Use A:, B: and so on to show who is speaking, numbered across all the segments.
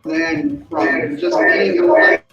A: Then from just being a player.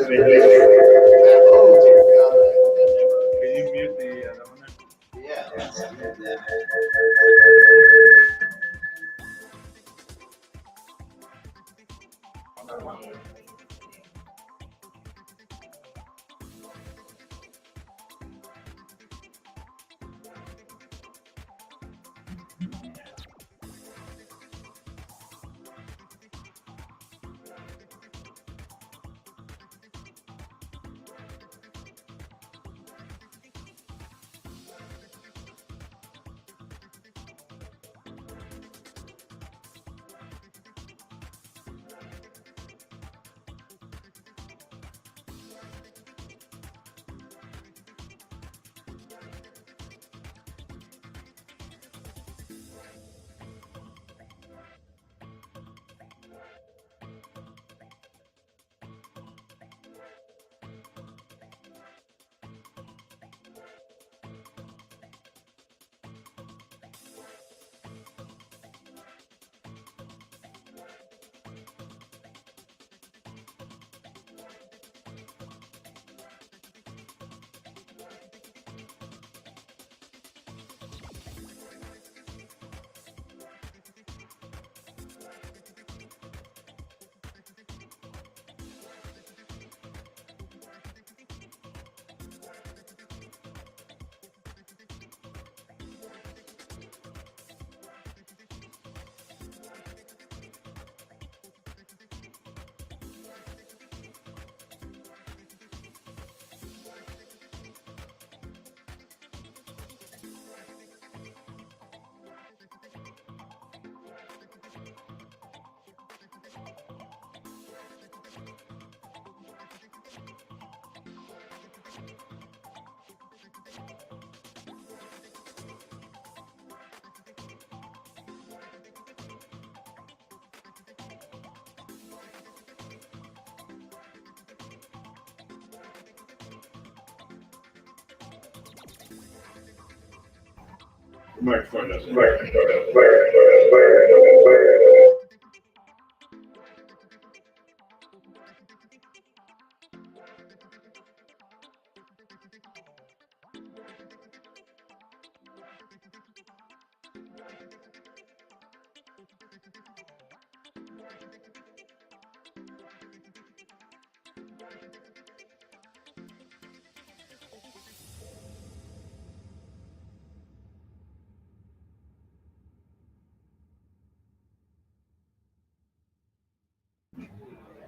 A: Oh dear God,
B: Can you mute the other one there?
A: yeah, let's do that.
B: Microphone doesn't.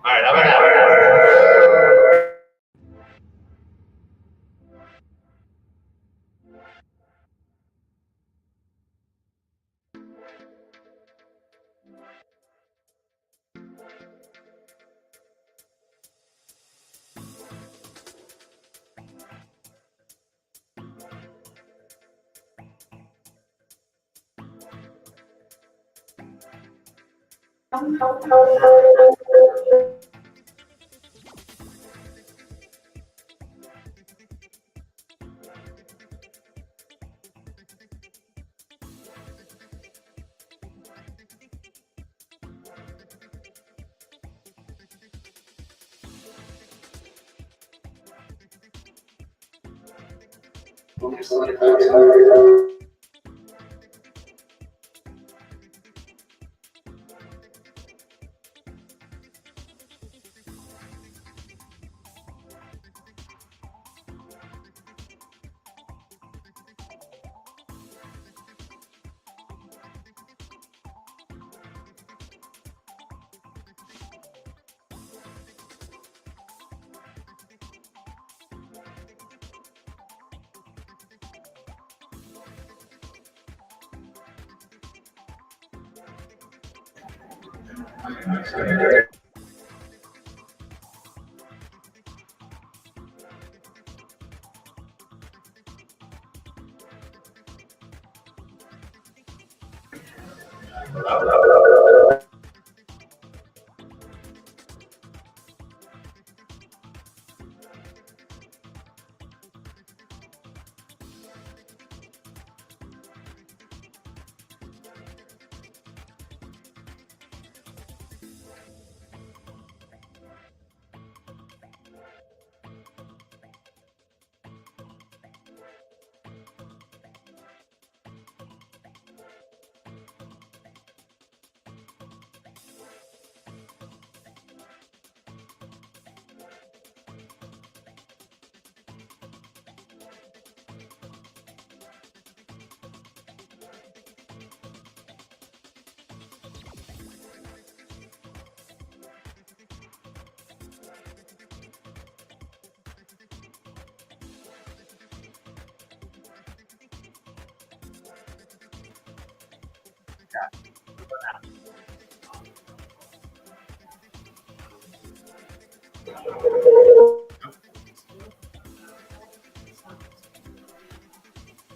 B: All right, I'm back.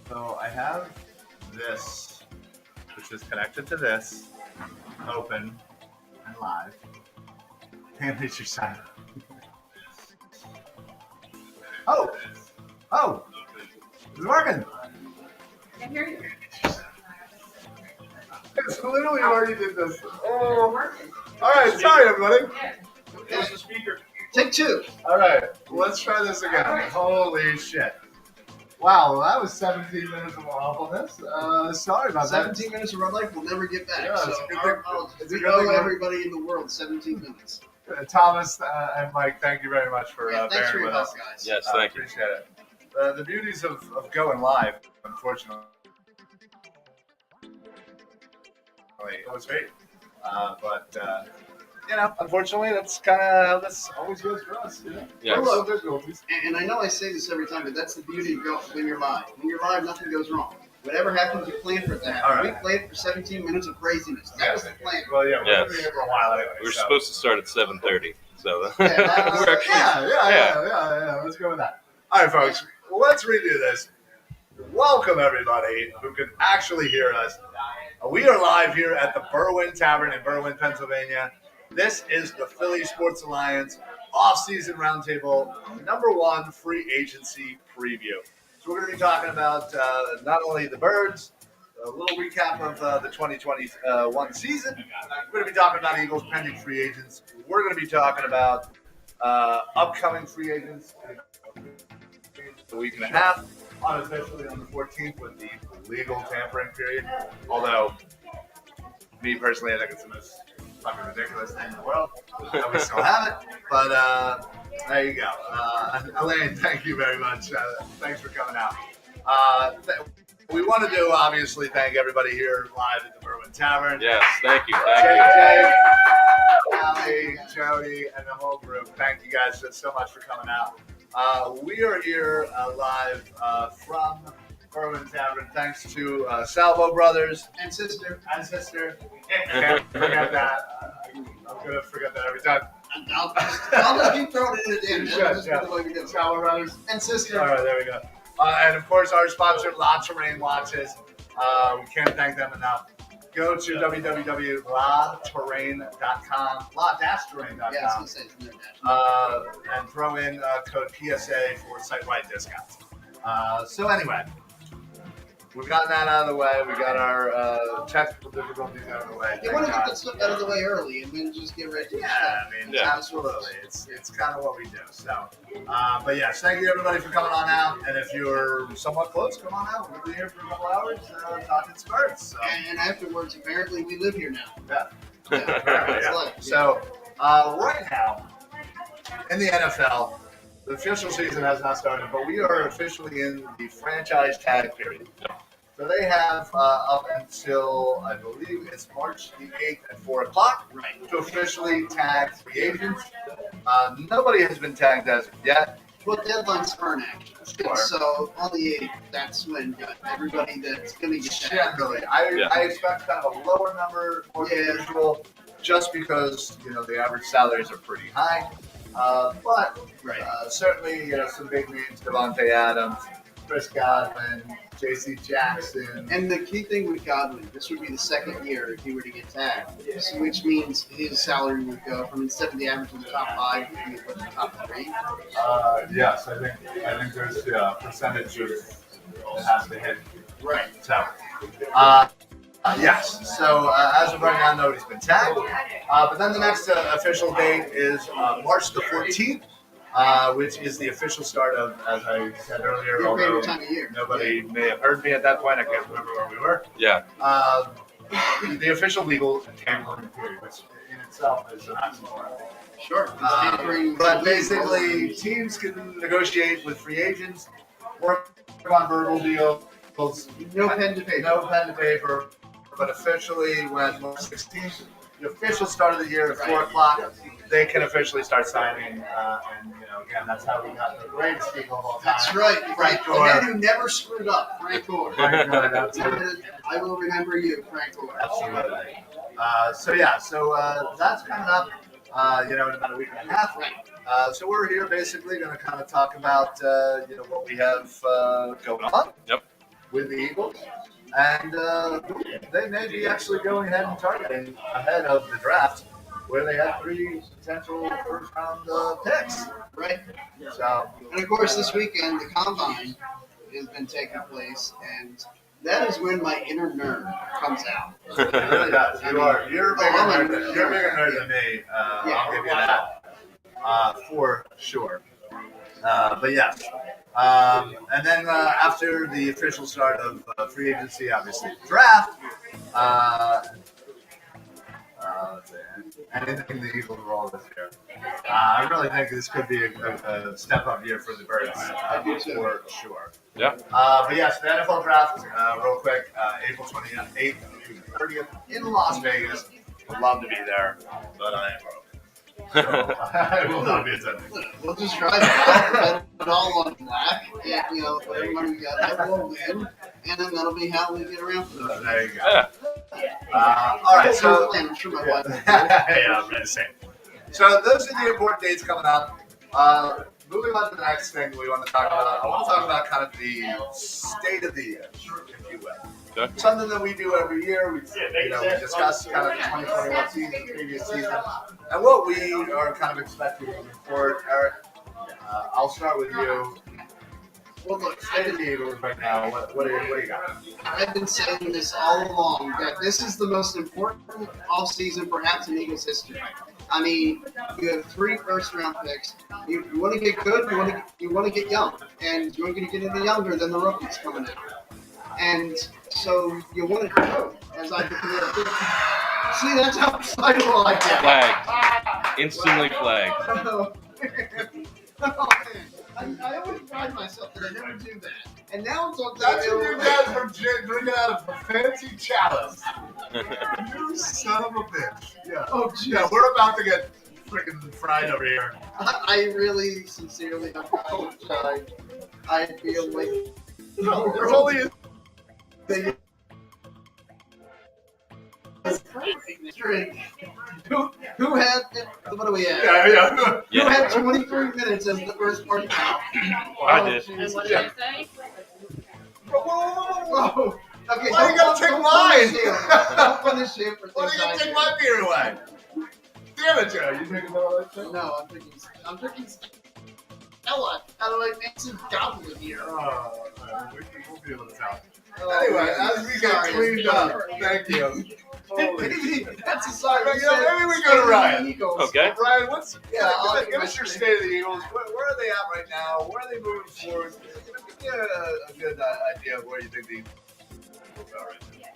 B: So I have this, which is connected to this, open and live. Can't reach your side. Oh, it's working.
C: I can hear you.
B: It's literally already did this. Oh, all right. Sorry, everybody.
A: Close the speaker. Take two.
B: All right, let's try this again. Holy shit! Wow, that was 17 minutes of awfulness. Sorry about that.
A: 17 minutes of our life we'll never get back.
B: Yeah,
A: So
B: it's a good
A: our
B: thing-
A: apologies.
B: it's a
A: We
B: good
A: owe
B: thing that-
A: everybody in the world 17 minutes.
B: Thomas and Mike, thank you very much for
A: Thanks for
B: bearing
A: your
B: with
A: help,
B: us.
A: guys.
D: Yes, thank you.
B: Appreciate it. The beauties of going live, unfortunately, it was great. But unfortunately, that's kind of how this always goes for us. You know?
D: Yes.
B: Well, there's difficulties.
A: And I know I say this every time, but that's the beauty of when you're live. When you're live, nothing goes wrong. Whatever happens, you plan for it to happen.
B: All right.
A: We played for 17 minutes of craziness. That was the plan.
B: Well, yeah, we're
D: Yes.
B: going to be here for a while anyway.
D: We're
B: so.
D: supposed to start at 7:30, so
A: Yeah, that's-
D: we're actually
B: Yeah. Let's go with that. All right, folks. Let's redo this. Welcome everybody who can actually hear us. We are live here at the Berwyn Tavern in Berwyn, Pennsylvania. This is the Philly Sports Alliance off-season roundtable #1 free agency preview. So we're going to be talking about not only the Birds, a little recap of the 2021 season. We're going to be talking about Eagles pending free agents. We're going to be talking about upcoming free agents in a week and a half, unofficially on the 14th with the legal tampering period. Although, me personally, I think it's the most fucking ridiculous thing in the world that we still have it. But there you go. Elaine, thank you very much. Thanks for coming out. We want to do, obviously, thank everybody here live at the Berwyn Tavern.
D: Yes, thank you.
B: Jay, Allie, Jody, and the whole group. Thank you guys so much for coming out. We are here live from Berwyn Tavern, thanks to Salvo Brothers
A: And sister.
B: and sister. Can't forget that. I'm going to forget that every time.
A: I'll just keep throwing it in at the end. That's just the way we do it.
B: Salvo Brothers.
A: And sister.
B: All right, there we go. And of course, our sponsor, La Terrain Watches. We can't thank them enough. Go to www.laterrain.com, la-terrain.com,
A: Yeah, I was gonna say it's in there.
B: and throw in code PSA for site-wide discounts. So anyway, we've gotten that out of the way. We got our technical difficulties out of the way.
A: You want to get that stuff out of the way early and then just get ready to
B: Yeah, I mean, absolutely. It's kind of what we do. So, but yes, thank you everybody for coming on out. And if you're somewhat close, come on out. We'll be here for a couple hours talking Spurs. So.
A: And afterwards, apparently, we live here now.
B: Yeah.
A: It's like,
B: So, right now, in the NFL, the official season has not started, but we are officially in the franchise tag period. So they have up until, I believe it's March the 8th at 4 o'clock to officially tag free agents. Nobody has been tagged as of yet.
A: Well, deadline's burn action.
B: Sure.
A: So on the 8th, that's when everybody that's going to get tagged.
B: Generally, I expect kind of a lower number more than usual, just because the average salaries are pretty high. But certainly, some big names: Devontae Adams, Chris Godwin, J.C. Jackson.
A: And the key thing with Godwin, this would be the second year if he were to get tagged, which means his salary would go from, instead of the average in the top 5, it would be the top 3.
B: Yes, I think there's a percentage of it has to hit.
A: Right.
B: So, yes. So as of right now, nobody's been tagged. But then the next official date is March the 14th. Which is the official start of, as I said earlier,
A: Your
B: although
A: favorite time of year.
B: nobody may have heard me at that point. I can't remember where we were.
D: Yeah.
B: The official legal tampering period, which in itself is an oxymoron.
A: Sure.
B: But basically, teams can negotiate with free agents, work on verbal deals.
A: No pen to paper.
B: No pen to paper. But officially, when March 16th, the official start of the year at 4 o'clock, they can officially start signing. And again, that's how we got the greatest people of all time.
A: That's right.
B: Frank
A: The
B: Gore.
A: man who never screwed up, Frank Gore.
B: Absolutely.
A: I will remember you, Frank Gore.
B: Absolutely. So that's coming up, in about a week and a half. So we're here basically going to kind of talk about, what we have going on with the Eagles. And they may be actually going ahead and targeting ahead of the draft, where they have 3 potential first-round picks.
A: Right.
B: So,
A: And of course, this weekend, the combine has been taking place, and that is when my inner nerd comes out.
B: it really does. You're a bigger nerd than me. I'll give you that for sure. But yes. And then after the official start of free agency, obviously the draft, anything the Eagles roll this year. I really think this could be a step-up year for the Birds, for sure.
D: Yeah.
B: But yes, the NFL draft, real quick, April 28th through the 30th in Las Vegas. Would love to be there, but I am broke. So I will not be attending.
A: We'll just drive it out, bet it all on black, and whatever money we got, everyone will win, and then that'll be how we get around for
B: So
A: this.
B: there you go.
D: Yeah.
B: All right, so
A: I'm sure my wife.
B: yeah, I'm the same. So those are the important dates coming up. Moving on to the next thing we want to talk about, I want to talk about kind of the state of the year, if you will.
D: Okay.
B: Something that we do every year. We discuss kind of the 2021 season, the previous season, and what we are kind of expecting moving forward. Eric, I'll start with you.
A: Well, look,
B: State of the Eagles right now. What do you got?
A: I've been saying this all along that this is the most important offseason perhaps in Eagles history. I mean, you have 3 first-round picks. You want to get good. You want to get young, and you want to get any younger than the rookies coming in. And so you want to grow, as I declared. See, that's how excited I get.
D: Flagged. Instantly flagged.
A: Oh, man. I always pride myself that I never do that. And now it's on
B: That's what you guys from drinking out of a fancy chalice. You son of a bitch. Yeah.
A: Oh, jeez.
B: Yeah, we're about to get freaking fried over here.
A: I really, sincerely apologize. I feel like
B: No, there's only
A: they drink. Who had what do we have?
B: yeah.
A: Who had 23 minutes as the first party now?
D: I did.
C: And what did I say?
A: Whoa. Okay,
B: Why you gotta take mine?
A: Don't punish him for
B: Why
A: things
B: do you
A: I
B: take
A: did.
B: my beer away? Damn it, Joe. You drinking all that shit?
A: No, I'm drinking Stella out of my massive goblet here.
B: Oh, man, we'll feel this out.
A: Oh,
B: Anyway, as we get
A: sorry.
B: cleaned up, thank you. Holy
A: Maybe that's a sign.
B: You know, maybe we go to Ryan.
A: Eagles.
D: Okay.
B: Ryan, what's
A: I'll
B: give us your state of the Eagles. Where are they at right now? Where are they moving forward? Give me a good idea of where you think the Eagles are right now.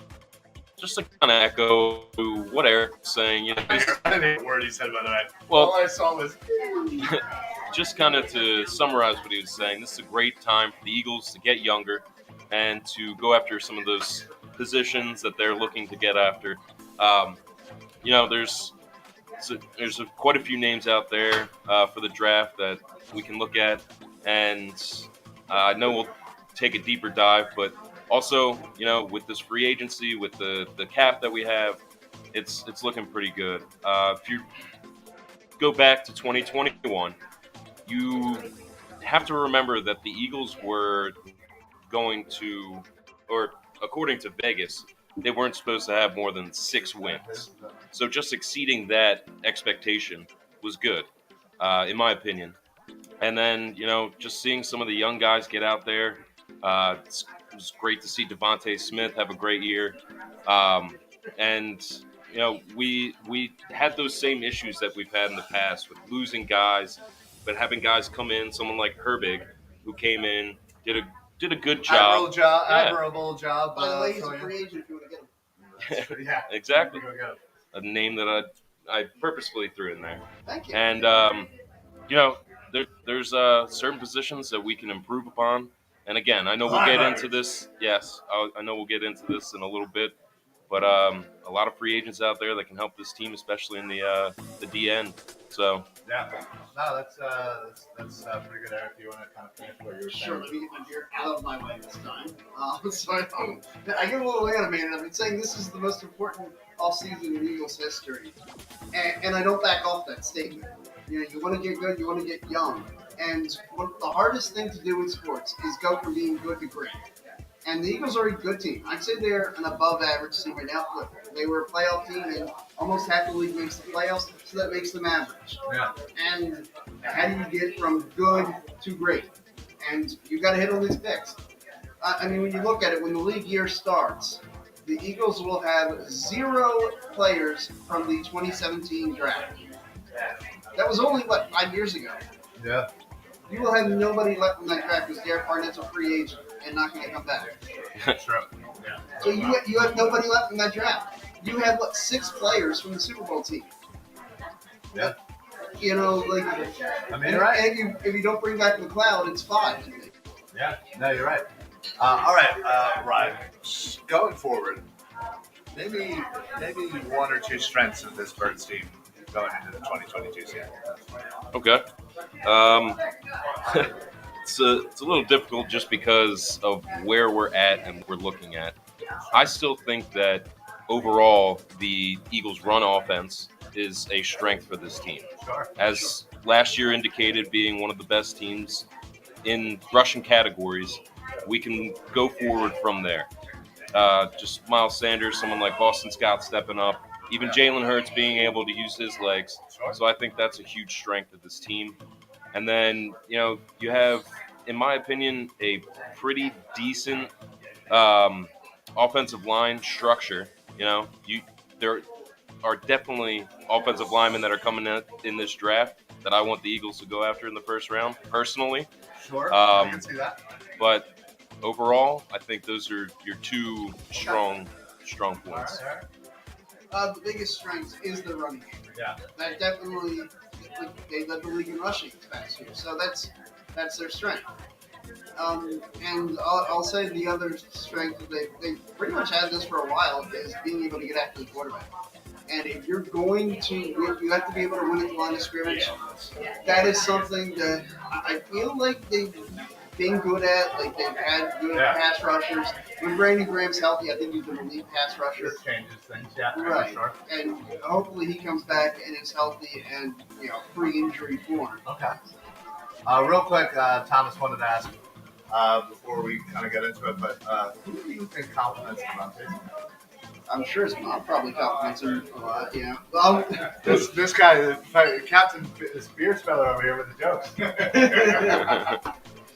D: Just to kind of echo what Eric's saying,
B: I didn't hear a word he said, by the way.
D: Well-
B: All I saw was
D: just kind of to summarize what he was saying, this is a great time for the Eagles to get younger and to go after some of those positions that they're looking to get after. There's quite a few names out there for the draft that we can look at, and I know we'll take a deeper dive, but also, with this free agency, with the cap that we have, it's looking pretty good. If you go back to 2021, you have to remember that the Eagles were going to, or according to Vegas, they weren't supposed to have more than 6 wins. So just exceeding that expectation was good, in my opinion. And then, just seeing some of the young guys get out there, it was great to see Devontae Smith have a great year. We had those same issues that we've had in the past with losing guys, but having guys come in, someone like Herbig, who came in, did a good job.
B: admirable job.
A: By the way, he's a
B: Sonia.
A: free agent if you want to get him.
B: Yeah,
D: Exactly.
B: Go get 'em.
D: A name that I purposefully threw in there.
A: Thank you.
D: And, there's certain positions that we can improve upon. And again, I know we'll get into this. Yes, I know we'll get into this in a little bit. But a lot of free agents out there that can help this team, especially in the D end. So
B: Yeah. No, that's pretty good, Eric. Do you want to kind of finish what you were
A: Sure,
B: saying?
A: let me get my beer out of my way this time. I get a little animated. I've been saying this is the most important offseason in Eagles history. And I don't back off that statement. You want to get good, you want to get young. And the hardest thing to do in sports is go from being good to great. And the Eagles are a good team. I'd say they're an above-average team right now. Look, they were a playoff team, and almost half the league makes the playoffs, so that makes them average.
B: Yeah.
A: And how do you get from good to great? And you got to hit on these picks. When you look at it, when the league year starts, the Eagles will have 0 players from the 2017 draft. That was only, 5 years ago?
B: Yeah.
A: You will have nobody left in that draft because Derek Barnett's a free agent and not going to come back.
B: True. Yeah.
A: So you have nobody left in that draft. You have 6 players from the Super Bowl team.
B: Yeah.
A: I mean,
B: you're right.
A: And if you don't bring back McLeod, it's 5.
B: Yeah. No, you're right. All right, Ryan. Going forward, maybe 1 or 2 strengths of this Birds team going into the 2022 season.
D: okay. It's a little difficult just because of where we're at and what we're looking at. I still think that overall the Eagles' run offense is a strength for this team.
B: Sure.
D: As last year indicated, being one of the best teams in rushing categories, we can go forward from there. Just Miles Sanders, someone like Boston Scott stepping up, even Jalen Hurts being able to use his legs.
B: Sure.
D: So I think that's a huge strength of this team. And then, you have in my opinion, a pretty decent offensive line structure. You know, there are definitely offensive linemen that are coming in this draft that I want the Eagles to go after in the first round, personally.
B: Sure, I can see that.
D: But overall, I think those are your two strong points.
B: All right.
A: The biggest strength is the running game.
B: Yeah.
A: That definitely, they led the league in rushing last year, so that's their strength. And I'll say the other strength that they pretty much had this for a while is being able to get after the quarterback. And if you're going to, you have to be able to win at the line of scrimmage. That is something that I feel like they've been good at. Like they've had good pass rushers. When Brandon Graham's healthy, I think he's an elite pass rusher.
B: This changes things, yeah.
A: Right.
B: Sure.
A: And hopefully he comes back and is healthy and pre-injury form.
B: Okay. Real quick, Thomas wanted to ask before we kind of get into it, but who do you think compliments Devontae?
A: I'm sure his mom probably compliments him a lot. Well,
B: this guy, Captain Beer Speller over here with the jokes.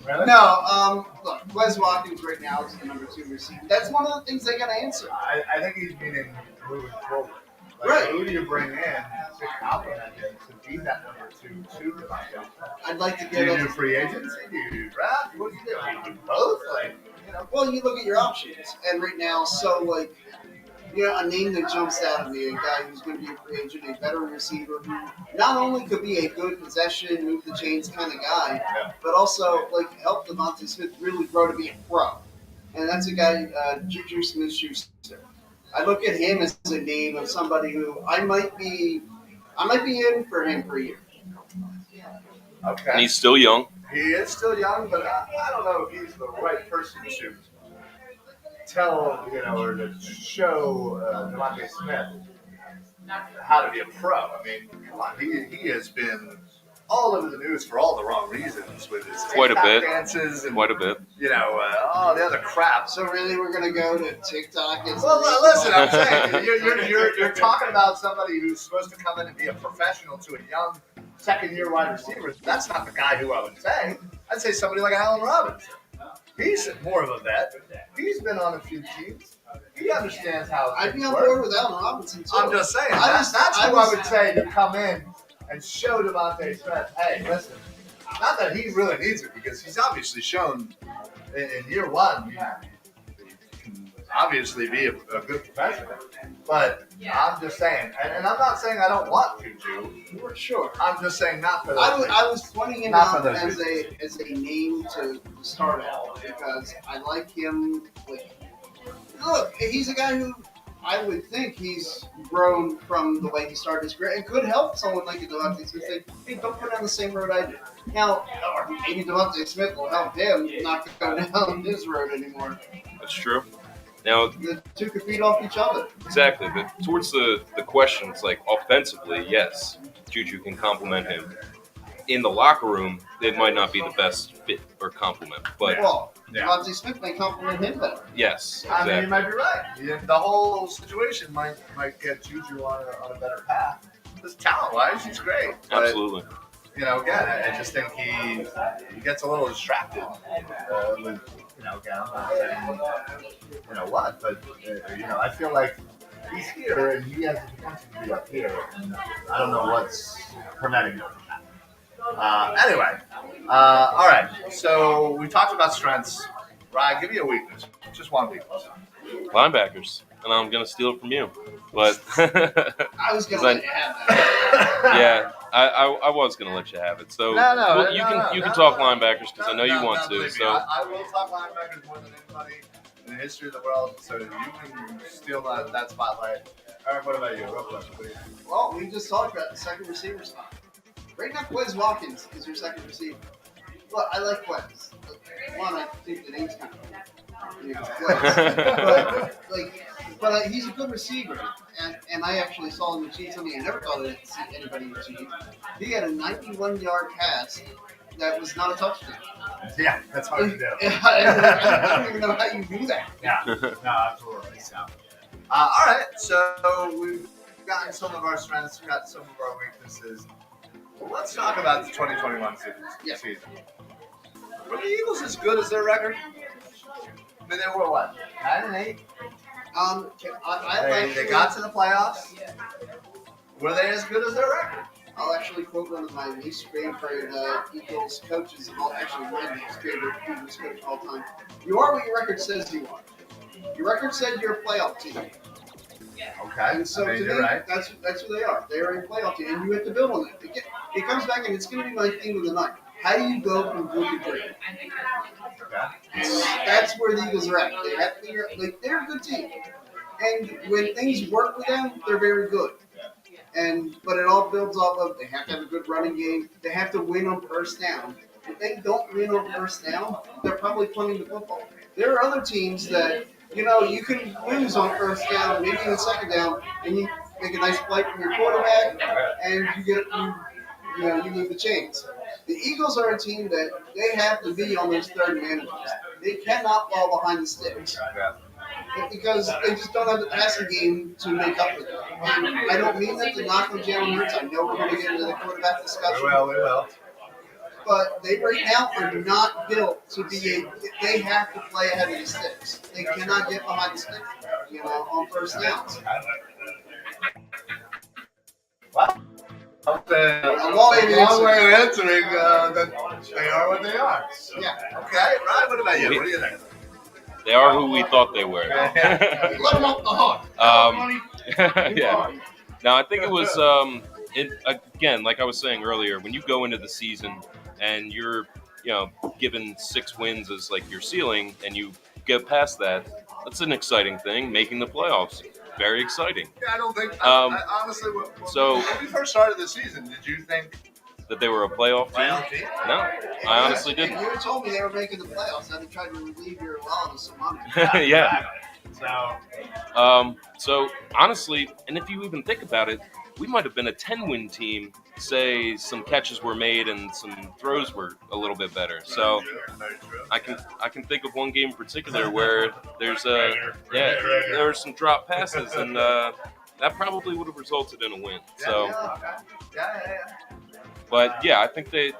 B: Really?
A: No, look, Wes Watkins right now is the number 2 receiver. That's one of the things they got to answer.
B: I think he's meaning moving forward. Like,
A: Right.
B: Who do you bring in to complement him to be that number 2 to Devontae?
A: I'd like to
B: Do
A: get
B: you do free agency? Do you do draft? What do you do? Do you do both?
A: Well, you look at your options, and right now, a name that jumps out at me, a guy who's going to be a free agent, a veteran receiver who not only could be a good possession, move the chains kind of guy, but also help Devontae Smith really grow to be a pro. And that's a guy, Juju Smith-Schuster. I look at him as a name of somebody who I might be in for him for a year.
B: Okay.
D: And he's still young.
B: He is still young, but I don't know if he's the right person to tell, or to show Devontae Smith how to be a pro. I mean, come on, he has been all over the news for all the wrong reasons with his
D: Quite a
B: TikTok
D: bit.
B: dances and
D: Quite a bit.
B: all the other crap.
A: So really, we're gonna go to TikTok?
B: Well, listen, I'm saying you're talking about somebody who's supposed to come in and be a professional to a young second-year wide receiver. That's not the guy who I would say. I'd say somebody like Allen Robinson. He's more of a vet. He's been on a few teams. He understands how
A: I'd be
B: things
A: on
B: work.
A: board with Allen Robinson too.
B: I'm just saying. That's who I would say to come in and show Devontae Smith, hey, listen, not that he really needs it, because he's obviously shown in year one he can obviously be a good professional. But I'm just saying, and I'm not saying I don't want Juju.
A: Sure.
B: I'm just saying not for those
A: I was pointing him
B: Not for
A: out
B: those
A: as a name to start out because I like him. Look, he's a guy who I would think he's grown from the way he started his career and could help someone like a Devontae Smith say, hey, don't go down the same road I did. Now, maybe Devontae Smith will help him not go down his road anymore.
D: That's true. Now,
A: The two could feed off each other.
D: exactly. Towards the question, it's like offensively, yes, Juju can compliment him. In the locker room, it might not be the best fit or compliment, but
A: Well, Devontae Smith may compliment him better.
D: yes,
B: I mean, you
D: exactly.
B: might be right. The whole situation might get Juju on a better path. Just talent-wise, he's great. But,
D: Absolutely.
B: again, I just think he gets a little distracted with, again, I'm not saying, what, but, I feel like he's here and he has the potential to be up here. I don't know what's preventing him from that. Anyway, all right. So we talked about strengths. Ryan, give me a weakness. Just one weakness.
D: Linebackers, and I'm gonna steal it from you, but
A: I was going to let you have that.
D: yeah, I was gonna let you have it. So you can talk linebackers because I know you want to.
B: believe me,
D: So
B: I will talk linebackers more than anybody in the history of the world. So you can steal that spotlight. All right, what about you? Real quick, please.
A: Well, we just talked about the second receiver spot. Right now, Quez Watkins is your second receiver. Well, I like Quez. One, I think the name's kind of cool. Quez. but he's a good receiver. And I actually saw him achieve something I never thought I'd see anybody achieve. He had a 91-yard pass that was not a touchdown.
B: Yeah, that's hard to do.
A: I don't even know how you do that.
B: Yeah, no, absolutely. So, all right, so we've gotten some of our strengths, we've got some of our weaknesses. Well, let's talk about the 2021 season. Were the Eagles as good as their record? I mean, they were what? 9-8. They got to the playoffs. Were they as good as their record?
A: I'll actually quote one of my least favorite Eagles coaches of all. Actually, my least favorite Eagles coach of all time. You are what your record says you are. Your record said you're a playoff team.
B: Okay,
A: And so
B: I mean,
A: to
B: you're
A: me,
B: right.
A: that's who they are. They are a playoff team, and you have to build on that. It comes back, and it's going to be my theme of the night. How do you go from good to great? That's where the Eagles are at. They have to figure out, like, they're a good team. And when things work with them, they're very good. But it all builds off of they have to have a good running game. They have to win on first down. If they don't win on first down, they're probably punting the football. There are other teams that, you can lose on first down, maybe in second down, and you make a nice play from your quarterback, and you move the chains. The Eagles are a team that they have to be on those third advantages. They cannot fall behind the sticks because they just don't have the passing game to make up for it. And I don't mean that to knock on Jalen Hurts. I know we're going to get into the quarterback discussion.
B: We will.
A: But they right now are not built to be they have to play ahead of the sticks. They cannot get behind the sticks, on first downs.
B: Well, a long way of answering that they are what they are.
A: Yeah.
B: Okay, Ryan, what about you? What do you think?
D: They are who we thought they were.
A: Let them off the hook.
D: Yeah. Now I think it was again, like I was saying earlier, when you go into the season and you're given 6 wins as like your ceiling, and you get past that, that's an exciting thing. Making the playoffs, very exciting.
B: Yeah, I don't think. I honestly, when we first started the season, did you think
D: that they were a playoff team? No, I honestly
A: If
D: didn't.
A: you had told me they were making the playoffs, I'd have tried to relieve your wallet of some money.
D: Yeah. So honestly, and if you even think about it, we might have been a 10-win team. Say some catches were made and some throws were a little bit better. So I can think of one game in particular where there were some drop passes, and that probably would have resulted in a win. So, but yeah, I think they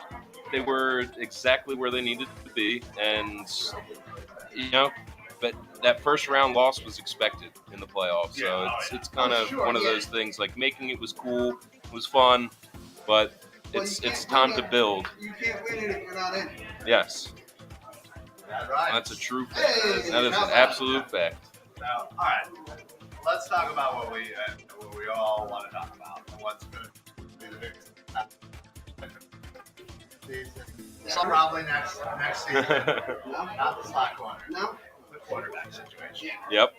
D: were exactly where they needed to be, and but that first round loss was expected in the playoffs. So it's kind of one of those things. Like, making it was cool, it was fun, but it's time to build.
A: You can't win it if you're not in it.
D: Yes. That's a true fact. That is an absolute fact.
B: Now, all right, let's talk about what we all want to talk about, and what's going to be the biggest season. Probably next season. Not the slot corner.
A: No.
B: The quarterback situation.
D: Yep.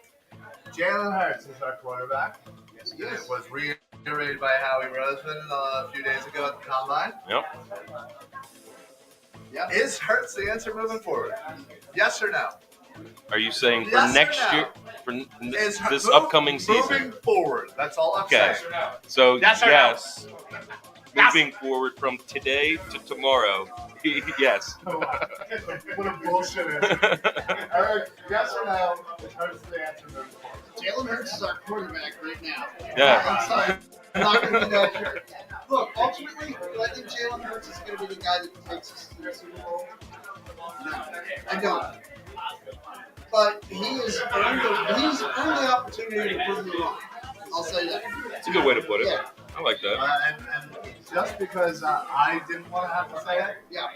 B: Jalen Hurts is our quarterback.
A: Yes, he
B: It
A: is.
B: was reiterated by Howie Roseman a few days ago at the Combine.
D: Yep.
A: Yep.
B: Is Hurts the answer moving forward? Yes or no?
D: Are you saying for
B: Yes or
D: next
B: no?
D: year, for this upcoming season?
B: Moving forward. That's all I'm
D: Okay.
B: saying.
D: So
B: Yes or no?
D: yes. Moving forward from today to tomorrow, yes.
B: What a bullshit answer. Eric, yes or no? Is Hurts the answer moving forward?
A: Jalen Hurts is our quarterback right now.
D: Yeah.
A: I'm sorry. I'm not going to do that shirt. Look, ultimately, do I think Jalen Hurts is going to be the guy that takes us to the Super Bowl? No, I don't. But he's earned the opportunity to prove me wrong. I'll say that.
D: It's a good way to put it.
A: Yeah.
D: I like that.
B: And just because I didn't want to have to say it,
A: Yeah.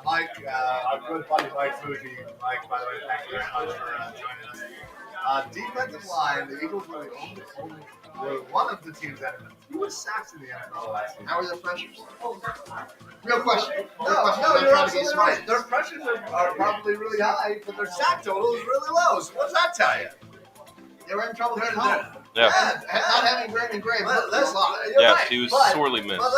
B: Mike, our good buddy Mike Fuji, Mike, by the way, thank you very much for joining us. Defensive line, the Eagles were one of the teams that had fewer sacks in the NFL last year.
A: How are their pressures? Real question.
B: No, you're absolutely right. Their pressures are probably really high, but their sack total is really low. So what's that tell you?
A: They were having trouble getting home.
D: Yeah.
A: Not having Brandon Graham.
B: Listen,
A: You're
D: Yes,
A: right.
D: he was
B: but-
D: sorely missed.
B: But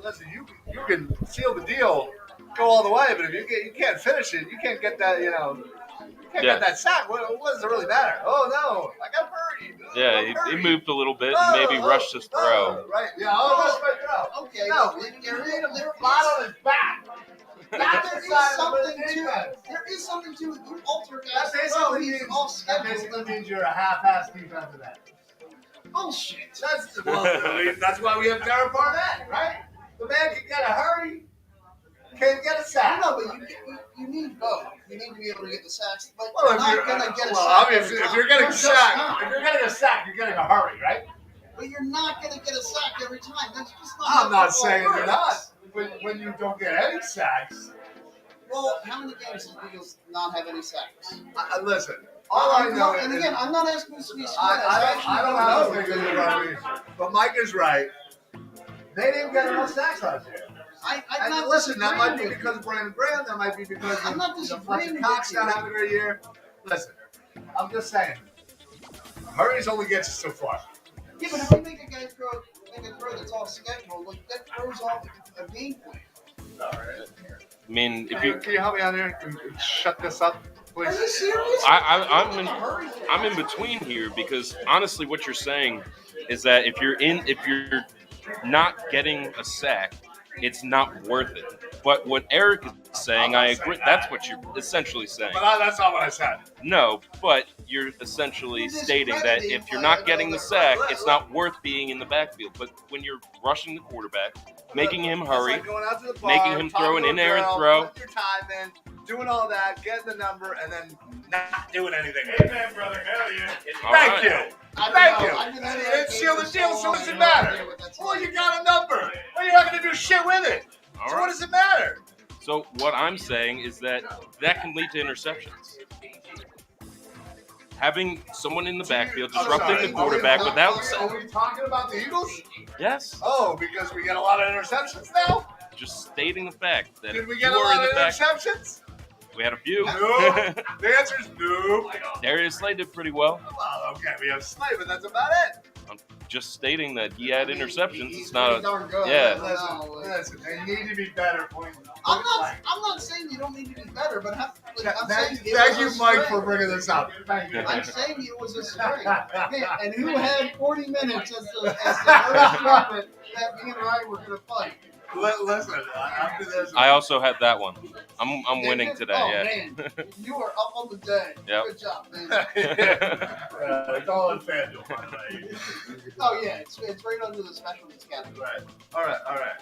B: listen, you can seal the deal, go all the way, but if you can't finish it, you can't get that, get that sack. What does it really matter? Oh no, I got buried.
D: Yeah, he moved a little bit and maybe rushed his throw.
B: Right. Yeah. Rushed my throw.
A: Okay.
B: No,
A: there
B: he made him flat on his back.
A: There is something to it. You alter guys.
B: That basically
A: he's
B: means
A: off schedule.
B: you're a half-ass defensive end.
A: Bullshit.
B: That's why we have Derek Barnett, right? The man can get a hurry. can't get a sack.
A: No, but you need both. You need to be able to get the sacks. But
B: Well,
A: you're
B: if
A: not
B: you're,
A: going to get a
B: well,
A: sack.
B: obviously,
A: every
B: if
A: time.
B: you're getting a
A: You're just
B: sack,
A: not.
B: if you're getting a sack, you're getting a hurry, right?
A: But you're not going to get a sack every time. That's just not.
B: I'm
A: how
B: not
A: football
B: saying you're
A: works.
B: not. When you don't get any sacks,
A: Well, how many games does the Eagles not have any sacks?
B: listen. All I know
A: and
B: is,
A: again, I'm not asking this to be smart.
B: I don't have to think of it about me. But Mike is right. They didn't get enough sacks last year.
A: I'm
B: And
A: not
B: listen, that might be
A: disagreeing with
B: because of Brandon Graham. That might be because
A: I'm not
B: of
A: disagreeing
B: Fletcher
A: with
B: Cox
A: you.
B: not having a great year. Listen, I'm just saying. Hurries only gets you so far.
A: Yeah, but if you make a guy make a throw that's off schedule, like that throws off a game plan.
D: I mean, if
B: Can you help me out here? Can you shut this up,
A: Are
B: please?
A: you serious?
D: I'm in between here because honestly, what you're saying is that if you're not getting a sack, it's not worth it. But what Eric is saying, I agree. That's what you're essentially saying.
B: But that's not what I said.
D: No, but you're essentially stating that if you're not getting the sack, it's not worth being in the backfield. But when you're rushing the quarterback, making him hurry,
B: It's like going out to the bar,
D: making him throw an
B: talking to a
D: in-air
B: girl,
D: throw.
B: putting your time in, doing all that, getting the number, and then not doing anything. Amen, brother. Hell yeah.
D: All
B: Thank
D: right.
B: you. Thank you. It's seal the deal, so what does it matter? Well, you got a number. Well, you're not going to do shit with it.
D: All
B: So
D: right.
B: what does it matter?
D: So what I'm saying is that can lead to interceptions. Having someone in the backfield disrupting the quarterback without
B: Are we talking about the Eagles?
D: yes,
B: Oh, because we get a lot of interceptions now?
D: just stating the fact that
B: Did
D: if
B: we
D: you
B: get a
D: are in
B: lot
D: the
B: of
D: back,
B: interceptions?
D: we had a few.
B: No. The answer is no.
D: Darius Slay did pretty well.
B: Well, okay, we have Slay, but that's about it.
D: I'm just stating that he had interceptions.
A: He's
D: It's not
A: pretty darn good.
D: yeah.
B: Listen, they need to be better.
A: I'm not saying you don't need to be better, but I'm saying
B: Thank you, Mike, for bringing this up. Thank you.
A: I'm saying it was a strength. And who had 40 minutes as the first trumpet that me and Ryan were going to fight?
B: Listen, after this,
D: I also had that one. I'm
A: Did
D: winning
A: you?
D: today.
A: Oh,
D: Yeah.
A: man. You are up on the day.
D: Yep.
A: Good job, man.
B: it's all in FanDuel, by the way.
A: Oh, yeah. It's right under the specialties category.
B: Right. All right.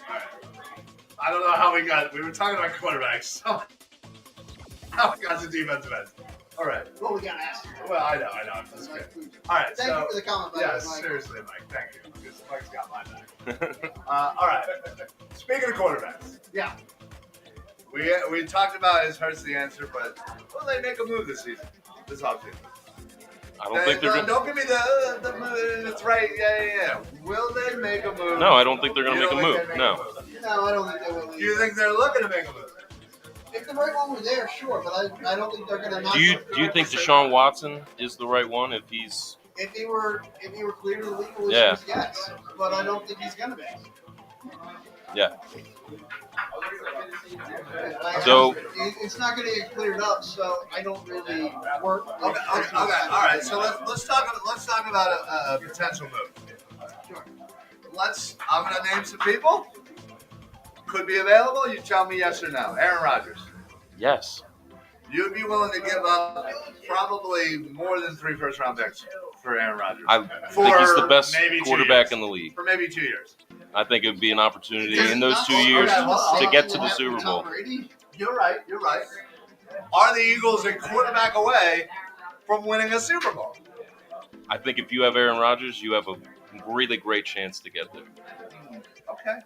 B: I don't know how we were talking about quarterbacks. So how we got to defensive ends. All right.
A: Well, we got to ask you.
B: Well, I know. That's good. All right.
A: Thank you for the comment, by the
B: Yeah,
A: way, Mike.
B: seriously, Mike. Thank you. Because Mike's got my back. All right. Speaking of quarterbacks.
A: Yeah.
B: We talked about is Hurts the answer, but will they make a move this season? This offseason?
D: I don't think they're gonna.
B: Don't give me the move. That's right. Yeah. Will they make a move?
D: No, I don't think they're gonna
B: You
D: make a
B: don't
D: move.
B: think they
D: No.
A: No, I don't think they will.
B: Do you think they're looking to make a move?
A: If the right one were there, sure, but I don't think they're going to not.
D: Do you think Deshaun Watson is the right one if he's?
A: If he were clear to the legal issues,
D: Yeah.
A: yes, but I don't think he's going to be.
D: Yeah. So-
A: it's not going to get cleared up, so I don't really work.
B: Okay. All right. So let's talk about a potential move.
A: Sure.
B: I'm gonna name some people. Could be available. You tell me yes or no. Aaron Rodgers.
D: Yes.
B: You'd be willing to give up probably more than 3 first-round picks for Aaron Rodgers.
D: I think he's the best
B: maybe 2
D: quarterback
B: years.
D: in the league.
B: For maybe 2 years.
D: I think it would be an opportunity
A: Does
D: in
A: it
D: those
A: not
D: 2
A: also
D: years
B: hold on.
D: to get to
A: what
D: the
A: happened
D: Super
A: with Tom
D: Bowl.
A: Brady?
B: You're right. Are the Eagles a quarterback away from winning a Super Bowl?
D: I think if you have Aaron Rodgers, you have a really great chance to get there.
B: Okay.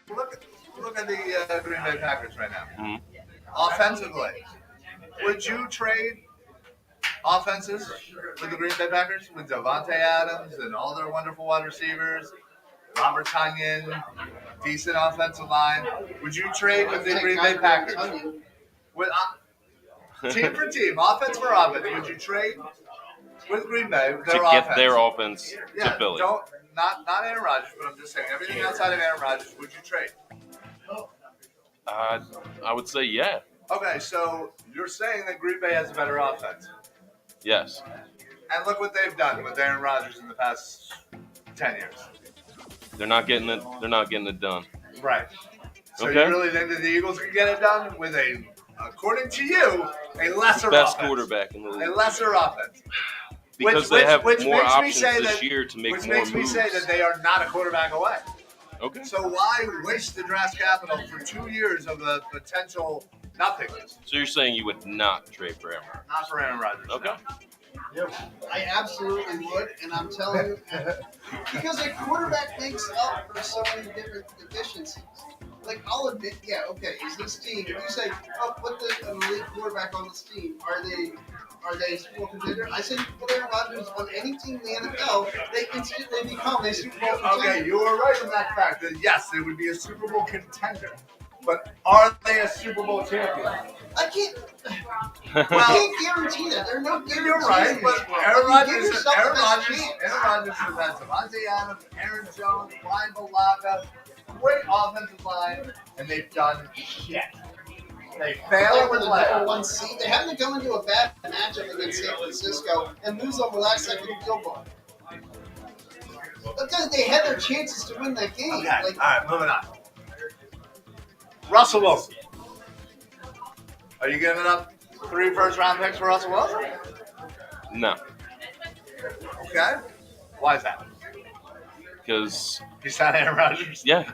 B: Look at the Green Bay Packers right now.
D: Mhm.
B: Offensively, would you trade offenses with the Green Bay Packers with Devontae Adams and all their wonderful wide receivers, Robert Tonyan, decent offensive line? Would you trade with the Green Bay Packers? With team for team, offense for offense, would you trade with Green Bay
D: To get their offense to Philly.
B: Not Aaron Rodgers, but I'm just saying everything outside of Aaron Rodgers, would you trade?
D: I would say yeah.
B: Okay, so you're saying that Green Bay has a better offense.
D: Yes.
B: And look what they've done with Aaron Rodgers in the past 10 years.
D: They're not getting it done.
B: Right. So
D: Okay.
B: you really think that the Eagles can get it done with according to you, a lesser
D: Best
B: offense?
D: quarterback in the
B: A
D: league.
B: lesser offense.
D: Because they have
B: which
D: more
B: makes me
D: options
B: say
D: this
B: that-
D: year to make
B: Which
D: more
B: makes me
D: moves.
B: say that they are not a quarterback away.
D: Okay.
B: So why waste the draft capital for 2 years of a potential nothingness?
D: So you're saying you would not trade for Aaron Rodgers?
B: Not for Aaron Rodgers.
D: Okay.
B: No.
A: I absolutely would, and I'm telling you, because a quarterback makes up for so many different deficiencies. Like, I'll admit, yeah, okay, is this team, if you say, oh, put an elite quarterback on this team, are they a Super Bowl contender? I say put Aaron Rodgers on any team in the NFL, they instantly become a Super Bowl contender.
B: Okay, you are right in that fact that yes, they would be a Super Bowl contender. But are they a Super Bowl champion?
A: I can't
B: Well,
A: guarantee that. There are no guarantees.
B: you're right, but Aaron Rodgers has had Devontae Adams, Aaron Jones, Ryan Bulaga, great offensive line, and they've done shit. They fail with
A: the number one seed. They haven't gone into a bad matchup against San Francisco and lose on the last second field goal. But they had their chances to win that game.
B: Okay,
A: Like,
B: all right, moving on. Russell Wilson. Are you giving up 3 first-round picks for Russell Wilson?
D: No,
B: Okay. Why is that?
D: because
B: He's not Aaron Rodgers.
D: yeah,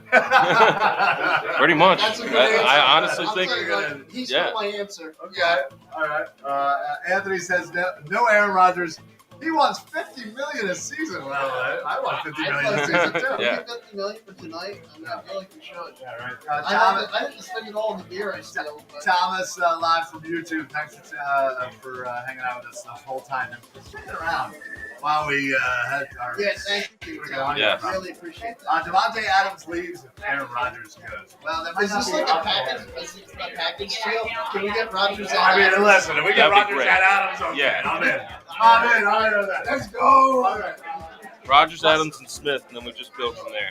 D: pretty much.
A: that's a good answer.
D: I honestly
A: I'll
D: think
A: tell you what, he
D: yeah.
A: stole my answer.
B: Okay. All right. Anthony says no Aaron Rodgers. He wants $50 million a season. Well, I want $50 million a season too.
D: Yeah.
A: Get $50 million for tonight. I mean, I feel like we should.
B: Yeah, right.
A: I have to spend it all on the beer I steal. But
B: Thomas live from YouTube. Thanks for hanging out with us the whole time and for sticking around while we had our.
A: yeah, thank you. Tom.
D: Yeah.
A: I really appreciate that.
B: Devontae Adams leaves and Aaron Rodgers goes. Well, that might
A: Is
B: not
A: this
B: be
A: like a
B: enough.
A: package? Is this a package deal? Can we get Rodgers out?
B: I mean, listen, if we get
D: That'd be
B: Rodgers
D: great.
B: and Adams, okay,
D: Yeah.
B: I'm in. I'm in on that. Let's go. All right.
D: Rodgers, Adams, and Smith, and then we just build from there.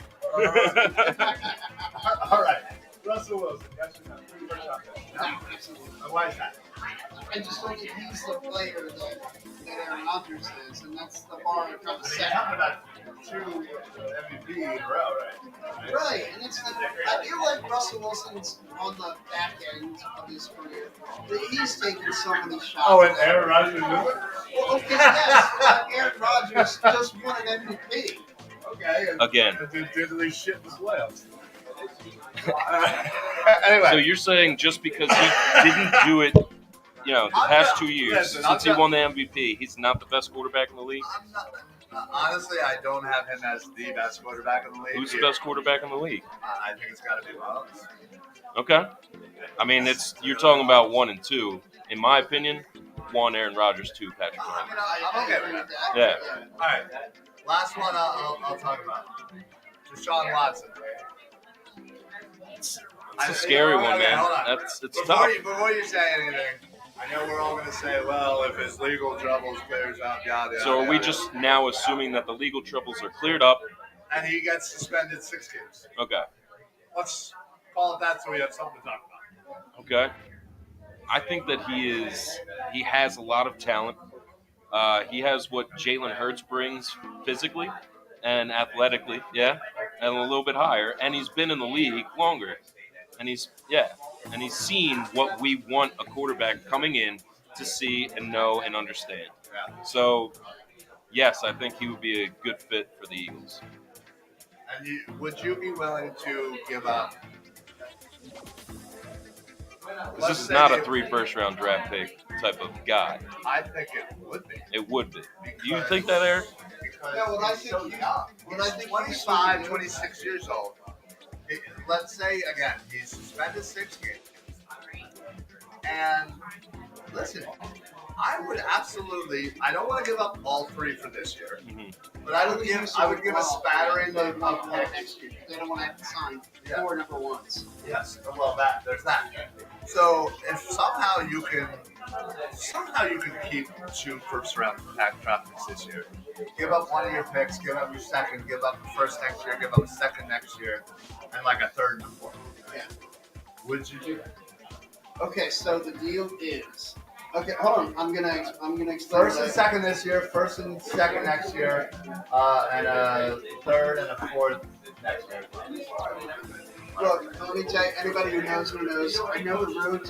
B: All right. Russell Wilson. Yes or no?
A: No, absolutely.
B: Why is that?
A: I just don't think he's the player that Aaron Rodgers is, and that's the bar I'm trying to
B: You're
A: set.
B: talking about 2 MVP in a row, right?
A: Right, and it's I feel like Russell Wilson's on the back end of his career. He's taken so many shots.
B: Oh, and Aaron Rodgers is it?
A: Well, okay, yes, but Aaron Rodgers just won an MVP.
B: Okay.
D: Again.
B: Did they shit in the playoffs? Anyway.
D: So you're saying just because he didn't do it, you know, the past 2 years
B: Listen,
D: since he won the MVP, he's not the best quarterback in the league?
B: I'm not, honestly, I don't have him as the best quarterback in the league.
D: Who's the best quarterback in the league?
B: I think it's got to be Mahomes.
D: Okay. I mean, you're talking about 1 and 2. In my opinion, 1 Aaron Rodgers, 2 Patrick
B: I
D: Mahomes.
B: mean, I'm okay with that.
D: Yeah.
B: All right. Last one I'll talk about. Deshaun Watson.
D: It's a scary one, man.
B: Hold on.
D: It's tough.
B: Before you say anything, I know we're all going to say, well, if his legal troubles clears up, yada,
D: So are
B: yada,
D: we
B: yada.
D: just now assuming that the legal troubles are cleared up?
B: And he gets suspended 6 games.
D: Okay.
B: Let's call it that so we have something to talk about.
D: Okay. I think that he has a lot of talent. He has what Jalen Hurts brings physically and athletically, yeah, and a little bit higher. And he's been in the league longer, and he's seen what we want a quarterback coming in to see and know and understand.
B: Yeah.
D: So, yes, I think he would be a good fit for the Eagles.
B: And would you be willing to give up?
D: This is not a 3 first-round draft pick type of guy.
B: I think it would be.
D: It would be. Do you think that, Eric?
B: Because
A: Yeah, well, I
B: he's
A: think
B: so
A: he-
B: young.
A: well, I
B: He's
A: think
B: 25,
A: he's-
B: 26 years old. Let's say, again, he's suspended 6 games. And listen, I would absolutely, I don't want to give up all 3 for this year,
D: Mhm.
B: but I would give a spattering of picks.
A: next year. They don't want to have to sign
B: Yeah.
A: 4 number 1s.
B: Yes, well, there's that. So if somehow you can keep 2 first-round draft picks this year, give up 1 of your picks, give up your second, give up the first next year, give up a second next year, and like a third and a fourth.
A: Yeah.
B: Would you do that?
A: Okay, so the deal is. Okay, hold on. I'm gonna explain.
B: First and
A: that.
B: second this year, first and second next year, and a third and a fourth next year.
A: Look, let me tell you, anybody who knows me knows. I know the road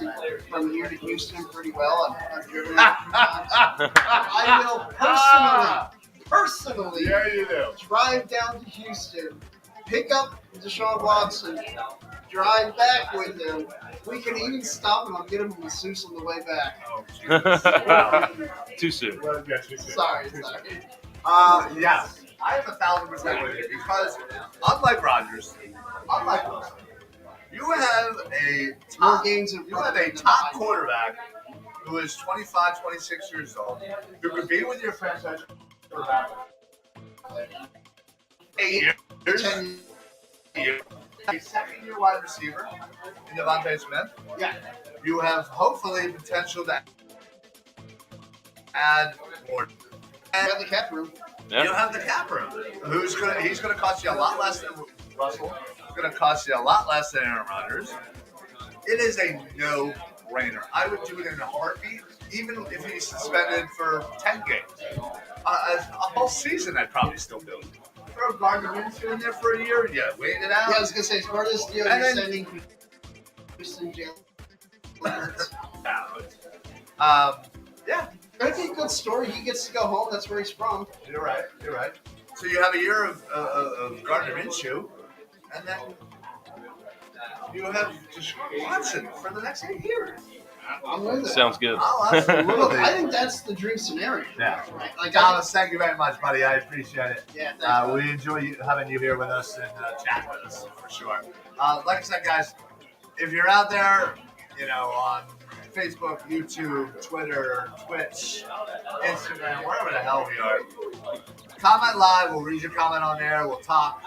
A: from here to Houston pretty well. I've driven it a few times. I will personally
B: Yeah, you do.
A: drive down to Houston pick up Deshaun Watson, drive back with him. We can even stop him and get him a masseuse on the way back.
B: Oh, Jesus.
D: Too soon.
B: Well, yeah, too soon.
A: Sorry.
B: Yes, I am 1,000% with you because unlike Rodgers, unlike Wilson, you have a
A: More
B: top,
A: games in
B: you
A: front
B: have
A: of
B: a
A: him than
B: top
A: behind him.
B: quarterback who is 25, 26 years old, who could be with your franchise quarterback 8 years.
A: 10
B: A second-year wide receiver in Devontae Smith.
A: Yeah.
B: You have hopefully potential to add more.
A: You have the cap room.
B: You have the cap room. He's gonna cost you a lot less than Russell. It's gonna cost you a lot less than Aaron Rodgers. It is a no-brainer. I would do it in a heartbeat, even if he's suspended for 10 games. A whole season, I'd probably still do it. Throw Gardner Minshew in there for a year, yeah, wait it out.
A: Yeah, I was gonna say, as part of this deal,
B: And
A: you're
B: then-
A: sending Houston jail.
B: Yeah,
A: It'd be a good story. He gets to go home. That's where he's from.
B: you're right. So you have a year of Gardner Minshew, and then you have Deshaun Watson for the next 8 years.
A: I'm with it.
D: Sounds good.
B: Oh,
A: Look,
B: absolutely.
A: I think that's the dream scenario.
B: Yeah.
A: Right? Like,
B: Thomas, thank you very much, buddy. I appreciate it.
A: yeah, thanks,
B: We enjoy having you here with us and chat with us for sure. Like I said, guys, if you're out there, on Facebook, YouTube, Twitter, Twitch, Instagram, wherever the hell we are, comment live. We'll read your comment on there. We'll talk.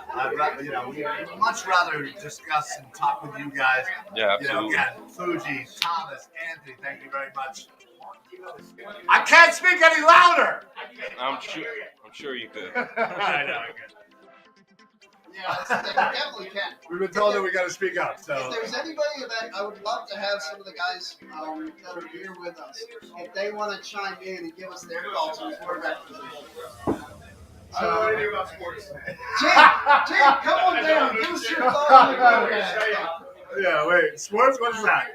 B: We'd much rather discuss and talk with you guys.
D: Yeah, absolutely.
B: Again, Fuji, Thomas, Anthony, thank you very much. I can't speak any louder.
D: I'm sure you could.
B: I know.
A: Yeah, they definitely can.
B: We've been told that we got to speak up. So
A: If there's anybody that I would love to have some of the guys that are here with us, if they want to chime in and give us their thoughts on the quarterback position.
B: I don't know anything about sports.
A: Jim, come on down. Give us your thoughts on the quarterback.
B: Yeah, wait. Sports? What is that?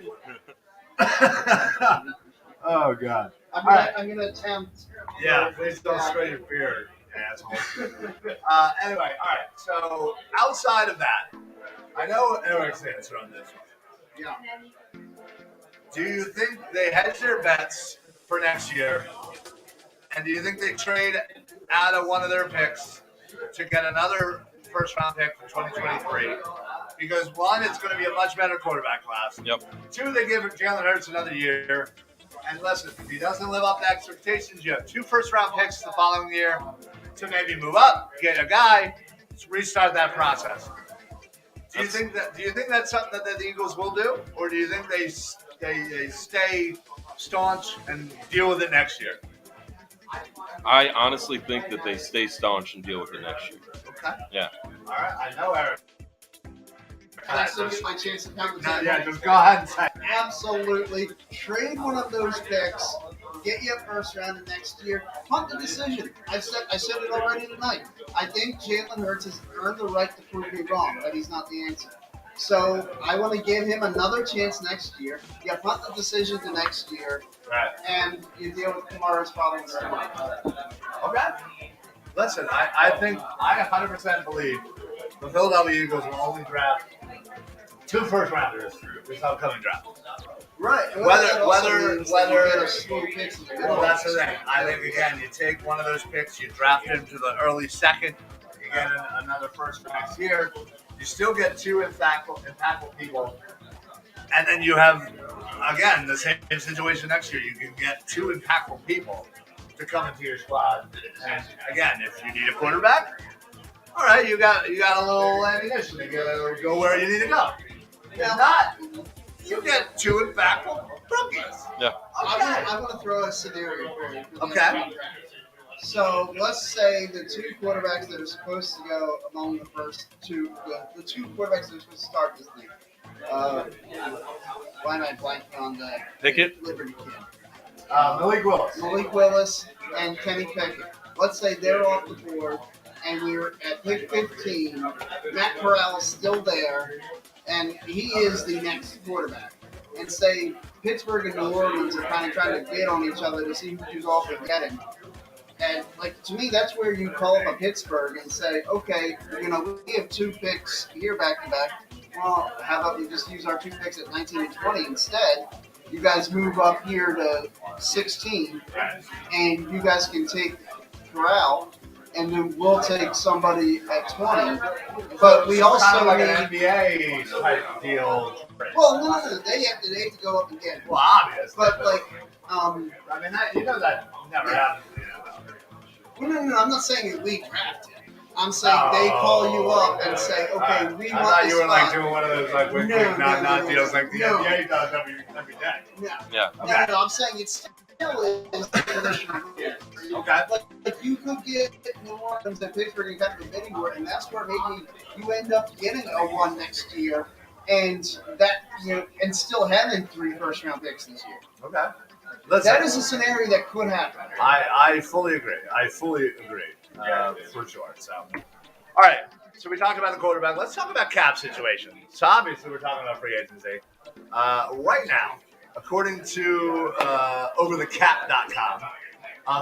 B: Oh God.
A: I'm gonna attempt.
B: Yeah, please don't spray your beard, asshole. Anyway, all right. So outside of that, I know Eric's answer on this one.
A: Yeah.
B: Do you think they hedge their bets for next year? And do you think they trade out of one of their picks to get another first-round pick for 2023? Because one, it's going to be a much better quarterback class.
D: Yep.
B: Two, they give Jalen Hurts another year. And listen, if he doesn't live up to expectations, you have 2 first-round picks the following year to maybe move up, get a guy, restart that process. Do you think that's something that the Eagles will do, or do you think they stay staunch and deal with it next year?
D: I honestly think that they stay staunch and deal with it next year.
B: Okay.
D: Yeah.
B: All right. I know, Eric.
A: Can I still get my chance to pound the table?
B: Yeah, just go ahead and say.
A: Absolutely. Trade one of those picks. Get you a first round in next year. Punt the decision. I said it already tonight. I think Jalen Hurts has earned the right to prove me wrong, but he's not the answer. So I want to give him another chance next year. You punt the decision to next year,
B: Right.
A: and you deal with Kamara's following summer.
B: Okay. Listen, I think I 100% believe the Philadelphia Eagles will only draft 2 first-rounders this upcoming draft.
A: Right.
B: Whether-
A: Well,
B: That's the thing. I think, again, you take one of those picks, you draft him to the early second, you get another first next year, you still get 2 impactful people, and then you have, again, the same situation next year. You can get 2 impactful people to come into your squad. And, again, if you need a quarterback, all right, you got a little ammunition to go where you need to go. If not, you get 2 impactful rookies.
D: Yeah.
B: Okay.
A: I want to throw a scenario for you.
B: Okay.
A: So let's say the 2 quarterbacks that are supposed to go among the first 2, the 2 quarterbacks that are supposed to start this thing. Why am I blanking on the
D: Pickett?
A: Liberty kid?
B: Malik Willis.
A: Malik Willis and Kenny Pickett. Let's say they're off the board, and we're at pick 15. Matt Corral is still there, and he is the next quarterback. And say Pittsburgh and New Orleans are kind of trying to bid on each other to see who's off and get him. And like to me, that's where you call up a Pittsburgh and say, okay, we have 2 picks here back to back. Well, how about we just use our 2 picks at 19 and 20 instead? You guys move up here to 16, and you guys can take Corral, and then we'll take somebody at 20. But we also
B: kind of like
A: need,
B: an NBA type deal.
A: well, no, they have to go up and get it.
B: Well, obvious.
A: But like,
B: I mean, that never happens.
A: no, I'm not saying that we draft it. I'm saying they call you up and say, okay, we
B: I
A: want
B: thought
A: this
B: you were
A: spot.
B: like doing one of those like wink, wink, nod, nod deals like the NBA does every day.
A: No.
D: Yeah.
B: Okay.
A: No, I'm saying it still is the traditional.
B: Okay.
A: Like you could get New Orleans and Pittsburgh and kind of a bidding war, and that's where maybe you end up getting a 1 next year, and that and still having 3 first-round picks this year.
B: Okay. Listen,
A: That is a scenario that could happen.
B: I fully agree. For sure. So, all right. So we talked about the quarterback. Let's talk about cap situation. So obviously we're talking about free agency. Right now, according to overthecap.com,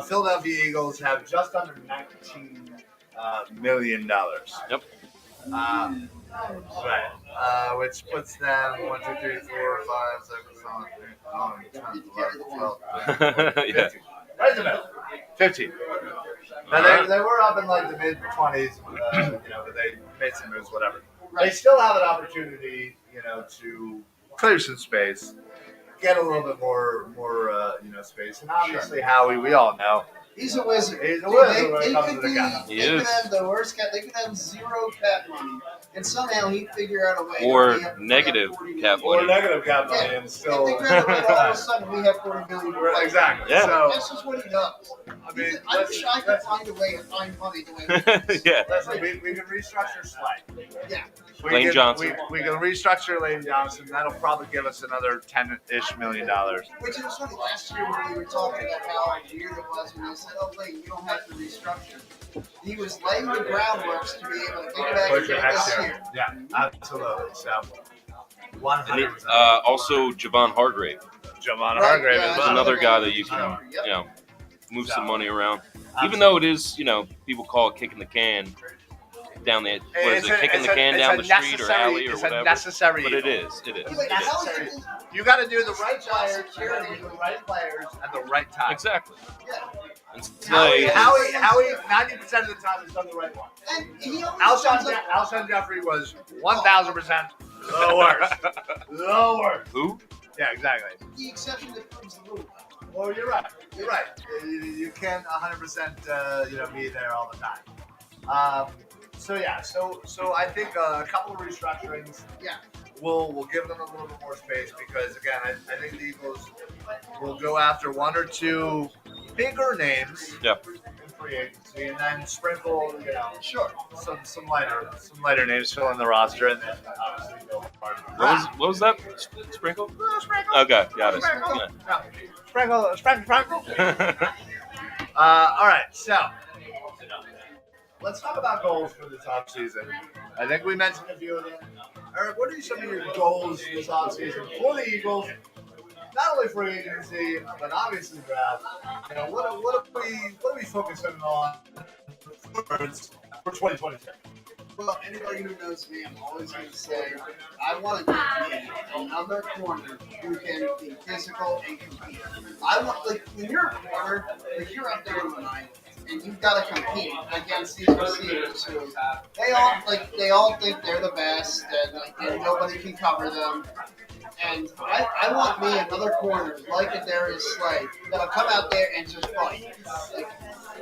B: Philadelphia Eagles have just under $19 million.
D: Yep.
B: Right. Which puts them 1, 2, 3, 4, 5, 6, 7, 8, 9, 10, 11, 12, 13, 14, 15.
D: Yeah.
B: Right in the middle. 15. Now they were up in like the mid 20s, but they made some moves, whatever. They still have an opportunity, to clear some space, get a little bit more, space, and obviously Howie, we all know.
A: He's a wizard.
B: He's a wizard when it
A: They
B: comes
A: could
B: to the cap.
D: He
A: they could
D: is.
A: have the worst cap. They could have 0 cap money, and somehow he'd figure out a way.
D: Or
A: to be up to
D: negative
A: 40
D: cap
A: million.
B: Or negative cap money
A: Yeah.
B: and still.
A: If they grab it, all of a sudden we have 40 million.
B: Exactly.
D: Yeah.
B: So,
A: That's just what he does.
B: I mean,
A: I wish I could find a way to find money the way he does.
D: Yeah.
B: listen, we can restructure Slay.
A: Yeah.
D: Lane Johnson.
B: We can restructure Lane Johnson. That'll probably give us another $10-ish million.
A: Which is funny. Last year when we were talking about how weird it was when they said, "Oh, wait, you don't have to restructure." He was laying the groundwork to be able to get back
B: Push it
A: into
B: next
A: this
B: year.
A: year.
B: Yeah, absolutely. So,
D: And
B: 100%.
D: also, Javon Hargrave
B: Javon
A: Right,
B: Hargrave
A: yeah,
B: as
D: is
B: well.
D: another guy that you can,
A: Yep.
D: move some money around. Even though it is, people call it kicking the can down the, kicking the can down the street or alley or whatever.
B: It's a necessary.
D: But it is. It is.
A: Wait,
D: It
A: how
D: is.
A: is it?
B: You got to do the right players, the right players at the right time.
D: Exactly.
A: Yeah.
D: And
B: Howie,
D: Slay is-
B: 90% of the time has done the right one.
A: And he always turns up.
B: Alshon Jeffrey was 1,000% the worst. The worst.
D: Who?
B: Yeah, exactly.
A: The exception that proves the rule.
B: Well, you're right. You're right. You can't 100%, be there all the time. So I think a couple of restructurings.
A: Yeah.
B: We'll give them a little bit more space because again, I think the Eagles will go after 1 or 2 bigger names.
D: Yep.
B: In free agency, and then sprinkle,
A: Sure.
B: some lighter names fill in the roster, and then obviously go hard.
D: What was that? Sprinkle? Okay, got it.
B: No, sprinkle.
D: Yeah.
B: All right, so let's talk about goals for this offseason. I think we mentioned a few of them. Eric, what are some of your goals this offseason for the Eagles? Not only free agency, but obviously draft. What are we focusing on for 2022?
A: Well, anybody who knows me, I'm always going to say, I want to get another corner who can be physical and compete. I want, when you're a corner, you're up there on the night, and you've got to compete against these receivers who they all think they're the best, and nobody can cover them. And I want me another corner like a Darius Slay that'll come out there and just fight.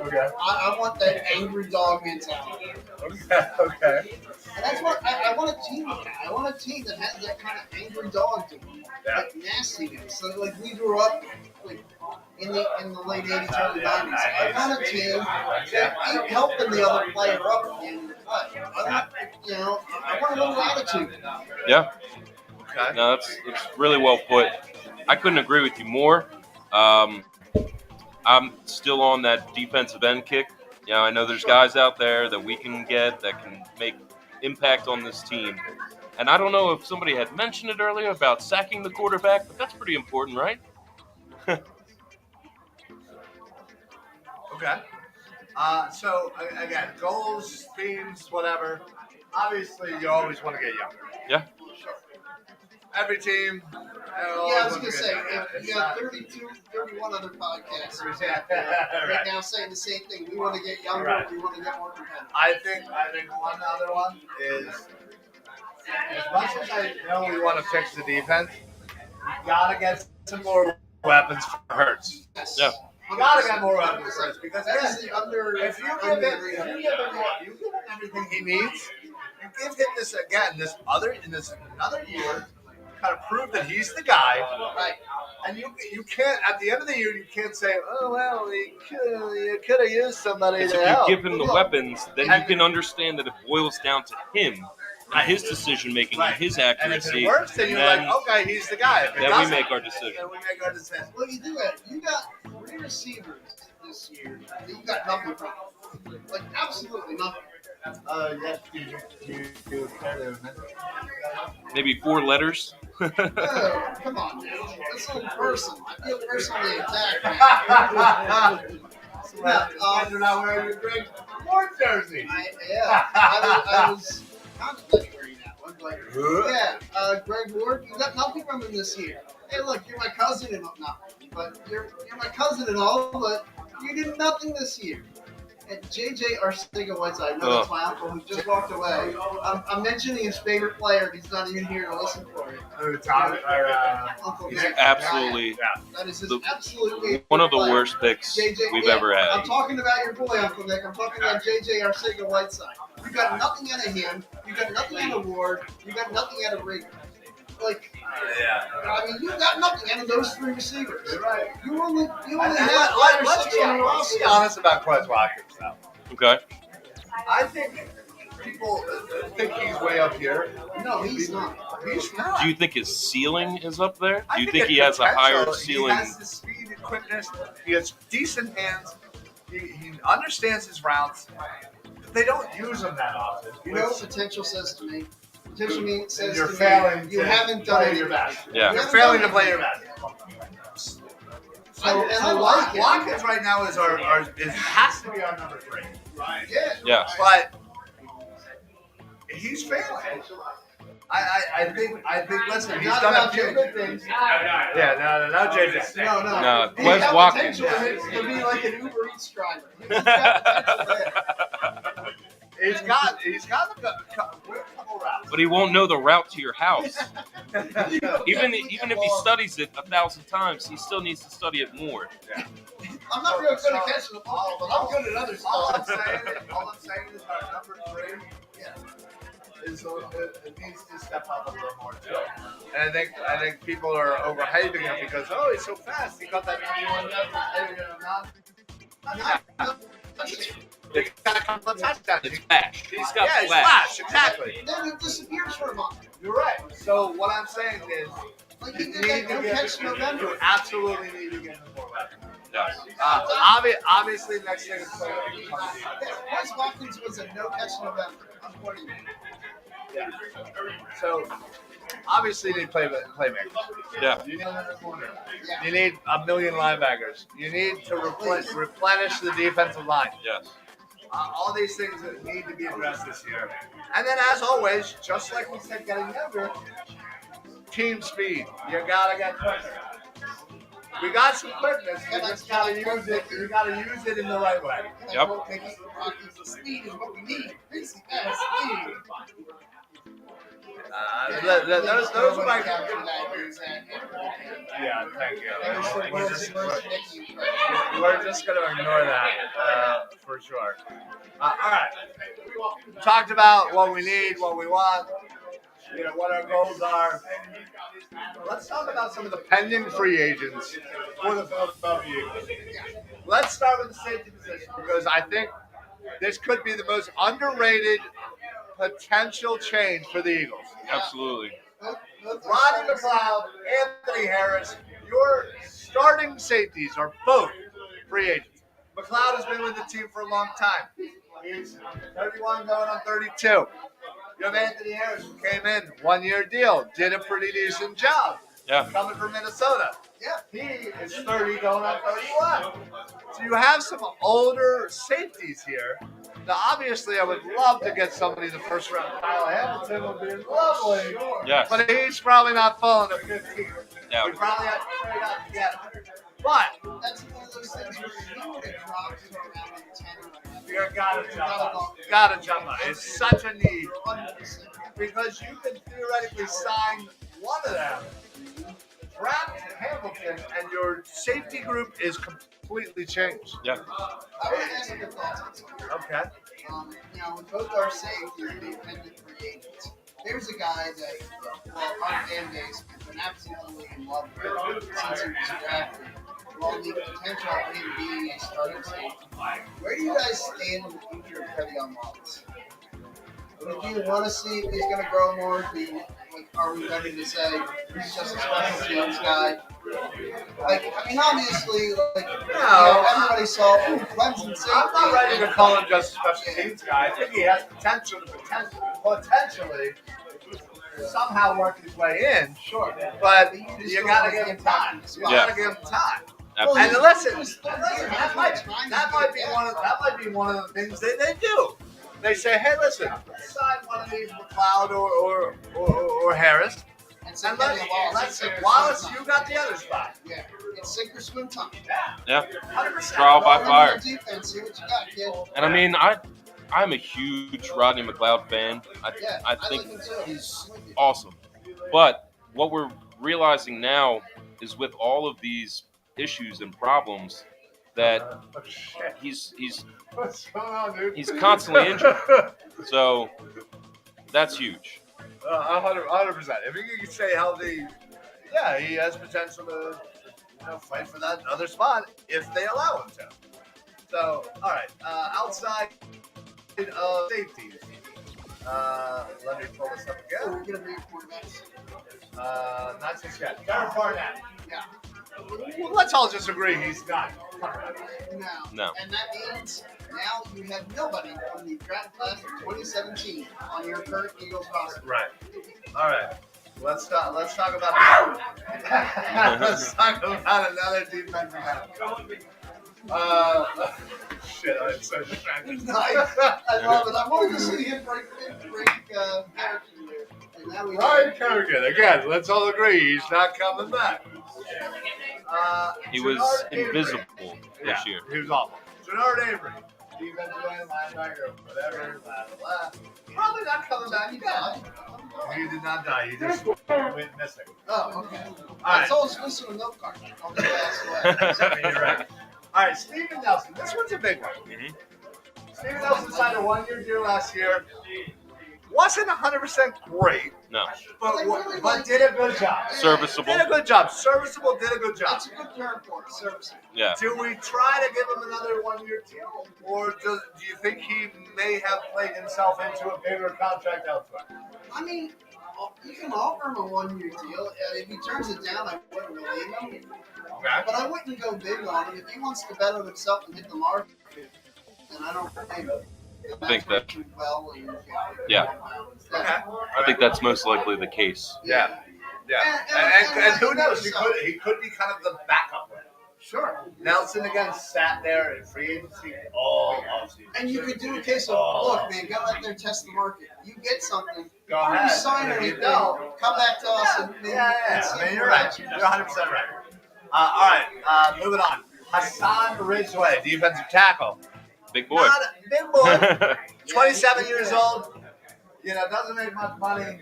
B: Okay.
A: I want that angry dog mentality.
B: Okay.
A: And that's what I want a team like that. I want a team that has that kind of angry dog to them, like nastiness. So we grew up in the late '80s, early '90s. I want a team that ain't helping the other player up at the end of the play. I want a little attitude.
D: Yeah.
B: Okay.
D: No, it's really well put. I couldn't agree with you more. I'm still on that defensive end kick. I know there's guys out there that we can get that can make impact on this team. And I don't know if somebody had mentioned it earlier about sacking the quarterback, but that's pretty important, right?
B: Okay. So again, goals, themes, whatever. Obviously, you always want to get younger.
D: Yeah.
B: Every team.
A: Yeah, I was gonna say, if you got 32, 31 other podcasters out there right now saying the same thing. We want to get younger.
B: Right.
A: We want to get more competitive.
B: I think one other one is, as much as I know we want to fix the defense, you gotta get some more weapons for Hurts.
A: Yes.
D: Yeah.
B: You gotta get more weapons for Hurts because
A: That
B: again,
A: is the under.
B: if you give him everything he needs, you give him this again, another year, kind of prove that he's the guy.
A: Right.
B: And you can't at the end of the year you can't say, oh well, you could have used somebody
D: Because
B: to
D: if
B: help.
D: you give him the weapons, then you can understand that it boils down to him and his decision making and his
B: And if
D: accuracy.
B: it works, then you're
D: then,
B: like, okay, he's the guy. If it
D: then we
B: doesn't,
D: make our decision.
B: then we make our decision.
A: Well, you do it. You got 3 receivers this year that you got nothing from. Like absolutely nothing.
B: Yes, you kind of
D: Maybe 4 letters.
A: Oh, come on, man. That's so personal. I feel personally attacked.
B: You're not wearing your Greg Ward jersey.
A: I was contemplating wearing that one, but Greg Ward, you got nothing from him this year. Hey, look, you're my cousin and you're my cousin and all, but you did nothing this year. And JJ Arcega-Whiteside, I know that's my uncle who just walked away. I'm mentioning his favorite player. He's not even here to listen for it. Uncle Nick.
D: Absolutely.
A: That is his absolutely
D: One of the
A: player.
D: worst picks
A: JJ,
D: we've ever
A: I'm
D: had.
A: talking about your boy, Uncle Nick. I'm talking about JJ Arcega-Whiteside. You got nothing out of him. You got nothing out of Ward. You got nothing out of Reagan. Like, I mean, you got nothing out of those 3 receivers.
B: You're right.
A: You only have 5 or
B: Let's
A: 6
B: be
A: on the
B: honest
A: roster.
B: about Quez Watkins now.
D: Okay.
B: I think people think he's way up here.
A: No, he's not.
B: He's not.
D: Do you think his ceiling is up there?
B: I
D: Do you think
B: it's
D: he has a higher
B: potential.
D: ceiling?
B: He has the speed and quickness. He has decent hands. He understands his routes. They don't use him that often.
A: You know what potential says to me? Potential says
B: You're
A: to
B: failing
A: me, you
B: to
A: haven't done
B: play
A: anything.
B: your best.
D: Yeah.
B: You're failing to play your best.
A: I like it.
B: Watkins right now has to be our number 3. Right.
D: Yeah.
B: But he's failing. I think. Listen, he's
A: Not
B: done
A: about
B: a few
A: JJ.
B: good things. Yeah, no, JJ.
A: No.
D: No,
A: He's
D: Quez
A: got
D: Watkins.
A: potential to be like an Uber Eats driver. He's got potential there.
B: He's got a couple routes.
D: But he won't know the route to your house. Even if he studies it 1,000 times, he still needs to study it more.
A: I'm not real good at catching the ball, but I'm good at other
B: All I'm
A: stuff.
B: saying is our number 3 is it needs to step up a little more too. And I think people are overhyping him because he's so fast. He got that it's got a couple of touchdowns.
D: It's flash. He's got
B: It's
D: flash.
B: flash, exactly.
A: Then it disappears for a month.
B: You're right. So what I'm saying is,
A: Like he did that no catch November.
B: you absolutely need to get him more weapons.
D: Yes.
B: Obviously, next thing is play.
A: Quez Watkins was a no catch November. I'm quoting you.
B: Yeah. So obviously, you need playmakers.
D: Yeah.
B: You need another corner.
A: Yeah.
B: You need a million linebackers. You need to replenish the defensive line.
D: Yes.
B: All these things that need to be addressed this year. And then, as always, just like we said, getting younger, team speed. You gotta get quicker. We got some quickness. You just gotta use it. You gotta use it in the right way.
D: Yep.
A: Speed is what we need. Basic ass speed.
B: Those are my.
A: Yeah,
B: Yeah, thank you. We're just gonna ignore that for sure. All right. We talked about what we need, what we want, what our goals are. Let's talk about some of the pending free agents for the Philadelphia Eagles. Let's start with the safety position because I think this could be the most underrated potential change for the Eagles.
D: Absolutely.
B: Ronnie McLeod, Anthony Harris, your starting safeties are both free agents. McLeod has been with the team for a long time. He's 31 going on 32. You have Anthony Harris who came in, 1-year deal, did a pretty decent job.
D: Yeah.
B: Coming from Minnesota.
A: Yeah.
B: He is 30 going on 31. So you have some older safeties here. Now, obviously, I would love to get somebody in the first round. Kyle Hamilton would be lovely.
D: Yes.
B: But he's probably not falling to 15.
D: Yeah.
B: We probably have to trade up to get him. But
A: That's one of those things where you would have dropped to around like 10 or 11.
B: you gotta jump on. It's such a need.
A: 100%.
B: Because you can theoretically sign one of them, draft Hamilton, and your safety group is completely changed.
D: Yeah.
A: I want to ask your thoughts on something.
B: Okay.
A: With both our safety and independent free agents, there's a guy that, our fan base has been absolutely in love with since he was drafted. Well, the potential of him being a starting safety. Where do you guys stand in the future of Freddie Wallace? Do you want to see if he's going to grow more? Are we ready to say he's just a special teams guy? Obviously, everybody saw Clemson safety.
B: I'm not ready to call him just a special teams guy. I think he has potentially somehow work his way in.
A: Sure.
B: But you got to give him time. You got to give him time. And listen, that might be one of the things they do. They say, hey, listen, sign one of these McLeod or Harris. And let's Wallace, you got the other spot.
A: Yeah, it's sink or swim time.
D: Yeah.
B: 100%.
D: Trial by fire.
A: Defense, see what you got, kid.
D: And I mean, I'm a huge Rodney McLeod fan. I think
A: like him too.
D: he's awesome. But what we're realizing now is with all of these issues and problems that he's
B: What's going on, dude?
D: he's constantly injured. So that's huge.
B: 100%. If he can stay healthy, yeah, he has potential to fight for that other spot if they allow him to. So, all right, outside of safeties, let me pull this up again.
A: We're gonna be quarterbacks.
B: Not just yet. Jared Barnett.
A: Yeah.
B: Well, let's all just agree he's not.
D: No.
A: And that means now you have nobody from the draft class of 2017 on your current Eagles roster.
B: Right. All right. Let's talk about let's talk about another defensive end. Shit, I'm so distracted.
A: Nice. I love it. I wanted to see him break character there. And now we
B: Ryan Kerrigan, again, let's all agree he's not coming back.
D: He was
B: Jannard
D: invisible
B: Avery.
D: this year.
B: He was awful. Jannard Avery, defensive end, linebacker, whatever, blah, blah, blah. Probably not coming back. He died. He did not die. He just went missing.
A: Oh, okay.
B: All
A: I told you to a note card. I'll be asked away.
B: You're right. All right, Steven Nelson. This one's a big one.
D: Mhm.
B: Steven Nelson signed a one-year deal last year. Wasn't 100% great,
D: No.
B: but did a good job.
D: Serviceable.
B: Did a good job. Serviceable, did a good job.
A: That's a good term for it. Serviceable.
D: Yeah.
B: Do we try to give him another one-year deal? Or do you think he may have played himself into a bigger contract elsewhere?
A: I mean, you can offer him a one-year deal. If he turns it down, I wouldn't believe him.
B: Okay.
A: But I wouldn't go big on him. If he wants to bet on himself and hit the market, then I don't blame him.
D: I think that-
A: Well,
D: Yeah.
B: Okay.
D: I think that's most likely the case.
B: Yeah. Yeah. And who knows? He could be kind of the backup.
A: Sure.
B: Nelson again sat there in free agency all offseason.
A: And you could do a case of, look, man, go out there, test the market. You get something.
B: Go
A: Before
B: ahead.
A: you sign
B: If you
A: anything,
B: don't,
A: come back to us and maybe
B: I mean, you're right. You're 100% right. All right. Moving on. Hassan Ridgeway, defensive tackle.
D: Big boy.
B: Not a big boy. 27 years old. Doesn't make much money.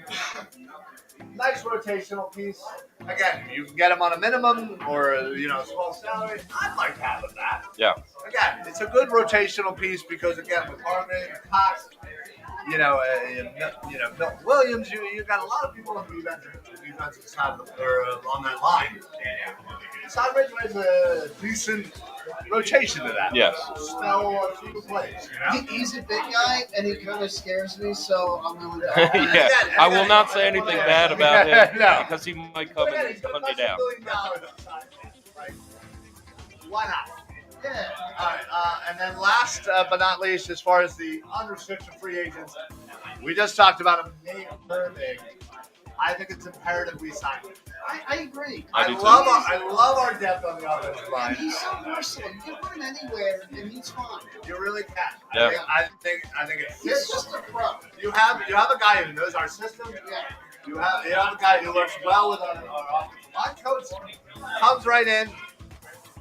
B: Nice rotational piece. Again, you can get him on a minimum or a small salary. I'd like having that.
D: Yeah.
B: Again, it's a good rotational piece because again, with Harvin, Cox, Milton Williams, you got a lot of people on the defensive side on that line. Hassan Ridgeway's a decent rotation to that.
D: Yes.
B: Spell a few plays.
A: He's a big guy, and he kind of scares me, so I'm willing to.
D: Yeah. I will not say anything bad about him
B: No.
D: because he might come and hunt you down.
B: Right? Why not?
A: Yeah.
B: All right, and then last but not least, as far as the unrestricted free agents, we just talked about him. Nate Irving. I think it's imperative we sign him.
A: I agree.
B: I
D: do too.
B: love our depth on the offensive
A: And
B: line.
A: he's so versatile. You can put him anywhere, and he's fine.
B: You really can.
D: Yeah.
B: I think it
A: He's
B: fits.
A: just a pro.
B: You have a guy who knows our system.
A: Yeah.
B: You have a guy who works well with our offensive line coach. Comes right in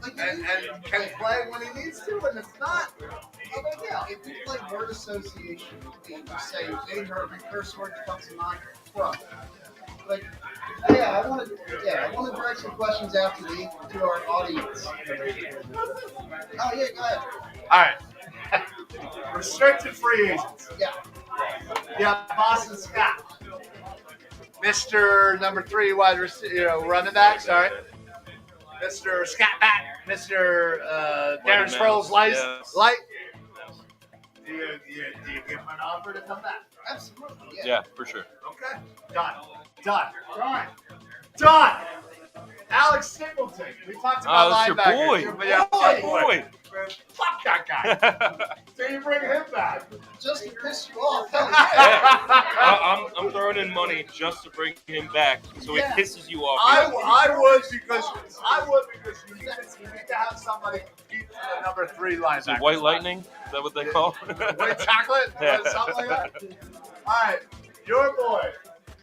A: Like,
B: and can play when he needs to, and it's not.
A: oh, but yeah, if you play word association, and you say they heard the first word that comes to mind, pro. Like, I want to direct some questions out to our audience. Oh yeah, go ahead.
B: All right. Restricted free agents.
A: Yeah.
B: Yeah, Boston Scott, Mr. Number 3 wide receiver, running back. Sorry, Mr. Scat Back, Mr. Darren Sproles light.
D: Yes.
B: Light. Do you give him an offer to come back?
A: Absolutely.
D: Yeah, for sure.
B: Okay. Done. Alex Singleton. We talked about
D: That's your
B: linebackers.
D: boy.
B: Yeah,
D: Boy.
B: Fuck that guy. So you bring him back.
A: Just to piss you off. Hell yeah.
D: I'm throwing in money just to bring him back, so it pisses you off.
B: I would because you need to have somebody compete for the number 3 linebacker.
D: Is it White Lightning? Is that what they call?
B: White chocolate?
D: Yeah.
B: Something like that? All right. Your boy,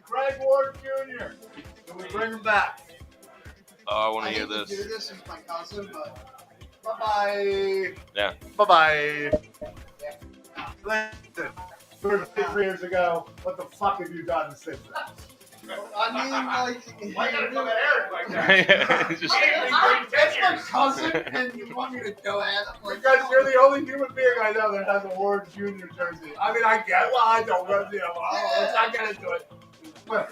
B: Greg Ward Jr. Can we bring him back?
D: Oh, I want
A: I
D: to hear
A: hate to do
D: this.
A: this as my cousin, but
B: Bye-bye.
D: Yeah.
B: Bye-bye. Listen, 3 years ago, what the fuck have you done since then?
A: I mean, like,
B: Why you gotta come at Eric like that?
D: Just-
A: that's my cousin, and you want me to go at him? Like,
B: Because you're the only human being I know that has a Ward Jr. jersey. I mean, I get why I don't run the let's not get into it. But,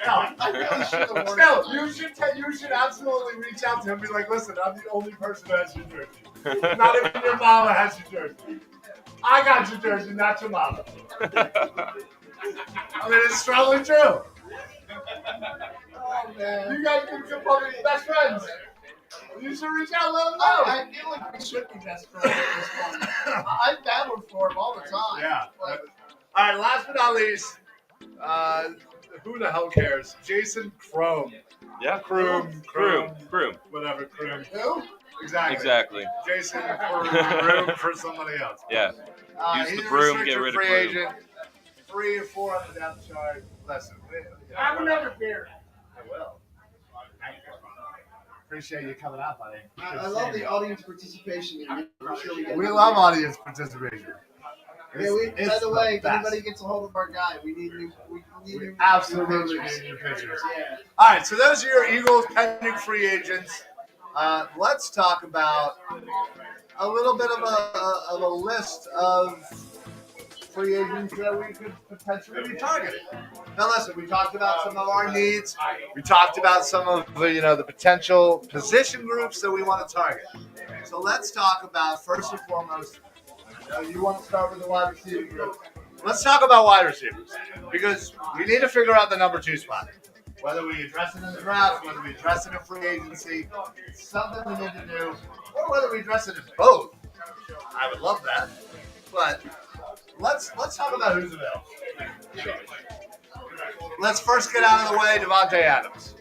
A: I really should have worn
B: still, you should absolutely reach out to him and be like, listen, I'm the only person that has your jersey. Not even your mama has your jersey. I got your jersey, not your mama. I mean, it's probably true.
A: Oh, man.
B: You guys can become probably best friends. You should reach out and let him know.
A: I feel like we should be best friends at this point. I battled for him all the time.
B: Yeah.
A: Like,
B: All right, last but not least, who the hell cares? Jason Chrome.
D: Yeah.
B: Croom. Whatever, Croom.
A: who?
B: Exactly. Jason Croom for somebody else.
D: Yeah. Use
B: He's
D: the
B: a
D: broom, get
B: restricted
D: rid of
B: free
D: Croom.
B: agent. 3 or 4 on the depth chart. Listen,
A: Have another beer.
B: I will. Appreciate you coming out, buddy.
A: I love the audience participation. I'm sure we get
B: We love audience participation.
A: Yeah, by
B: It's
A: the way, if
B: best.
A: anybody gets a hold of our guy, we need new
B: Absolutely
A: pictures.
B: need new pictures.
A: Yeah.
B: All right, so those are your Eagles pending free agents. Let's talk about a little bit of a list of free agents that we could potentially be targeting. Now, listen, we talked about some of our needs. We talked about some of the potential position groups that we want to target. So let's talk about first and foremost. You want to start with the wide receiver group. Let's talk about wide receivers because we need to figure out the number 2 spot. Whether we address it in the draft, whether we address it in free agency, it's something we need to do, or whether we address it in both. I would love that. But let's talk about who's available. Let's first get out of the way Devontae Adams.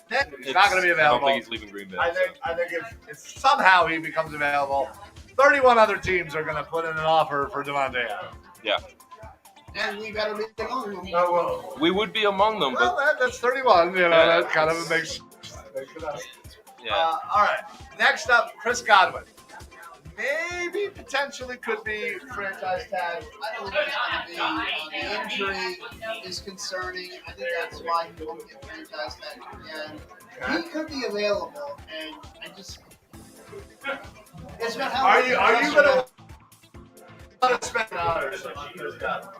B: He's not going to be
D: I don't
B: available.
D: think he's leaving Green Bay.
B: I think if somehow he becomes available, 31 other teams are going to put in an offer for Devontae Adams.
D: Yeah.
A: And we better be on them.
B: Oh, well.
D: We would be among them,
B: Well,
D: but
B: that's 31.
D: Yeah,
B: That kind of makes it up.
D: yeah.
B: All right. Next up, Chris Godwin. Maybe potentially could be franchise tag.
A: I don't think it's going to be. The injury is concerning. I think that's why he won't get franchise tag again. He could be available, and I just. It's about how.
B: Are you going to spend dollars on Chris Godwin?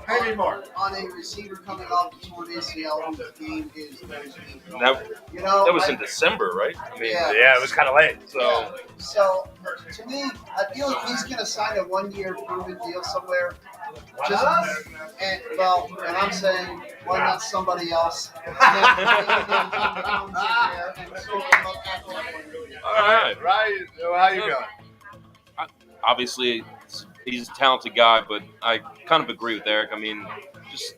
B: Maybe more.
A: On a receiver coming off the torn ACL, whose game is very painful.
D: That,
A: You know,
D: that was in December, right? I mean,
A: Yeah.
B: It was kind of late.
D: so
A: So, to me, I feel like he's going to sign a one-year proven deal somewhere. Just, and I'm saying, why not somebody else?
D: all right.
B: Right? How you going?
D: Obviously, he's a talented guy, but I kind of agree with Eric. I mean, just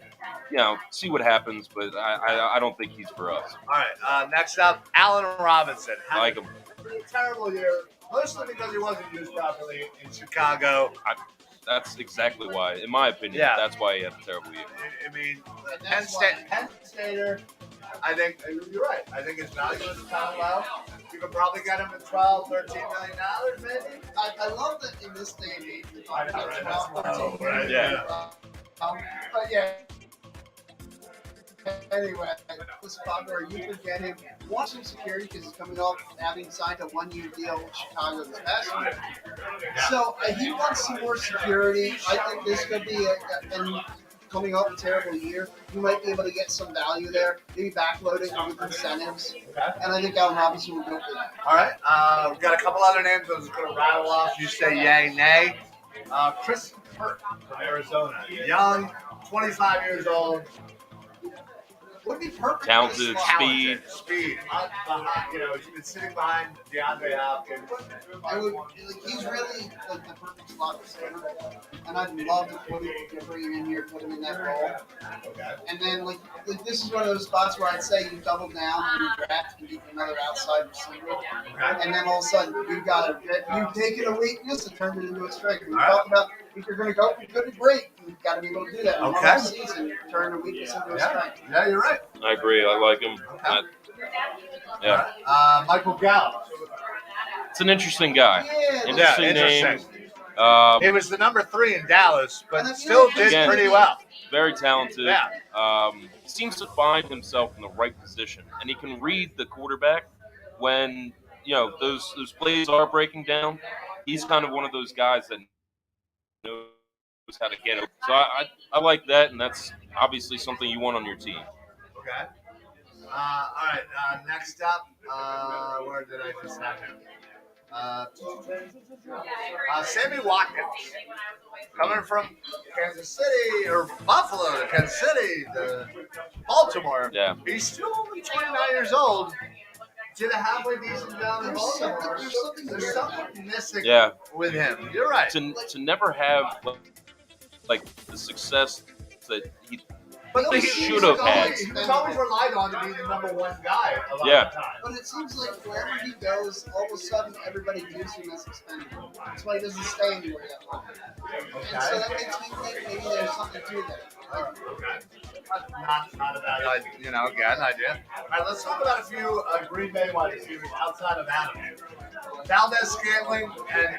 D: see what happens. But I don't think he's for us.
B: All right. Next up, Allen Robinson.
D: I like him.
B: Pretty terrible year, mostly because he wasn't used properly in Chicago.
D: That's exactly why, in my opinion,
B: Yeah.
D: that's why he had a terrible year.
B: I mean,
A: And
B: Penn
A: that's why-
B: Stater, I think you're right. I think his value is kind of low. You could probably get him at $12, $13 million, maybe.
A: I love that in this day and age, you're
B: I
A: talking
B: know, right?
A: about
B: That's
A: 12,
B: low, right?
D: Yeah.
A: But yeah. Anyway, this fucker, you could get him. Want some security because he's coming off having signed a 1-year deal with Chicago this past year. So he wants some more security. I think this could be and coming off a terrible year, you might be able to get some value there. Maybe backloading with incentives. And I think Allen Robinson would go for that.
B: All right. We've got a couple other names I'm just going to rattle off. You say yay, nay. Chris Hurt from Arizona. Young, 25 years old.
A: Would be perfect.
D: Talented,
A: for this slot.
D: speed.
B: Speed. He's been sitting behind DeAndre Hopkins.
A: He's really like the perfect slot receiver, and I'd love to bring him in here, put him in that role.
B: Okay.
A: And then like this is one of those spots where I'd say you double down and you draft and get another outside receiver, and then all of a sudden you've taken a weakness and turned it into a strength. We talk about if you're going to go good and great, you've got to be able to do that. In one season, turn a weakness into a strength.
B: Yeah, you're right.
D: I agree. I like him.
B: Yeah. Michael Gallup.
D: It's an interesting guy.
A: Yeah,
D: Interesting name.
B: Interesting. He was the number 3 in Dallas, but still did
D: Again,
B: pretty well.
D: Very talented.
B: Yeah.
D: Seems to find himself in the right position, and he can read the quarterback when those plays are breaking down. He's kind of one of those guys that knows how to get him. So I like that, and that's obviously something you want on your team.
B: Okay. All right. Next up, where did I just have him? Sammy Watkins, coming from Kansas City or Buffalo to Kansas City to Baltimore.
D: Yeah.
B: He's still only 29 years old. Did a halfway decent job in Baltimore. There's something missing with him. You're right.
D: To never have like the success that he should have had.
B: He was always relied on to be the number 1 guy a lot of the time.
A: But it seems like wherever he goes, all of a sudden everybody views him as expendable. That's why he doesn't stay anywhere that long. And so that makes me think maybe there's something to that.
B: Okay. Not a bad idea. Again, idea. All right, let's talk about a few Green Bay wide receivers outside of Adam. Valdez Scantling and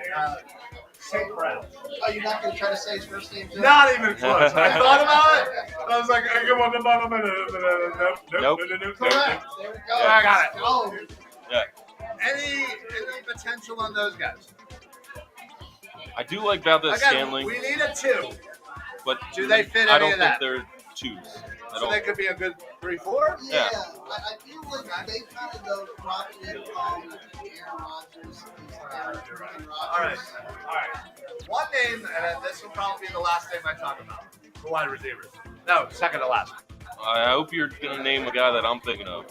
B: St. Brown.
A: Oh, you're not going to try to say his first name, too?
B: Not even close. I thought about it. I was like, hey, come on, nope.
A: Correct. There we go.
B: I got it.
A: Oh.
D: Yeah.
B: Any potential on those guys?
D: I do like Valdez
B: Again,
D: Scantling,
B: we need a 2.
D: but
B: Do they fit
D: I
B: any
D: don't
B: of
D: think
B: that?
D: they're 2s.
B: So they could be a good 3-4?
A: Yeah. I feel like they kind of go properly Aaron Rodgers.
B: All right. One name, and this will probably be the last name I talk about. The wide receivers. No, second to last.
D: I hope you're going to name a guy that I'm thinking of.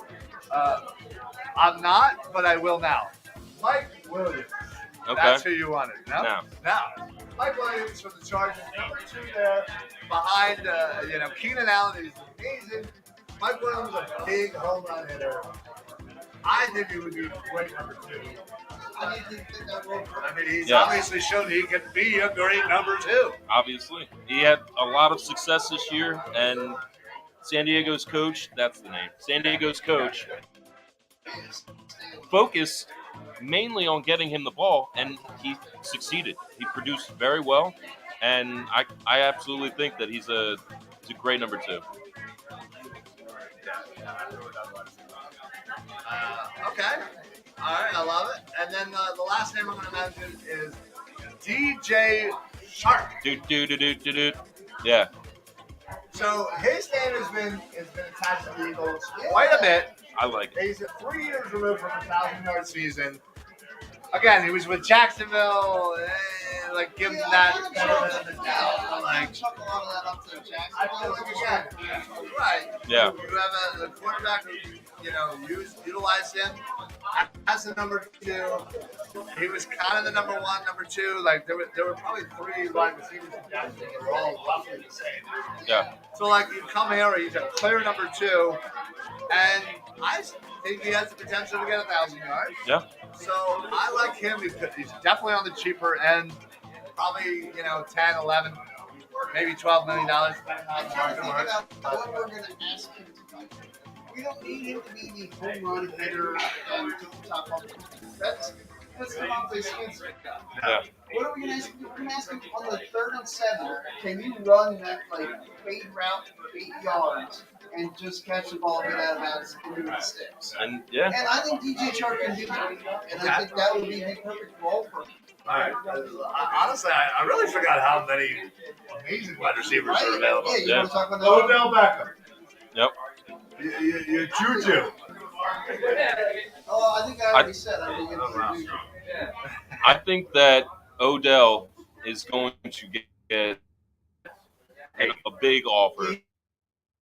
B: I'm not, but I will now. Mike Williams.
D: Okay.
B: That's who you wanted. No?
D: No.
B: Mike Williams from the Chargers, number 2 there, behind Keenan Allen is amazing. Mike Williams is a big home run hitter. I think he would be a great number 2.
A: I think that will work.
B: I mean, he's obviously shown he can be a great number 2.
D: Obviously. He had a lot of success this year, and San Diego's coach, that's the name, San Diego's coach, focused mainly on getting him the ball, and he succeeded. He produced very well, and I absolutely think that he's a great number 2.
B: Okay. All right, I love it. And then the last name I'm going to mention is DJ Shark.
D: Yeah.
B: So his name has been attached to the Eagles quite a bit.
D: I like it.
B: He's 3 years removed from a 1,000-yard season. Again, he was with Jacksonville. Give him that benefit of the doubt.
A: I chuck a lot of that up to Jackson.
B: I feel like again, right?
D: Yeah.
B: You have a quarterback who utilize him. as the number 2. He was kind of the number 1, number 2. Like there were probably 3 wide receivers in Jacksonville that were all roughly the same.
D: Yeah.
B: So like you come here, he's a clear number 2, and I think he has the potential to get 1,000 yards.
D: Yeah.
B: So I like him. He's definitely on the cheaper end. Probably 10, 11, maybe $12 million.
A: I'm trying to think about what we're going to ask him to do. We don't need him to be the home run hitter and to the top off. That's the monthly skins.
D: Yeah.
A: What are we going to ask him to do? We're going to ask him on the 3rd and 7. Can you run that fade route for 8 yards and just catch the ball, get out of bounds, and move the sticks?
D: And yeah.
A: And I think DJ Chark can do that. And I think that would be the perfect role for him.
B: All right. Honestly, I really forgot how many amazing wide receivers are available.
A: Yeah, you want to talk about that?
B: Odell Beckham.
D: Yep.
B: You Juju.
A: Oh, I think I already said I think it's Juju.
D: I think that Odell is going to get a big offer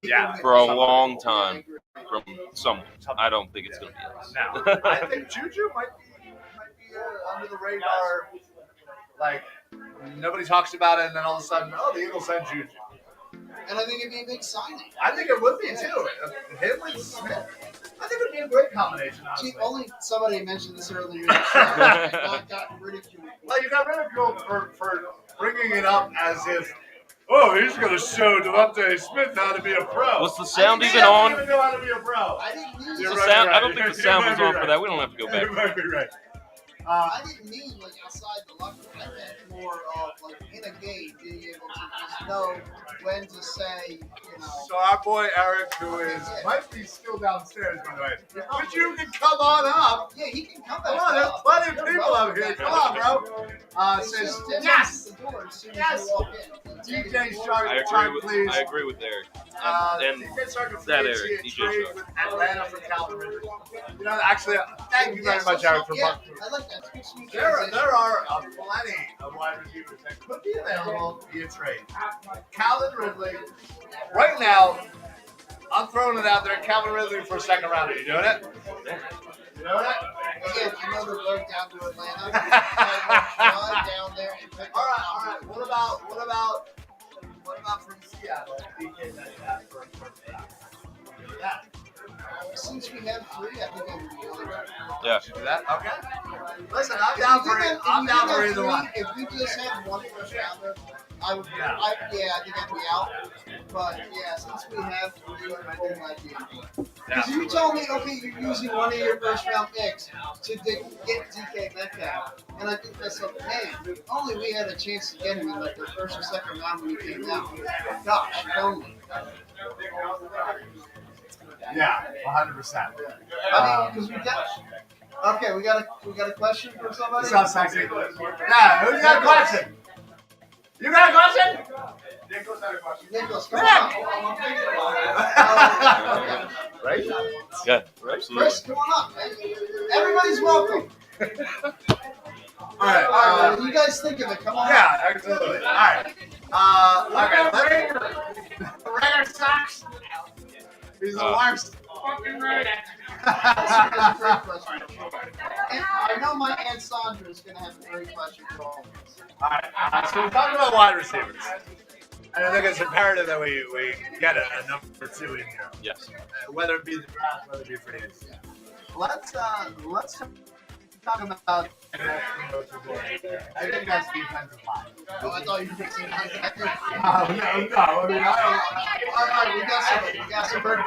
B: Yeah.
D: for a long time from someone. I don't think it's going to be us.
B: No, I think Juju might be under the radar. Like nobody talks about it, and then all of a sudden, the Eagles sent Juju.
A: And I think it'd be a big signing.
B: I think it would be too. Him with Smith. I think it'd be a great combination. Honestly.
A: See, only somebody mentioned this earlier in the show. I got ridiculed.
B: Well, you got ridiculed for bringing it up as if, he's going to show Devontae Smith how to be a pro.
D: Was the sound even
B: He
D: on?
B: doesn't even know how to be a pro.
A: I didn't mean
B: You're
D: The
B: right,
D: sound,
B: right.
D: I don't think the sound was on for that. We don't have to go back.
B: You might be right.
A: I didn't mean like outside the locker room. I meant more of like in a game being able to just know when to say,
B: So our boy Eric, who might be still downstairs, by the way, but you can come on up.
A: Yeah, he can come
B: Come
A: back.
B: on, there's
A: up.
B: plenty of people up here. Come on, bro.
A: It's
B: Says
A: just 10
B: yes.
A: minutes at the door as soon as
B: Yes.
A: you walk in.
B: DJ Shark, please.
D: I agree with Eric. And
B: DJ Shark can
D: that
B: please
D: Eric,
B: see a
D: DJ
B: trade
D: Shark.
B: with Atlanta for Calvin Ridley. Actually, thank you very much, Eric, for
A: Yeah, I like that.
B: There are plenty of wide receivers that could be available via trade. Calvin Ridley, right now, I'm throwing it out there. Calvin Ridley for a second rounder. You doing it? You doing it?
A: Again, another road down to Atlanta. Drive down there and pick
B: All
A: up.
B: right. What about from Seattle? DK Metcalf for a first round. That.
A: Since we have 3, I think I would be really good.
D: Yeah.
B: Do that? Okay. Listen, I'm down for it. I'm down for either one.
A: If we just had one first rounder, I would.
B: Yeah.
A: I think I'd be out. But yeah, since we have 3, I think I'd be in. Because you told me, okay, you're using one of your first round picks to get DK Metcalf, and I think that's like, man, if only we had a chance to get him in like the first or second round when he came down. Gosh, if only.
B: Yeah, 100%.
A: I mean, because we got. Okay, we got a question for somebody.
B: Sounds sexy. Yeah, who's got a question? You got a question? Nicholas had a question.
A: Nicholas, come on.
B: Right?
D: Yeah, absolutely.
A: Chris, come on up, man. Everybody's welcome.
B: All right.
A: What do you guys think of it? Come on.
B: Yeah, absolutely. All right. Okay. Regular socks. He's the worst.
C: Fucking right.
A: That's a great question. And I know my Aunt Sandra is going to have a great question for all of us.
B: All right. So we're talking about wide receivers. And I think it's imperative that we get a number 2 in here.
D: Yes.
B: Whether it be the draft, whether it be free agency. Let's talk about. I think that's defensive line.
A: Oh, I thought you were fixing that.
B: No. I mean,
A: All right, we got some bird.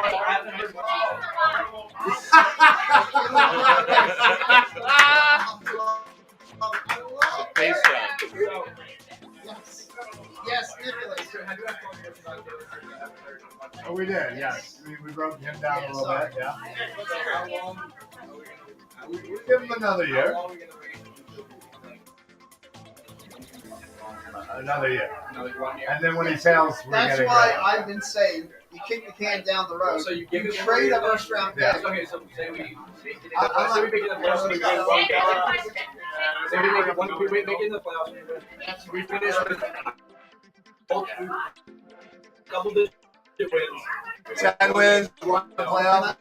D: FaceTime.
A: Yes, Nicholas.
B: Oh, we did, yes. We broke him down a little bit, yeah. We give him another year. Another year. And then when he fails, we're
A: That's
B: getting
A: why
B: rid of him.
A: I've been saying you kick the can down the road.
C: So you
A: trade a first round pick.
B: Yeah.
C: Okay, so say we make it in
A: I'm
C: say we make it in the playoffs. We win one game. Say we make it one. We make it in the playoffs. We finish with double digit wins.
B: 10 wins, 1 playoff.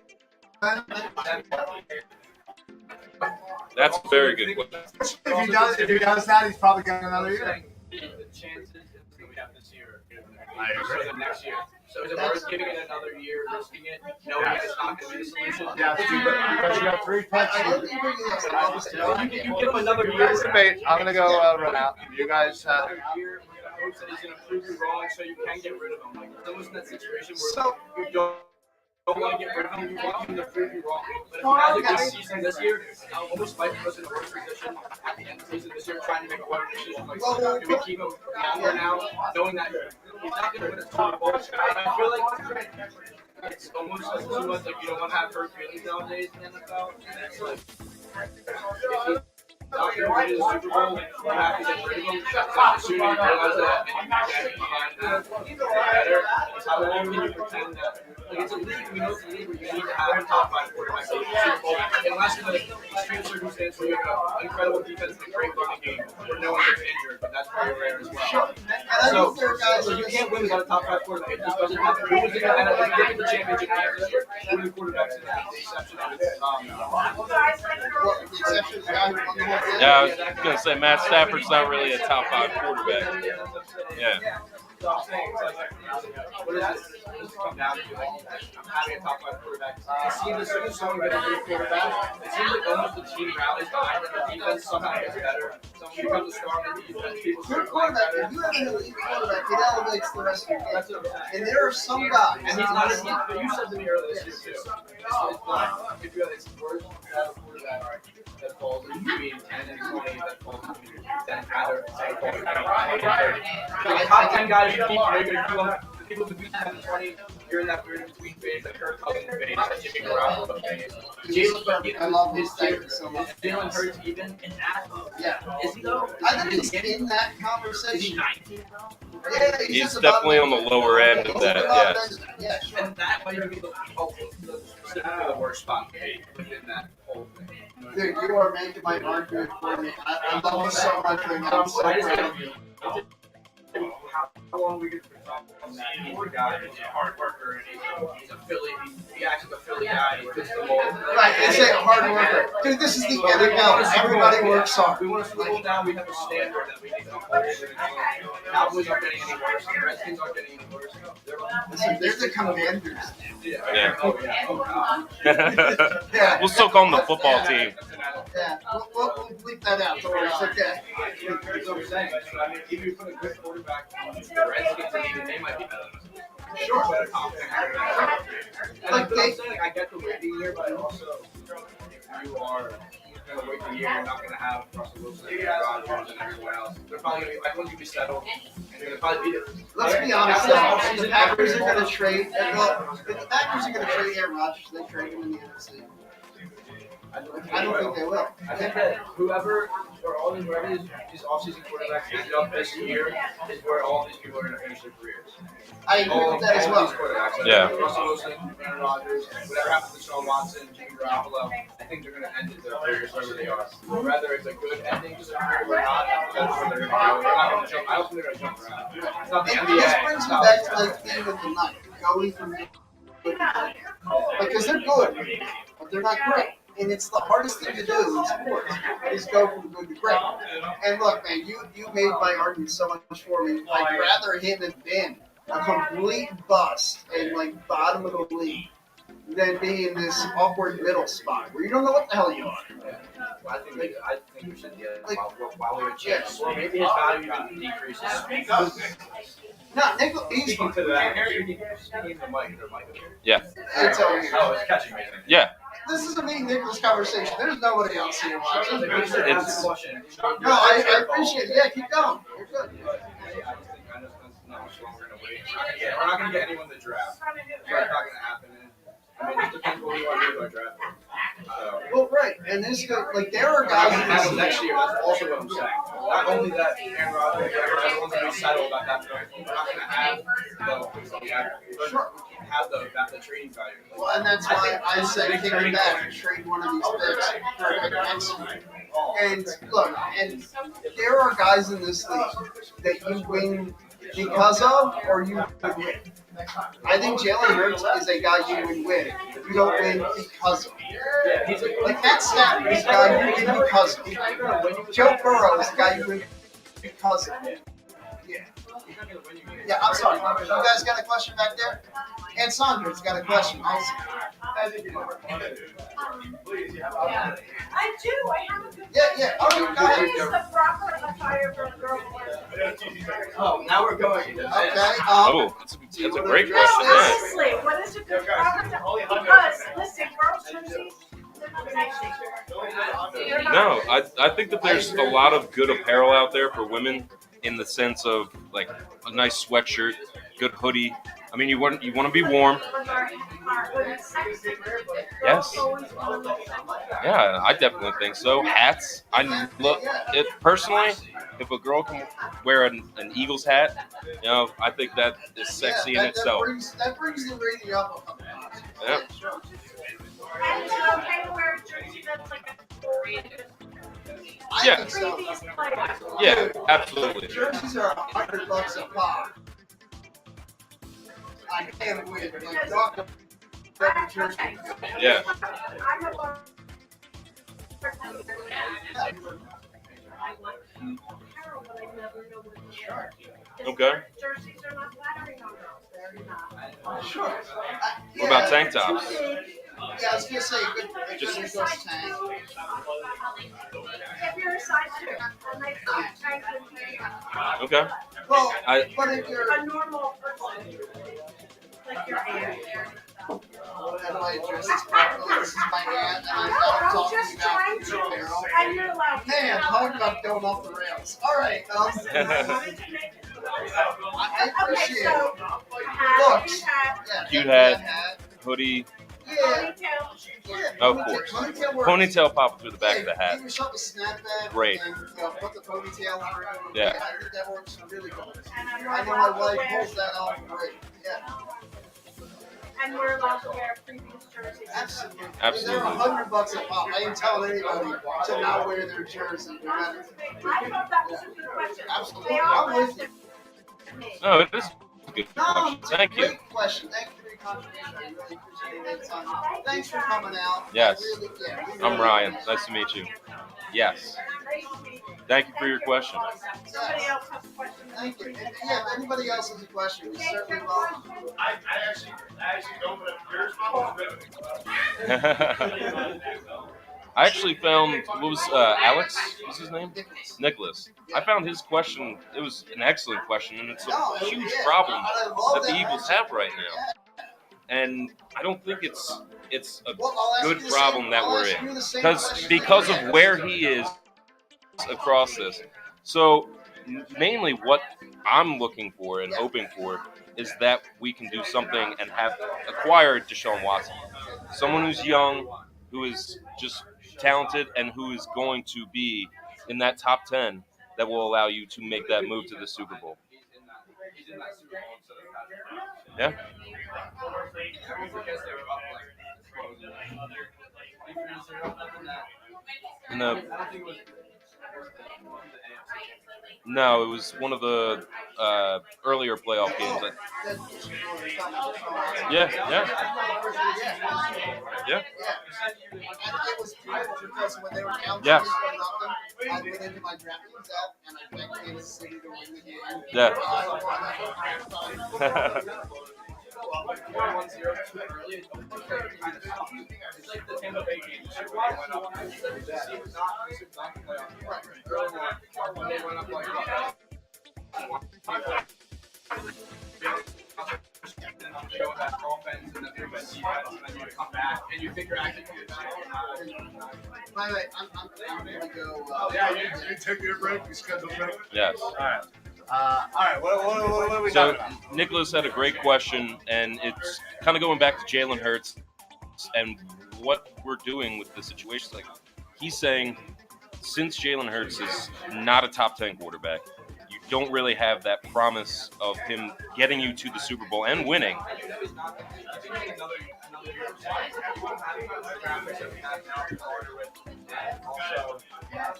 D: That's a very good question.
B: If he does that, he's probably got another year.
C: The chances that we have this year
B: I agree.
C: for the next year. So is it worth giving it another year, risking it, knowing it's not going to be the solution?
B: Yeah, because you have 3 picks.
A: I love that you bring this up.
C: You give him another year.
B: Debate. I'm gonna go run out. You guys.
C: Another year with the hopes that he's going to prove you wrong, so you can get rid of him. Like, it's almost in that situation where you don't want to get rid of him, you want him to prove you wrong. But if he has a good season this year, I'll almost might put us in a worse position at the end of the season this year, trying to make a better decision. Like, do we keep him longer now, knowing that he's not going to win a Super Bowl? I feel like it's almost like too much like you don't want to have hurt feelings nowadays in the NFL. It's like, if he's not going to win the Super Bowl, you have to get rid of him. As soon as you realize that and you get behind that, better. It's how long can you pretend that? Like, it's a league, we know it's a league where you need to have a top 5 quarterback in the Super Bowl. Unless in the extreme circumstance where you have an incredible defense and a great running game where no one gets injured, but that's very rare as well.
A: Sure. And I think there are guys
C: So you can't win without a top 5 quarterback. It just doesn't happen. Who was in the NFL? If you look at the championship game this year, who are the quarterbacks in that? The exception of
A: the exception is the guy who won the whole thing.
D: Yeah, I was gonna say Matt Stafford's not really a top 5 quarterback. Yeah.
C: So I'm saying, it's like, what is this? What does it come down to? Like, I'm having a top 5 quarterback. It seems as soon as someone gets a good quarterback, it seems like almost the team rallies behind it. The defense somehow gets better. Someone becomes a star on the defense. People
A: Your
C: start playing
A: quarterback,
C: better.
A: if you have an elite quarterback, it elevates the rest of your
C: That's
A: game.
C: what I'm saying.
A: And there are some guys.
C: And he's not. But you said to me earlier this year too. It's not. If you it's worse to have a quarterback that falls in between 10 and 20 that falls in between than rather that falls in between. The top 10 guys you keep. You're going to the people between 10 and 20. You're in that weird in between phase, like Kirk Cousins phase, that Jimmy Garoppolo phase. Jalen,
A: I love his statement so much.
C: Jalen Hurts even in that.
A: Yeah.
C: Is he though?
A: I think he's in that
C: Is he
A: conversation.
C: 19 though?
A: Yeah,
D: He's
A: just
D: definitely
A: about-
D: on the lower end of that, yes.
A: Yeah, sure.
C: And that might be specifically the worst spot to be within that whole thing.
A: Dude, you are making my argument for me. I love you so much right now. I'm so
C: I just
A: proud of you.
C: how long we could talk on that. He's a guy who's a hard worker and he's a Philly. He acts like a Philly guy. He fits the mold.
A: Right, it's a hard worker. Dude, this is the NFL. Everybody works hard.
C: We want to Super Bowl now. We have a standard that we need to uphold. Cowboys aren't getting any worse. The Redskins aren't getting any worse.
A: Listen, they're the Commanders.
D: Yeah.
C: Oh, yeah. Oh, God.
A: Yeah.
D: We'll still call him the football team.
A: Yeah, we'll bleep that out. Don't worry, it's okay.
C: That's what I'm saying. So, I mean, if you put a good quarterback on the Redskins, and even they might be better than us. Sure, better confident. And
A: Like
C: I'm saying, I get the waiting year, but also, if you are going to wait the year, you're not going to have Russell Wilson and Rodgers and everyone else. They're probably going to be, everyone's going to be settled, and they're going to probably beat it.
A: Let's be honest though. The Packers are going to trade. Well, if the Packers are going to trade Aaron Rodgers, they trade him in the NFC. I don't think they will.
C: I think that whoever these offseason quarterbacks end up this year is where all these people are going to finish their careers.
A: I agree with that as well.
C: These quarterbacks, like
D: Yeah.
C: Russell Wilson, Aaron Rodgers, whatever happens to Sean Watson, Jimmy Garoppolo, I think they're going to end their careers wherever they are. Whether it's a good ending to their career or not, that's where they're going to go. They're not going to jump. I don't think they're going to jump around. It's not the NBA.
A: This brings me back to the theme of the night, going from good to great. Because they're good, but they're not great. And it's the hardest thing to do in sports, is go from good to great. And look, man, you made my argument so much for me. I'd rather him have been a complete bust and like bottom of the league than be in this awkward middle spot where you don't know what the hell you are.
C: I think we should get while we were chance. Or maybe his value even decreases.
A: No, Nick, he's
C: Speaking to that, speaking to Mike,
D: Yeah.
A: it's over here.
C: Oh, it's catching me.
D: Yeah.
A: This is a me and Nicholas conversation. There's nobody else here watching. No,
D: It's-
A: I appreciate it. Yeah, keep going. You're good.
C: We're not going to get anyone to draft. That's not going to happen. I mean, it depends what we want to do with our draft.
A: Well, right, and this go like there are
C: We're not going to
A: guys
C: have
A: in
C: them
A: this
C: next year. That's also what I'm saying. Not only that Aaron Rodgers, everyone's going to be settled at that point. We're not going to have the trading value.
A: Well, and that's why I said kick it back and trade one of these picks for a next year. And look, and there are guys in this league that you win because of, or you would win. I think Jalen Hurts is a guy you would win. You don't win because of.
C: Yeah, he's
A: Like Matt Stafford is a guy you can be cousin. Joe Burrow is a guy you can be cousin. Yeah. Yeah, I'm sorry. You guys got a question back there? And Sandra's got a question also.
E: I do. I have a good
A: Yeah. Okay, go
E: What
A: ahead.
E: is the proper attire for a girl?
C: Oh, now we're going.
A: Okay.
D: Oh, that's a great question. Yeah.
E: Honestly, what is a good proper attire? Because, listen, girls' jerseys, they're not sexy. They're not.
D: No, I think that there's a lot of good apparel out there for women in the sense of like a nice sweatshirt, good hoodie. I mean, you want to be warm. Yes. Yeah, I definitely think so. Hats. I look it personally. If a girl can wear an Eagles hat, you know, I think that is sexy in itself.
A: That brings the rating up a couple notches.
D: Yeah.
E: And it's okay to wear a jersey that's like
A: I
D: Yeah.
A: think so.
E: previous players.
D: Yeah, absolutely.
A: Jerseys are $100 a pop. I can't win. Like, talk about jersey.
D: Yeah.
E: I'm a bar- I like cute apparel, but I never know what to wear.
D: Okay.
E: Jerseys are not flattering on girls. They're not.
A: Sure.
D: What about tank tops?
A: Yeah, I was gonna say good.
D: Just-
A: Just those tank.
E: If you're a size 2, and they tank would be
D: Okay.
A: Well,
D: I
A: but if you're
E: a normal person, like your aunt.
A: how do I address this properly? This is my aunt, and I'm
E: I'm
A: talking
E: just
A: about
E: trying
A: your
E: to,
A: apparel.
E: and you're allowed.
A: Man, talking about going off the rails. All right.
E: Listen, I wanted to make it.
A: I
E: Okay,
A: appreciate
E: so,
A: it.
E: hat,
A: Looks.
E: hat,
A: Yeah,
D: Cute
A: that
D: hat. hoodie,
A: Yeah.
E: ponytail.
A: Yeah.
D: Of
A: ponytail-
D: course.
A: Ponytail works.
D: ponytail popping through the back of the
A: Give
D: hat.
A: yourself a snapback.
D: Great.
A: And put the ponytail through.
D: Yeah.
A: I think that works really good.
E: And
A: I know my wife pulls that off great. Yeah.
E: And we're allowed to wear previous jerseys.
A: Absolutely.
D: Absolutely.
A: They're $100 a pop. I ain't telling anybody to not wear their jersey. No matter.
E: I thought that was a good question.
A: Absolutely.
E: They all
A: I'm with
E: asked
A: you.
E: it me.
D: Oh, it is a good
A: No,
D: question.
A: it's a
D: Thank you.
A: great question. Thank you for your contribution. I really appreciate it. Sonia. Thanks for coming out.
D: Yes.
A: Really, yeah, we
D: I'm
A: really
D: Ryan.
A: appreciate
D: Nice
A: it.
D: to meet you. Yes.
E: Nice to meet you.
D: Thank you for your question.
E: Somebody else has a question.
A: Thank you. And, yeah, if anybody else has a question, we certainly welcome.
F: I actually don't have yours.
D: I actually found, what was Alex? What's his name?
A: Nicholas.
D: Nicholas. I found his question. It was an excellent question, and it's
A: No,
D: a huge
A: yeah,
D: problem
A: I love
D: that the
A: that
D: Eagles
A: answer.
D: have right now. And I don't think it's a
A: Well, I'll ask
D: good
A: you the
D: problem
A: same-
D: that
A: I'll
D: we're
A: ask
D: in.
A: you the same
D: because
A: question
D: because
A: that
D: of
A: you
D: where
A: asked.
D: he is across this. So mainly what I'm looking for and hoping for is that we can do something and have acquired Deshaun Watson, someone who's young, who is just talented, and who is going to be in that top 10 that will allow you to make that move to the Super Bowl. Yeah. And no, it was one of the earlier playoff games. Yeah.
A: Yeah. And it was beautiful because when they were down
D: Yes.
A: 3-0, I went into my DraftKings app and I bet Kansas City to win the game.
D: Yeah.
C: It's like the Tampa Bay game. When they went up like show that offense and the defense, and then you come back and you think you're actually good.
A: By the way, I'm going to go.
B: Yeah, you take your break. You schedule a break.
D: Yes.
B: All right. All right. What are we
D: So
B: talking about?
D: Nicholas had a great question, and it's kind of going back to Jalen Hurts and what we're doing with the situation. Like he's saying, since Jalen Hurts is not a top 10 quarterback, you don't really have that promise of him getting you to the Super Bowl and winning.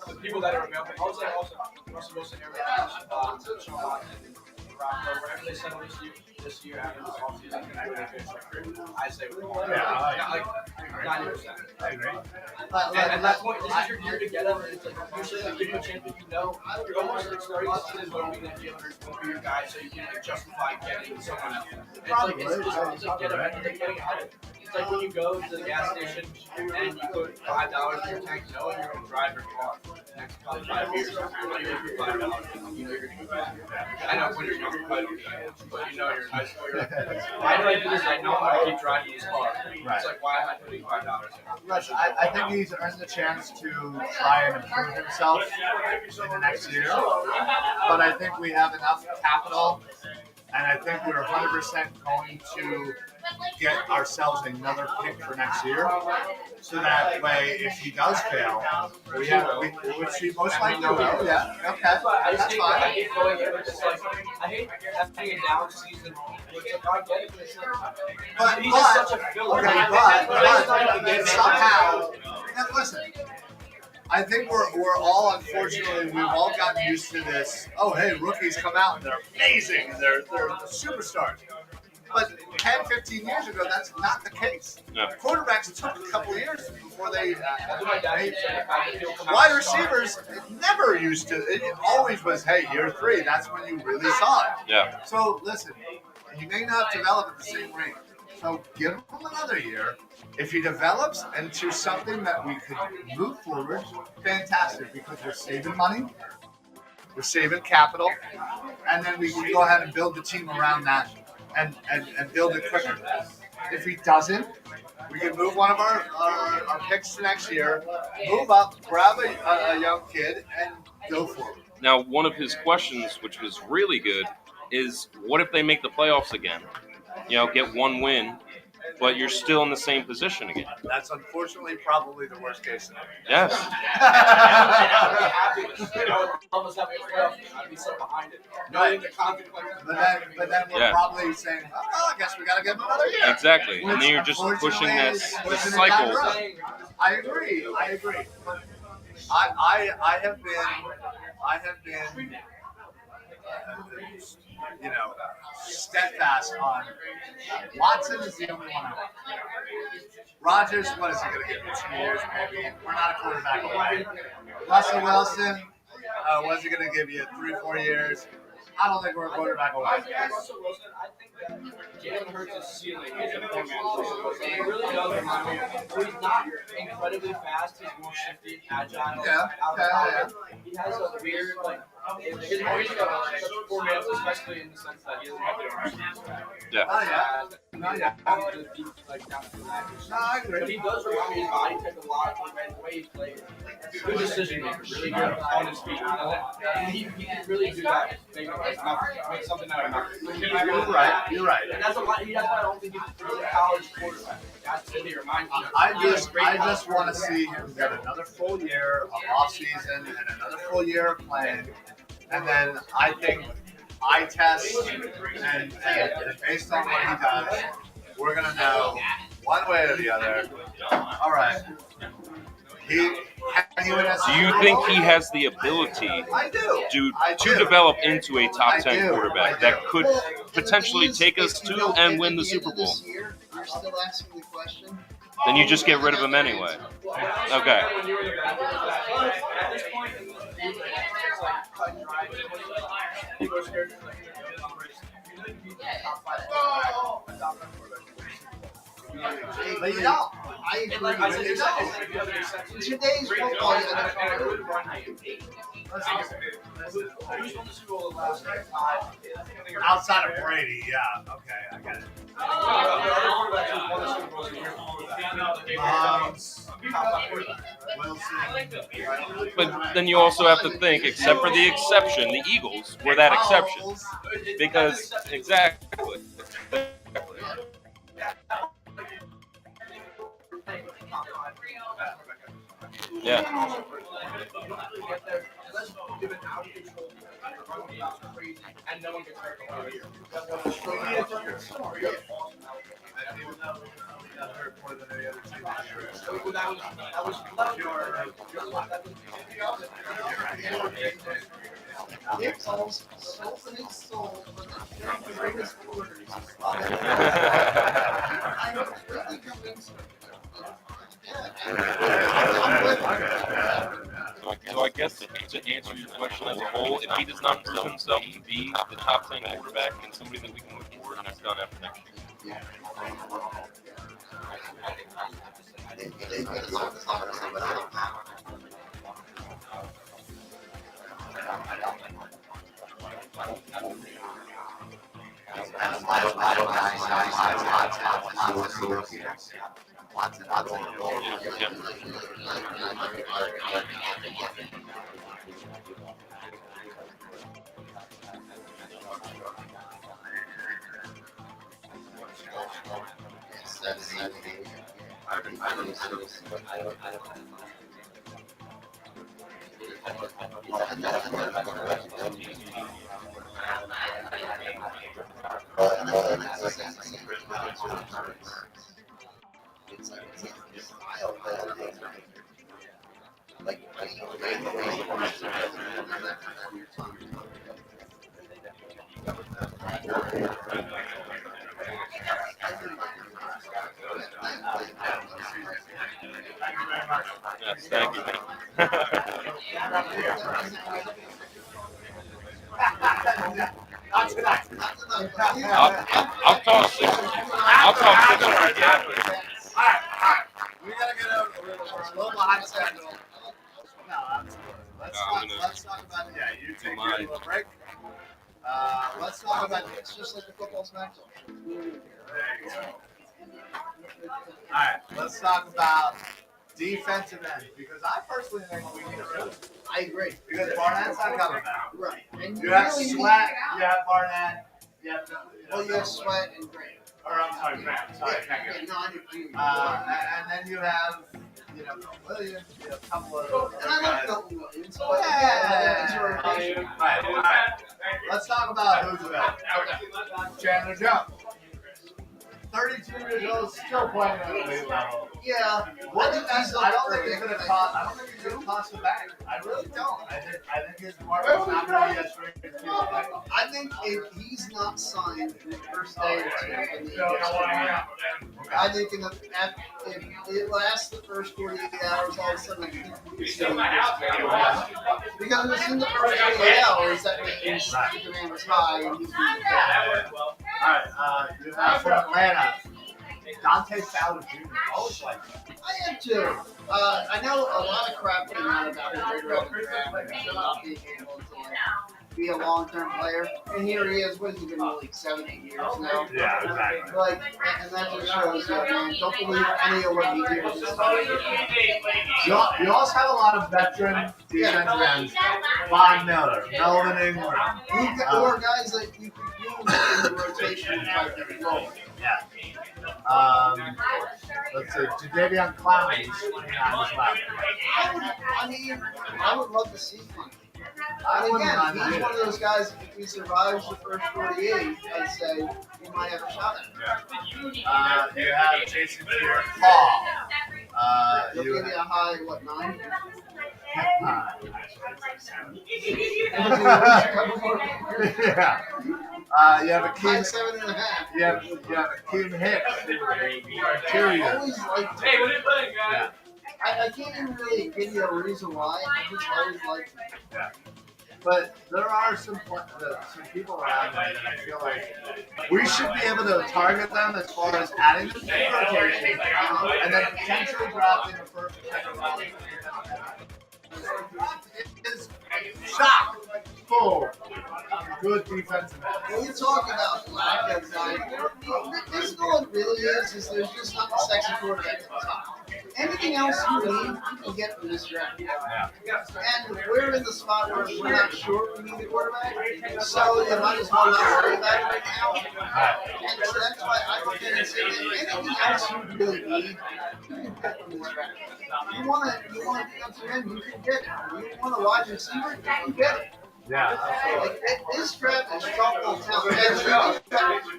C: The people that are available. Also, Russell Wilson, Sean Watson, Garoppolo, whatever they settle this year after this offseason, I say with Lamar.
B: Yeah,
C: Not like 90%.
B: I agree.
A: But,
C: And at that point, this is your year to get him. It's like usually they give you a chance, but you're almost like starting the season hoping that Jalen Hurts won't be your guy, so you can like justify getting someone else. It's like getting out of it. It's like when you go to the gas station and you put $5 in your tank, knowing you're going to drive your car for the next probably 5 years. You know you put $5, you know you're going to go back. I know when you're younger, you probably do that, but you know you're in high school. Why do I do this? I know I'm going to keep driving this car. It's like, why am I putting $5 in?
B: Listen, I think he's earned the chance to try and improve himself in the next year. But I think we have enough capital, and I think we're 100% going to get ourselves another pick for next year. So that way, if he does fail, which he most likely will. Yeah, okay, that's fine.
C: I hate going in with this, like, I hate having a down season. It's like, I get it, but it's like,
B: But
C: he's just such a filler.
B: but somehow, now listen. I think we're all, unfortunately, we've all gotten used to this. Oh, hey, rookies come out and they're amazing and they're superstars. But 10, 15 years ago, that's not the case.
D: No.
B: Quarterbacks took a couple of years before they wide receivers, it never used to. It always was, hey, year 3, that's when you really saw it.
D: Yeah.
B: So listen, he may not develop at the same rate. So give him another year. If he develops into something that we could move forward, fantastic, because we're saving money, we're saving capital, and then we can go ahead and build the team around that and build it quicker. If he doesn't, we can move one of our picks to next year, move up, grab a young kid, and go for it.
D: Now, one of his questions, which was really good, is what if they make the playoffs again? You know, get one win, but you're still in the same position again.
B: That's unfortunately probably the worst case scenario.
D: Yes.
C: I'd be so behind it. Knowing the consequences.
B: But then we're probably saying, oh, I guess we got to give him another year.
D: Exactly. And then you're just pushing this cycle.
B: I agree. But I have been, steadfast on Watson is the only one I want. Rodgers, what is he going to get me? 2 years, maybe? We're not a quarterback away. Russell Wilson, what is he going to give you? 3 or 4 years? I don't think we're a quarterback away.
C: Russell Wilson, I think that Jalen Hurts' ceiling is a poor man's Russell Wilson. He really does remind me of. He's not incredibly fast. He's more shifty, agile.
B: Yeah.
C: He has a weird, like, his voice is such a poor man's, especially in the sense that he doesn't have the arms.
D: Yeah.
B: I agree.
C: But he does remind me, his body type a lot, the way he plays. Good decision maker, really good on his feet. He can really do that. Make something out of nothing.
B: You're right.
C: And that's a lot. That's why I don't think he's a college quarterback. That's what he reminds me of.
B: I just want to see him get another full year of off season and another full year of playing, and then I think eye test and based on what he does, we're gonna know one way or the other. All right. Do
D: you think he has the ability to develop into a top 10 quarterback that could potentially take us to and win the Super Bowl?
A: You're still asking the question?
D: Then you just get rid of him anyway. Okay.
C: At this point, it's like cut and dry.
A: But you know, I agree. In today's football,
B: outside of Brady, yeah, okay, I get it.
D: But then you also have to think, except for the exception, the Eagles were that exception. Because, exactly. Yeah.
C: And no one gets hurt all year.
A: It's all soul in his soul for the greatest orders. I'm completely convinced. I'm with him.
D: So I guess to answer your question as a whole, if he does not prove himself to be the top 10 quarterback and somebody that we can look forward to, he's done after next year. Yes, thank you. I'll talk six. I'll talk six.
B: We gotta get over. We're a little behind schedule. No, absolutely. Let's talk about it. Yeah, you take your little break. Let's talk about
A: It's just like the football smack talk.
B: There you go. All right, let's talk about defensive end because I personally think we need a coach.
A: I agree.
B: Because Barnett's not coming back.
A: Right. And
B: You have
A: really
B: Sweat, you have Barnett, you have
A: Well, you have Sweat and Graham.
B: Or I'm sorry, Graham. Sorry,
A: Yeah, no, I agree.
B: and then you have, Williams, a couple of
A: And I like
B: guys.
A: Milton Williams. But yeah, it's a rotation.
B: Right. Let's talk about who's about. Chandler Jones. 32 years old, still playing at the elite level.
A: Yeah.
B: What if that's? I don't think he's gonna cost. I don't think he's gonna cost the bank. I really don't. I think his market's not gonna be as great as people think.
A: I think if he's not signed in the first day or two, in the I think if it lasts the first 48 hours, all of a sudden I think he's going to because it's in the first 48 hours that means the demand was high and he's
B: Alright, you have from Atlanta, Dante Fowler Jr. Always like that.
A: I am too. I know a lot of crap came out about him right around the draft, not being able to be a long-term player, and here he is. What has he been in like 7, 8 years now?
B: Yeah, exactly.
A: Like, and that just shows that man. Don't believe any of what he did this time.
B: You also have a lot of veteran defensive ends. Von Miller, Melvin Ingram.
A: Or guys that you could use in the rotation type of role.
B: Yeah. Let's see, Jadeveon Clowney on his left.
A: I would love to see him. And again, he's one of those guys, if he survives the first 48, I'd say he might have a shot at it.
B: You have Jason Pierre-Paul.
A: He'll give you a high, 9?
B: Yeah. You have
A: High
B: Akeem.
A: 7.5.
B: You have Akeem Hicks.
A: I
B: Interior.
A: always liked
C: Hey,
A: him.
C: what are you playing, guys?
A: I can't even really give you a reason why. I just always liked him.
B: Yeah. But there are some people around there that I feel like we should be able to target them as far as adding them to the rotation and then potentially dropping the first or second round. It is chock full of good defensive ends.
A: When you talk about lack of guys, this is all it really is there's just not the sexy quarterback at the top. Anything else you need, you can get from this draft.
B: Yeah.
A: And we're in the spot where we're not sure we need a quarterback, so you might as well not worry about it right now. And so that's why I look at it and say that anything else you really need, you can get from this draft. You want to defensive end, you can get it. You want a wide receiver, you can get it.
B: Yeah.
A: Like, this draft is chock full of talent.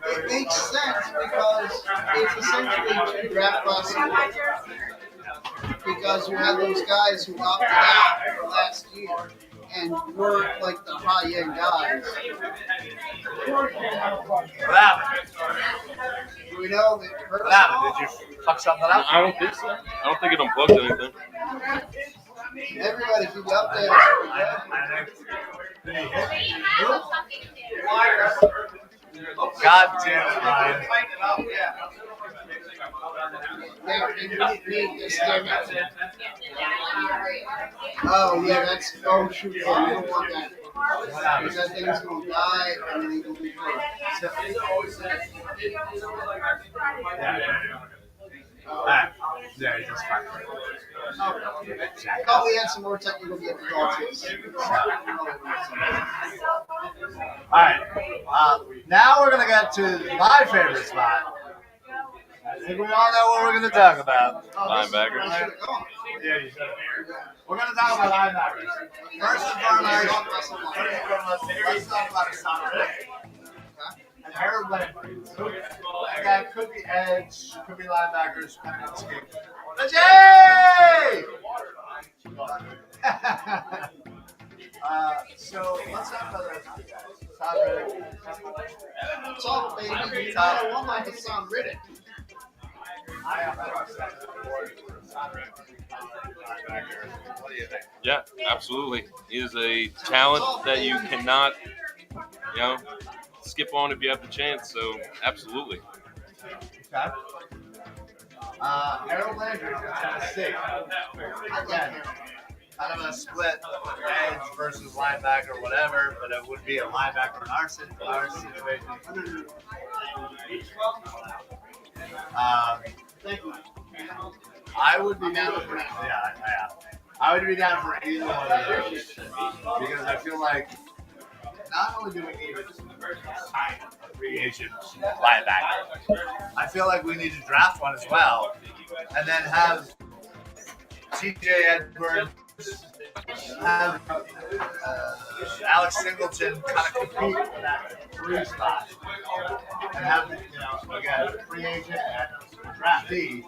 A: It makes sense because it's essentially 2 draft classes. Because you had those guys who opted out last year, and work like the high end guys.
B: What happened?
A: We know it hurt
B: What
A: us
B: happened?
A: all.
B: Did you fuck something up?
D: I don't think so. I don't think it unplugged anything.
A: Everybody keep updated.
B: God damn it, Ryan.
A: Oh yeah, that's shoot, yeah, we don't want that. Because that thing's gonna die and then it'll be hurt.
B: Yeah, he's just fine.
A: I thought we had some more technical difficulties.
B: Alright, now we're gonna get to my favorite spot. I think we all know what we're gonna talk about.
D: Linebackers.
B: Yeah, you should. We're gonna talk about linebackers. First and foremost, let's talk about Hassan Reddick and Harold Landry. That could be edge, could be linebackers, depending on the scheme. So let's talk about those two guys. Hassan Reddick.
A: Talk, baby. You got one like Hassan Riddick.
B: I have Hassan Reddick. What do you think?
D: Yeah, absolutely. He is a talent that you cannot, skip on if you have the chance. So, absolutely.
B: Okay. Harold Landry from Tennessee. Again, kind of a split edge versus linebacker, whatever, but it would be a linebacker in our situation. I would be down for I would be down for either one of those because I feel like not only do we need a free agent linebacker, I feel like we need to draft one as well, and then have TJ Edwards, have Alex Singleton kind of compete for that free spot, and have again free agent and draftee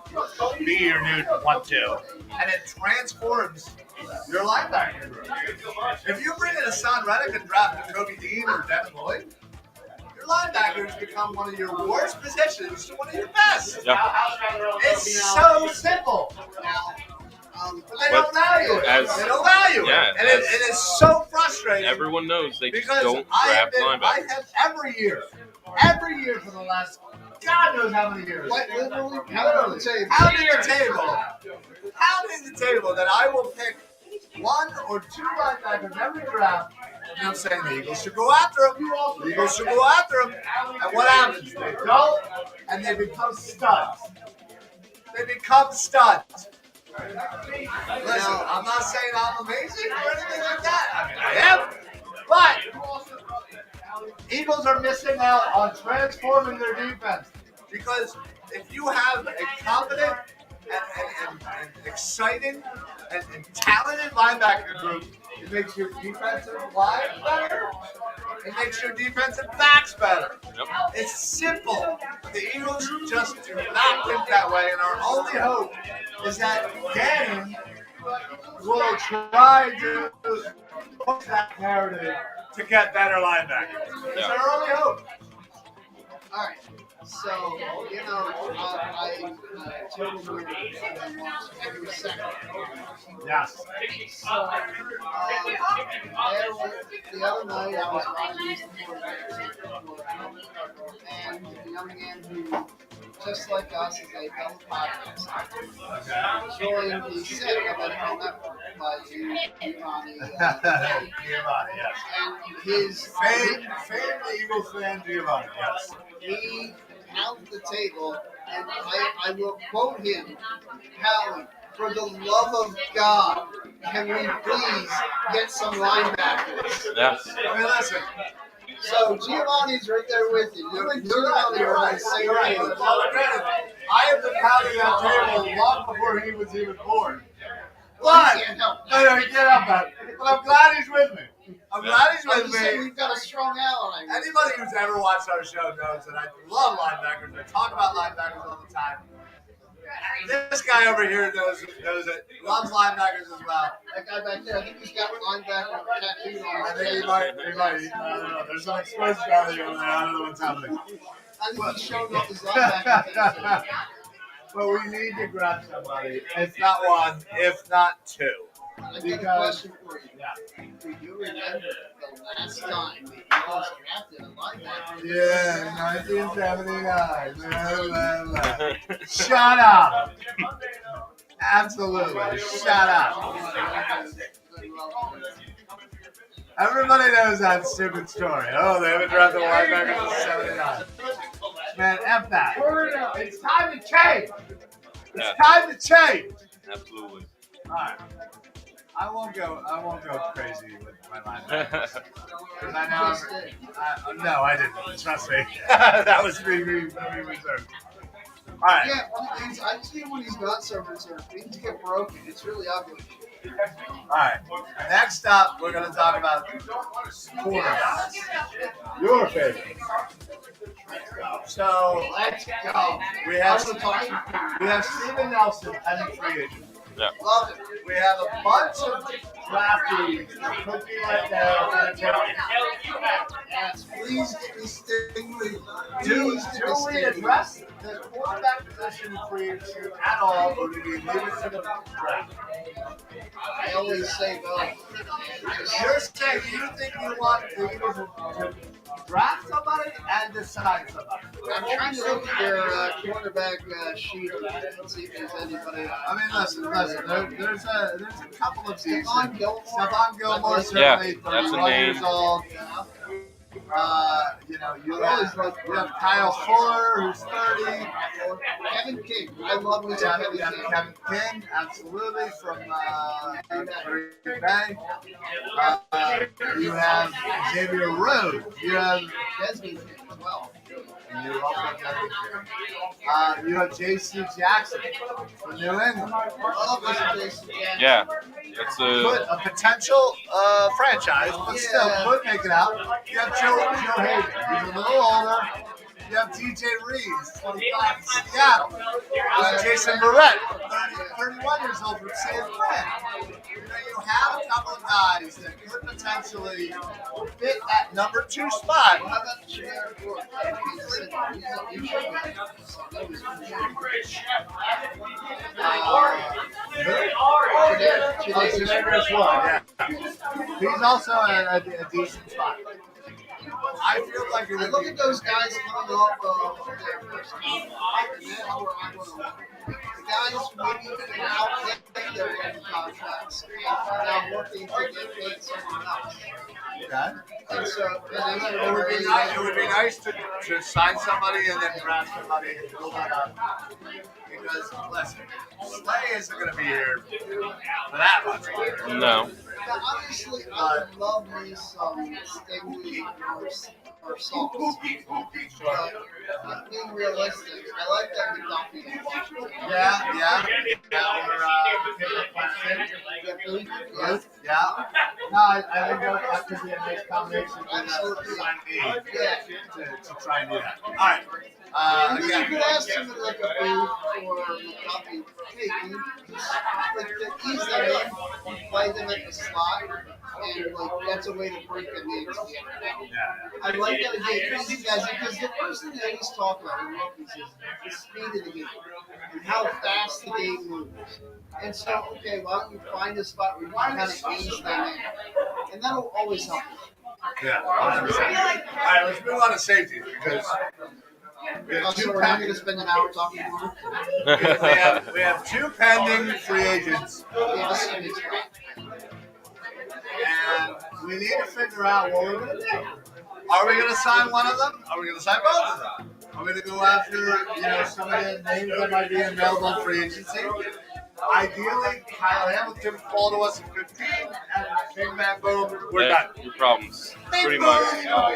B: be your new 1-2, and it transforms your linebacker group. If you bring in Hassan Reddick and draft Kobe Dean or Devin Lloyd, your linebackers become one of your worst positions to one of your best.
D: Yeah.
B: It's so simple. But they don't value it. They don't value it. And it is so frustrating.
D: Everyone knows they just
B: because
D: don't
B: I
D: draft linebackers.
B: have every year for the last God knows how many years.
A: Literally
B: Pounding the table that I will pick one or two linebackers every draft. And I'm saying the Eagles should go after him. The Eagles should go after him. And what happens? They don't, and they become studs. Listen, I'm not saying I'm amazing or anything like that. I mean, I am. But Eagles are missing out on transforming their defense. Because if you have a competent and exciting and talented linebacker group, it makes your defensive line better. It makes your defensive backs better.
D: Yep.
B: It's simple. The Eagles just do not think that way, and our only hope is that Gannon will try to push that narrative to get better linebackers. That's our only hope.
A: All right. So, I totally every second.
B: Yes.
A: So, the other night I was watching and the young man who, just like us, is a fellow podcast, joined the set of NFL Network by Giovanni.
B: Giovanni, yes.
A: And his
B: Famed Eagles fan, Giovanni, yes.
A: he pounded the table, and I will quote him, Howie, for the love of God, can we please get some linebackers?
D: Yes.
B: I mean, listen.
A: So Giovanni's right there with you. You and Giovanni are on the same page.
B: I have been pounding that table long before he was even born. But,
A: He can't help
B: no, he can't help that. But I'm glad he's with me. I'm glad he's
A: I'm
B: with
A: just saying
B: me.
A: we've got a strong ally.
B: Anybody who's ever watched our show knows that I love linebackers. I talk about linebackers all the time. This guy over here knows it. Loves linebackers as well.
A: That guy back there, I think he's got linebacker tattooed on
B: I
A: his
B: think
A: chest.
B: he might. I don't know. There's some exposed value over there. I don't know what's happening.
A: I think he's showing off his linebacker tattoo.
B: But we need to grab somebody. If not one, if not two.
A: I got a question for you.
B: Yeah.
A: Do you remember the last time the Eagles drafted a linebacker?
B: Yeah, 1979. Shut up. Absolutely. Shut up. Everybody knows that stupid story. Oh, they haven't drafted a linebacker since 79. Man, F that. It's time to change. It's time to change.
D: Absolutely.
B: All right. I won't go crazy with my linebackers. Because I know no, I didn't. Trust me. That was me reserved. All right.
A: Yeah, one of the things I see when he's not so reserved, things get broken. It's really ugly.
B: All right. Next up, we're going to talk about quarterbacks. Your favorite. So
A: Let's go.
B: we have Steven Nelson as a free agent.
D: Yeah.
A: Love it.
B: We have a bunch of draftees that could be right now.
A: Yes, please get me Stingley.
B: Do
A: Please get me
B: we
A: Stingley.
B: address the quarterback position in free agency at all, or do we leave it to the draft?
A: I always say no.
B: You're saying you think you want the Eagles to draft somebody and decide somebody.
A: I'm trying to look at their quarterback sheet and see if there's anybody.
B: I mean, listen. There's a couple of decent.
A: Stephon
B: Gilmore,
D: Yeah,
B: certainly
D: that's a
B: 31
D: name.
B: years old. You have Kyle Fuller, who's 30.
A: Kevin King. I love me
B: You
A: some
B: have
A: Kevin King.
B: Kevin King, absolutely, from Green Bay. You have Xavier Rhodes. You have
A: Desmond King as well.
B: you have J.C. Jackson from New England.
A: I love me some Jason Jackson.
D: Yeah. That's
B: A potential franchise, but still could make it out. You have Joe Hayden. He's a little older. You have DJ Reeves, 25 from Seattle. You have Jason Barrett, 31 years old from San Fran. You have a couple of guys that could potentially fit that number 2 spot.
A: How about Jared Wood?
B: He's also a decent spot. I feel like it
A: I
B: would
A: look
B: be.
A: at those guys coming off of their first contract, and that's where I want to look. The guys maybe can outplay their rookie contracts and now working to get paid someone else.
B: Okay.
A: And so, and that's
B: It would be nice. It would be nice to sign somebody and then draft somebody and build that up. Because listen, Slay isn't going to be here for that much longer.
D: no.
A: Now, honestly, I would love me some Stingley or Salt. But being realistic, I like that McDuffie in Washington.
B: Yeah.
A: Yes.
B: Yeah. No, I think that could be a nice combination to try and do that. All right.
A: And then you
B: Again,
A: could ask somebody like a Booth or McDuffie, hey, can you ease them in, play them at the slot, and like that's a way to break them into the NFL. I like that idea these guys because the first thing they always talk about in rookies is the speed of the game and how fast the game moves. And so, okay, why don't you find a spot where you can kind of ease them in, and that'll always help.
B: yeah. 100%. All right, let's move on to safety because we have
A: So
B: two
A: we're not
B: pending.
A: going to spend an hour talking to them.
B: We have 2 pending free agents,
A: Yes, and it's
B: and we need to figure out what we're going to do. Are we going to sign one of them? Are we going to sign both of them? Are we going to go after some of the names that might be available in free agency? Ideally, Kyle Hamilton will fall to us at 15, and big man, boom, we're done.
D: Your problems. Pretty
B: Big
D: much.
B: boom. All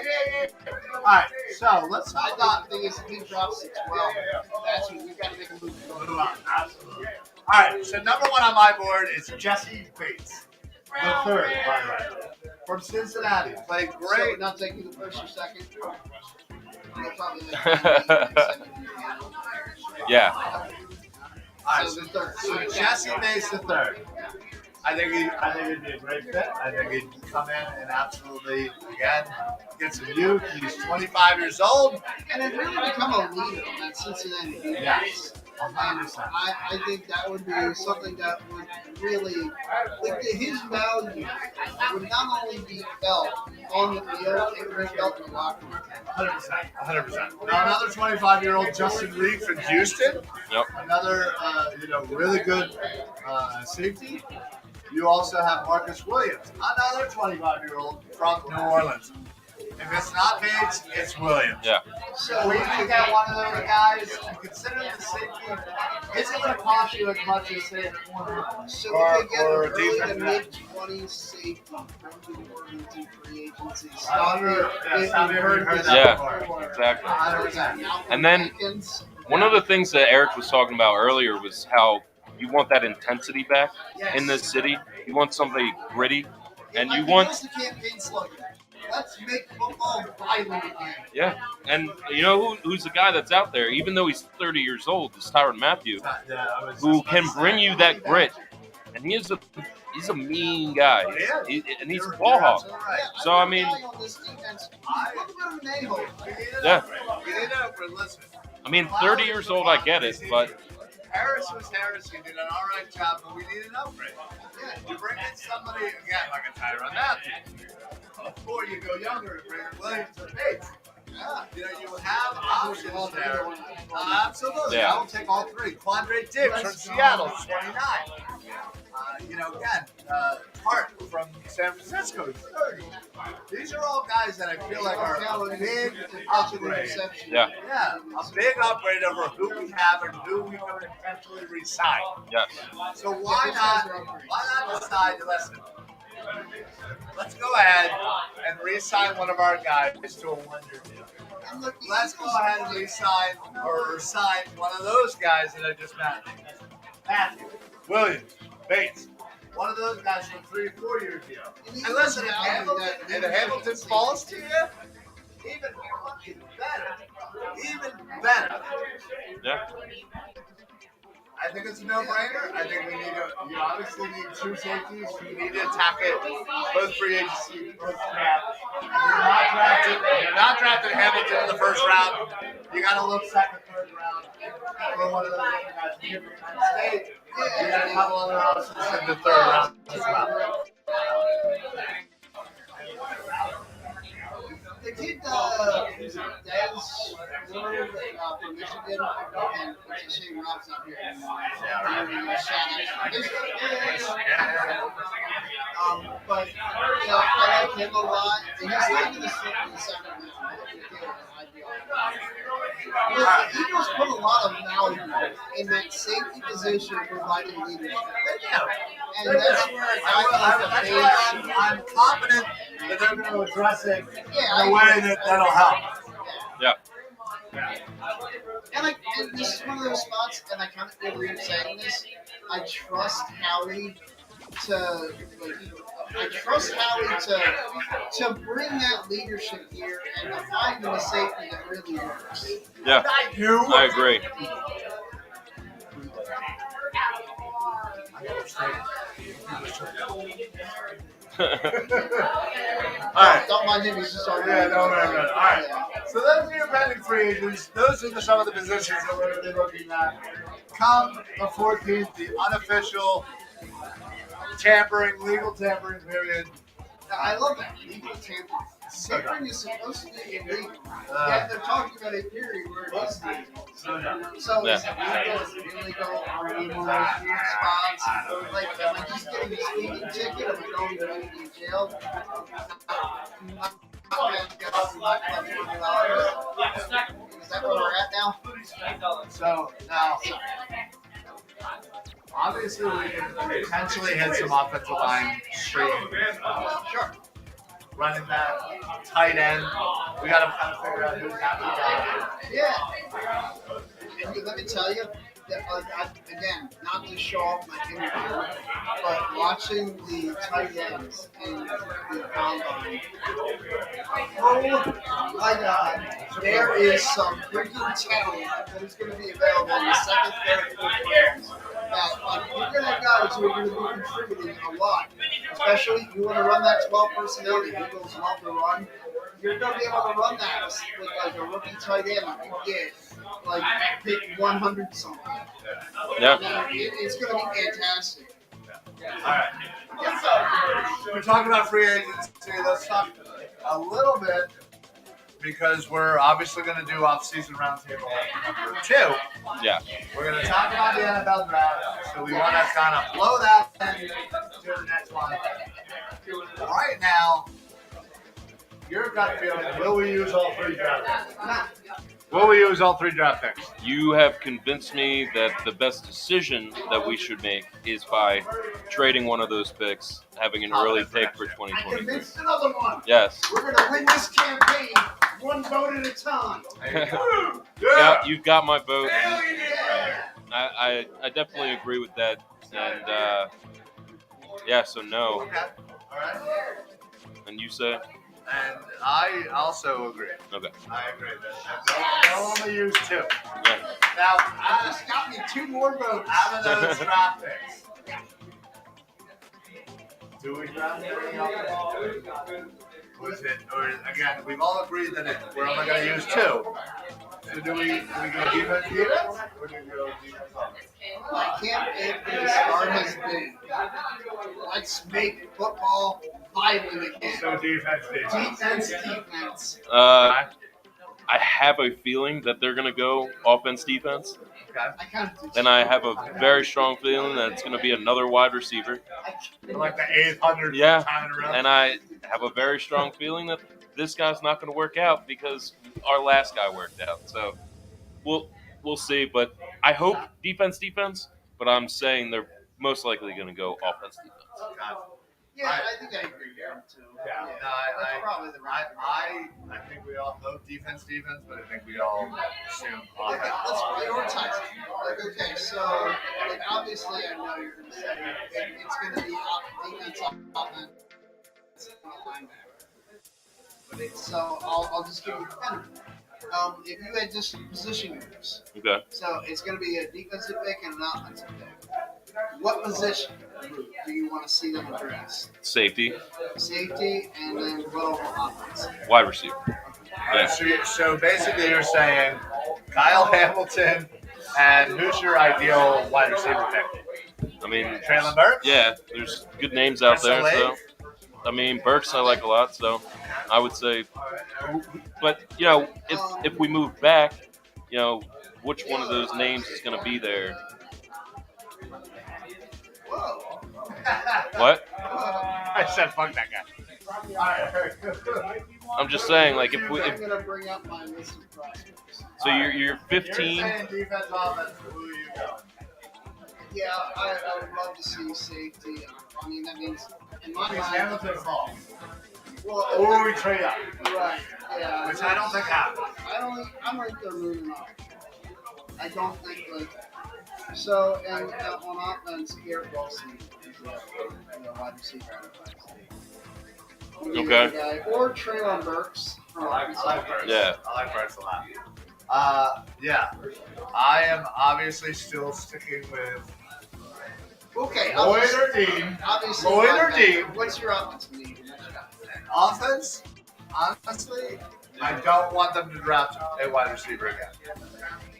B: right, so let's talk
A: I
B: about.
A: thought the thing is, if he drops 6-12, that's when we got to make a move.
B: Move on. Absolutely. All right, so number 1 on my board is Jesse Bates, the third, by the way, from Cincinnati. Played
A: So
B: great.
A: we're not taking the first or second. We'll probably make
D: Yeah.
B: All right,
A: So
B: so,
A: the third.
B: so Jesse Bates the third. I think he'd be a great fit. I think he'd come in and absolutely again get some youth. He's 25 years old.
A: And then really become a leader on that Cincinnati defense.
B: Yes.
A: And I think that would be something that would really, like his value would not only be felt on the field, it would be felt in the locker room.
B: 100%. Now another 25-year-old Justin Reed from Houston.
D: Yep.
B: Another really good safety. You also have Marcus Williams, another 25-year-old from New Orleans. If it's not Bates, it's Williams.
D: Yeah.
B: So we can get one of those guys, and considering the safety isn't going to cost you as much as say a corner.
A: So
B: Or-
A: we could get
B: or
A: an early to
B: defense
A: mid-20s safety from New Orleans in free agency.
D: Yeah, exactly.
B: 100%.
D: And then one of the things that Eric was talking about earlier was how you want that intensity back in this city. You want somebody gritty, and you want
A: the campaign slogan. Let's make football violent again.
D: yeah. And you know who's the guy that's out there, even though he's 30 years old, is Tyrann Mathieu, who can bring you that grit. And he's a mean guy, and he's a ball hawk. So I mean, yeah.
B: Listen.
D: I mean, 30 years old, I get it, but
B: Harris was Harris. He did an all right job, but we need an upgrade. Yeah, you bring in somebody again like a Tyrann Mathieu. Before you go younger, bring in Williams or Bates. Yeah, you have options there. Absolutely,
D: Yeah.
B: I will take all three. Quandre Diggs from Seattle, 29. Hart from San Francisco, 30. These are all guys that I feel like are a big upgrade.
D: yeah,
B: Yeah, a big upgrade over who we have and who we can potentially re-sign.
D: yes,
B: So why not decide to listen? Let's go ahead and re-sign one of our guys to a one-year deal. Let's go ahead and re-sign or sign one of those guys that I just mentioned. Matthew, Williams, Bates. One of those guys for a 3 or 4 year deal. And listen, if Hamilton falls to you, even fucking better. Even better.
D: yeah,
B: I think it's a no-brainer. I think you obviously need two safeties. You need to attack it, both free agency, both draft. You're not drafting Hamilton in the first round. You got to look second, third round for one of those guys. State. You got a couple other options in the third round as well.
A: The kid, Dez from Michigan, and it's a shame Rob's not here. But I like him a lot, and he's not in the second round. The Eagles put a lot of value in that safety position, providing leadership. And that's where
B: I'm confident that they're going to address it in
A: Yeah,
B: a way that'll help.
D: yeah,
A: And this is one of those spots, and I kind of feel weird saying this. I trust Howie to bring that leadership here and to find the safety that really works.
D: yeah. I agree.
B: All right.
A: Don't mind him, he's just already.
B: Yeah, no. All right. So those are your pending free agents. Those are some of the positions that we're going to be looking at. Come the 14th, the unofficial legal tampering period.
A: I love that. Legal tampering. Tampering is supposed to be illegal. Yet they're talking about a period where it is legal. So is it legal? Is it illegal? Are we in one of those weird spots? Like, am I just getting a speeding ticket? Am I going to jail? Is that where we're at now?
B: So now, obviously, we can potentially hit some offensive line straight.
A: Sure.
B: Running back, tight end. We got to kind of figure out who's happy.
A: Yeah. And let me tell you, Again, not to show off my interview, but watching the tight ends in the combine, oh my God, there is some freaking talent that is going to be available in the second, third, fourth rounds. That you're going to have guys who are going to be contributing a lot, especially if you want to run that 12 personnel. The Eagles love to run. You're going to be able to run that with like a rookie tight end that you get like pick 100 something.
D: Yeah.
A: It's going to be fantastic.
B: All right. We're talking about free agency. Let's talk a little bit because we're obviously going to do off-season roundtable number 2.
D: Yeah.
B: We're going to talk about the NFL draft, so we want to kind of blow that into the next one. Right now, your gut feeling, will we use all 3 draft picks? Will we use all 3 draft picks?
D: You have convinced me that the best decision that we should make is by trading one of those picks, having an early pick for
A: I
D: 2020.
A: convinced another one.
D: Yes.
A: We're going to win this campaign one vote at a time.
D: Yeah, you've got my vote.
A: Hell yeah.
D: I definitely agree with that. And yeah, so no.
B: Okay. All right.
D: And you say?
B: And I also agree.
D: Okay.
B: I agree that they'll only use 2.
D: Yeah.
B: Now,
A: That just got me 2 more votes.
B: out of those draft picks, do we draft anything else? Was it, or again, we've all agreed that we're only going to use 2. So do we go defense, or do we go defense offense?
A: My campaign for the start has been, let's make football violent again.
B: So defense.
D: I have a feeling that they're going to go offense defense.
B: Okay.
A: I kind of did.
D: And I have a very strong feeling that it's going to be another wide receiver.
B: Like the 800th
D: Yeah.
B: time in a row.
D: And I have a very strong feeling that this guy's not going to work out because our last guy worked out. So we'll see. But I hope defense, but I'm saying they're most likely going to go offense defense.
A: Yeah, I think I agree with him too.
B: Yeah, no,
A: That's probably the right.
B: I think we all hope defense, but I think we all assume
A: Okay,
B: offense.
A: let's prioritize it. Like, okay, so like obviously I know you're going to say it's going to be defense, offense, linebacker. So I'll just give you the benefit. If you had just position groups,
D: Okay.
A: so it's going to be a defensive pick and an offensive pick. What position group do you want to see them address?
D: Safety,
A: Safety and then what over offense?
D: wide receiver.
B: Yeah. So basically, you're saying Kyle Hamilton, and who's your ideal wide receiver pick?
D: I mean,
B: Traylon Burks?
D: yeah, there's good names out there. So, I mean, Burks I like a lot. So, I would say, but you know, if we move back, you know, which one of those names is going to be there?
A: Whoa.
D: What?
B: I said fuck that guy.
D: I'm just saying, like, if
A: I'm going to bring up my list of prospects.
D: so you're
B: You're
D: 15.
B: saying defense, offense, who are you going?
A: Yeah, I would love to see safety. I mean, that means in my
B: It's
A: mind.
B: Hamilton Hall.
A: Well,
B: Or we trade up,
A: right. Yeah.
B: which I don't think happens.
A: I'm right there moving up. I don't think like. So and on offense, Garrett Wilson is a wide receiver.
D: Okay.
A: Guy. Or Traylon Burks from
B: I
A: Arkansas.
B: like Burks.
D: Yeah.
B: I like Burks a lot. Yeah. I am obviously still sticking with
A: Okay.
B: Lloyd or Dean.
A: Obviously.
B: Lloyd or
A: linebacker.
B: Dean.
A: What's your offensive need?
B: Offense, honestly, I don't want them to draft a wide receiver again.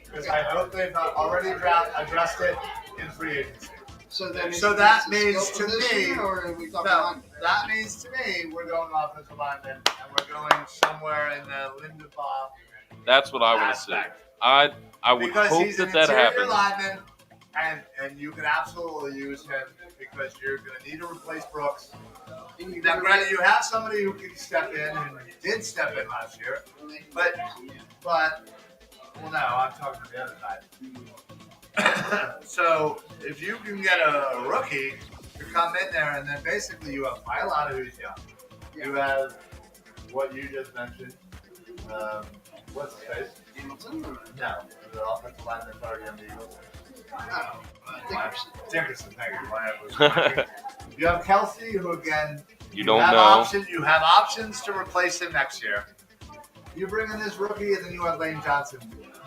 B: Because I hope they've already addressed it in free agency.
A: So then.
B: So
A: is
B: that
A: it a
B: means
A: skill
B: to
A: position,
B: me-
A: Or are we talking
B: No,
A: linebacker?
B: that means to me we're going offensive lineman and we're going somewhere in the Lindebaugh
D: That's what I want to see.
B: aspect.
D: I would
B: Because
D: hope
B: he's an
D: that
B: interior
D: happens.
B: lineman, and you can absolutely use him because you're going to need to replace Brooks. Now, granted, you have somebody who can step in and did step in last year, but well, no, I'm talking to the other side. So if you can get a rookie to come in there, and then basically you have Mailata, who's young. You have what you just mentioned. What's his face?
A: Hamilton?
B: No, the offensive lineman's already on the Eagles.
A: Dickerson.
B: Dickerson, thank you. My head was wondering. You have Kelsey, who again,
D: You don't
B: have
D: know.
B: You have options to replace him next year. You bring in this rookie, and then you have Lane Johnson.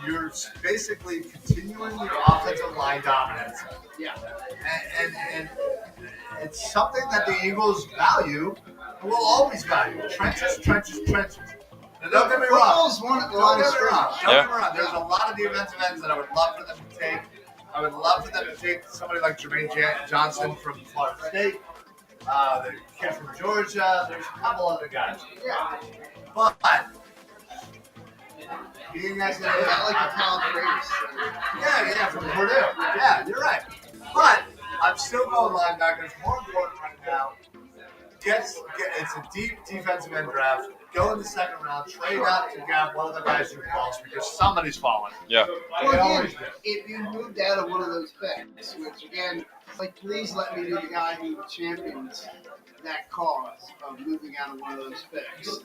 B: You're basically continuing your offensive line dominance.
A: Yeah.
B: And it's something that the Eagles value and will always value. Trenches, trenches, trenches. And don't get me wrong.
A: Football's one of the
B: Don't
A: longest
B: get me wrong.
A: stretch.
B: Don't get me wrong. There's a lot of defensive ends that I would love for them to take. I would love for them to take somebody like Jermaine Johnson from Florida State, the kid from Georgia. There's a couple other guys.
A: Yeah.
B: But being as
A: Like a Kyle Trace.
B: yeah, from Purdue. Yeah, you're right. But I'm still going linebackers. More important right now. It's a deep defensive end draft. Go in the second round, trade out to grab one of the guys who falls because somebody's falling.
D: Yeah.
B: Like they
A: Well,
B: always
A: again,
B: do.
A: if you moved out of one of those picks, which again, like, please let me be the guy who champions that cause of moving out of one of those picks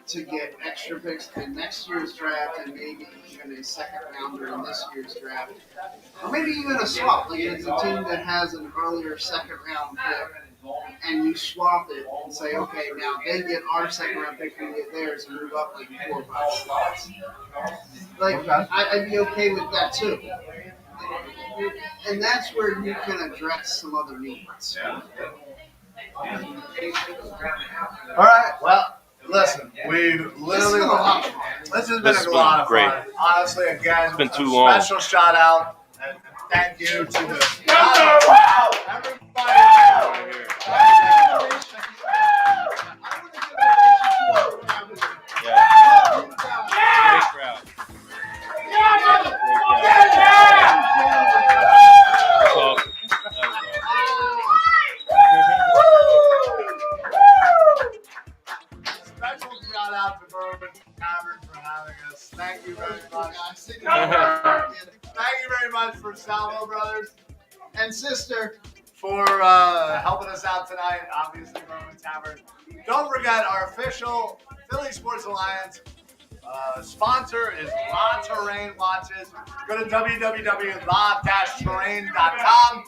A: to get extra picks in next year's draft and maybe even a second rounder in this year's draft. Or maybe even a swap. Like, it's a team that has an earlier second round pick and you swap it and say, okay, now they get our second round pick, we get theirs, and move up like 4 or 5 slots. Like,
B: Okay.
A: I'd be okay with that too. And that's where you can address some other needs.
B: All right. Well, listen, we've literally
A: This is a lot of fun.
B: This has
D: This has
B: been a lot
D: been
B: of
D: great.
B: fun. Honestly, again,
D: It's been too
B: a
D: long.
B: special shout out and thank you to the everybody.
D: Yeah. Great crowd. That's awesome. That was
B: Special shout out to Berwyn Tavern for having us. Thank you very much. Thank you very much for Salvo Brothers
A: And sister,
B: for helping us out tonight. Obviously, Berwyn Tavern. Don't forget our official Philly Sports Alliance sponsor is La Terrain Watches. Go to www.la-terrain.com.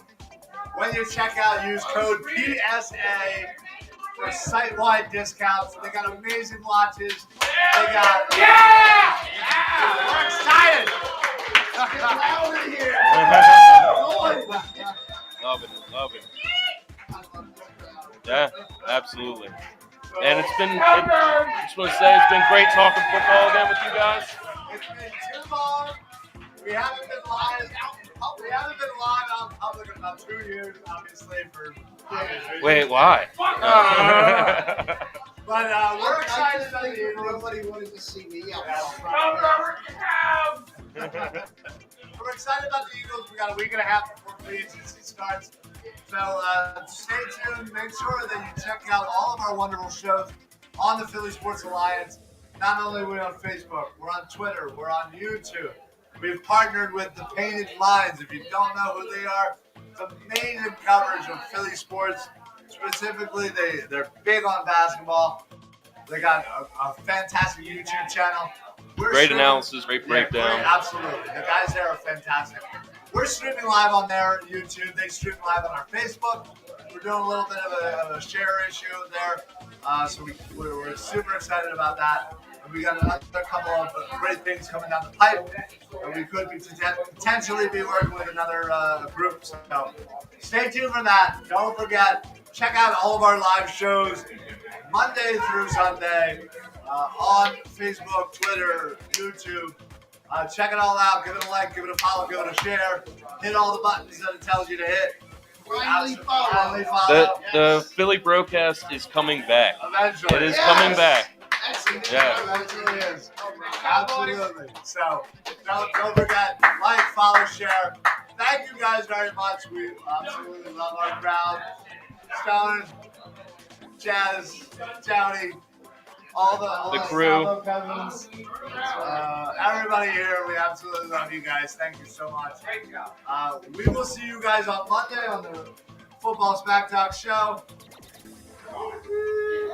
B: When you check out, use code PSA for site-wide discounts. They got amazing watches. They got we're excited.
D: Loving it. Yeah, absolutely. And I just want to say it's been great talking football again with you guys.
B: It's been too long. We haven't been live out in public in about 2 years, obviously, for obvious reasons.
D: Wait, why?
B: But we're excited about the Eagles.
A: nobody wanted to see me yell.
B: We're excited about the Eagles. We got a week and a half before free agency starts. So stay tuned. Make sure that you check out all of our wonderful shows on the Philly Sports Alliance. Not only are we on Facebook, we're on Twitter, we're on YouTube. We've partnered with the Painted Lines. If you don't know who they are, it's amazing coverage of Philly sports. Specifically, they're big on basketball. They got a fantastic YouTube channel.
D: Great analysis, great breakdown.
B: Absolutely. The guys there are fantastic. We're streaming live on their YouTube. They stream live on our Facebook. We're doing a little bit of a share issue there. So we're super excited about that. And we got another couple of great things coming down the pipe. And we could potentially be working with another group. So stay tuned for that. Don't forget, check out all of our live shows Monday through Sunday on Facebook, Twitter, YouTube. Check it all out. Give it a like, give it a follow, give it a share. Hit all the buttons that it tells you to hit.
A: Finally follow.
D: The Philly broadcast is coming back.
B: Eventually.
D: It is coming back.
A: Excellent.
D: Yeah.
B: It absolutely is. Absolutely. So don't forget, like, follow, share. Thank you guys very much. We absolutely love our crowd. Stone, Jazz, Jowdy, all the
D: crew.
B: Salvo cousins, everybody here. We absolutely love you guys. Thank you so much. We will see you guys on Monday on the Football Smack Talk show.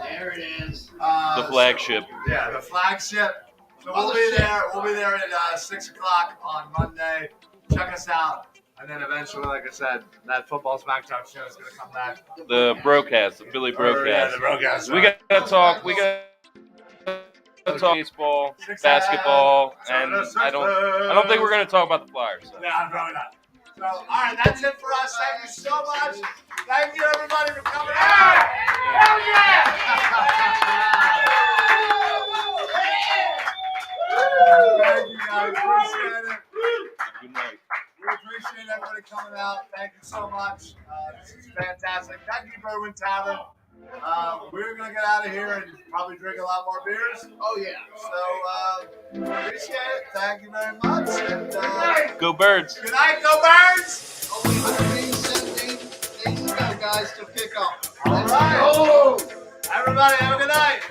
A: There it is.
D: The flagship.
B: Yeah, the flagship. So we'll be there. We'll be there at 6 o'clock on Monday. Check us out. And then eventually, like I said, that football SmackDown show is going to come back.
D: The broadcast, the Philly
B: Yeah,
D: broadcast.
B: the broadcast.
D: We got to talk. We got to talk baseball, basketball, and I don't think we're going to talk about the Flyers. So.
B: Yeah, probably not. So, all right, that's it for us. Thank you so much. Thank you, everybody, for coming out.
E: Hell yeah!
B: Thank you, guys. Appreciate it.
D: Good night.
B: We appreciate everybody coming out. Thank you so much. This is fantastic. Thank you, Berwyn Tavern. We're going to get out of here and probably drink a lot more beers.
A: Oh yeah.
B: So, appreciate it. Thank you very much. And,
D: Go Birds.
B: good night, go Birds!
A: Only 187 days to go, guys, till kickoff.
B: All right. Everybody, have a good night.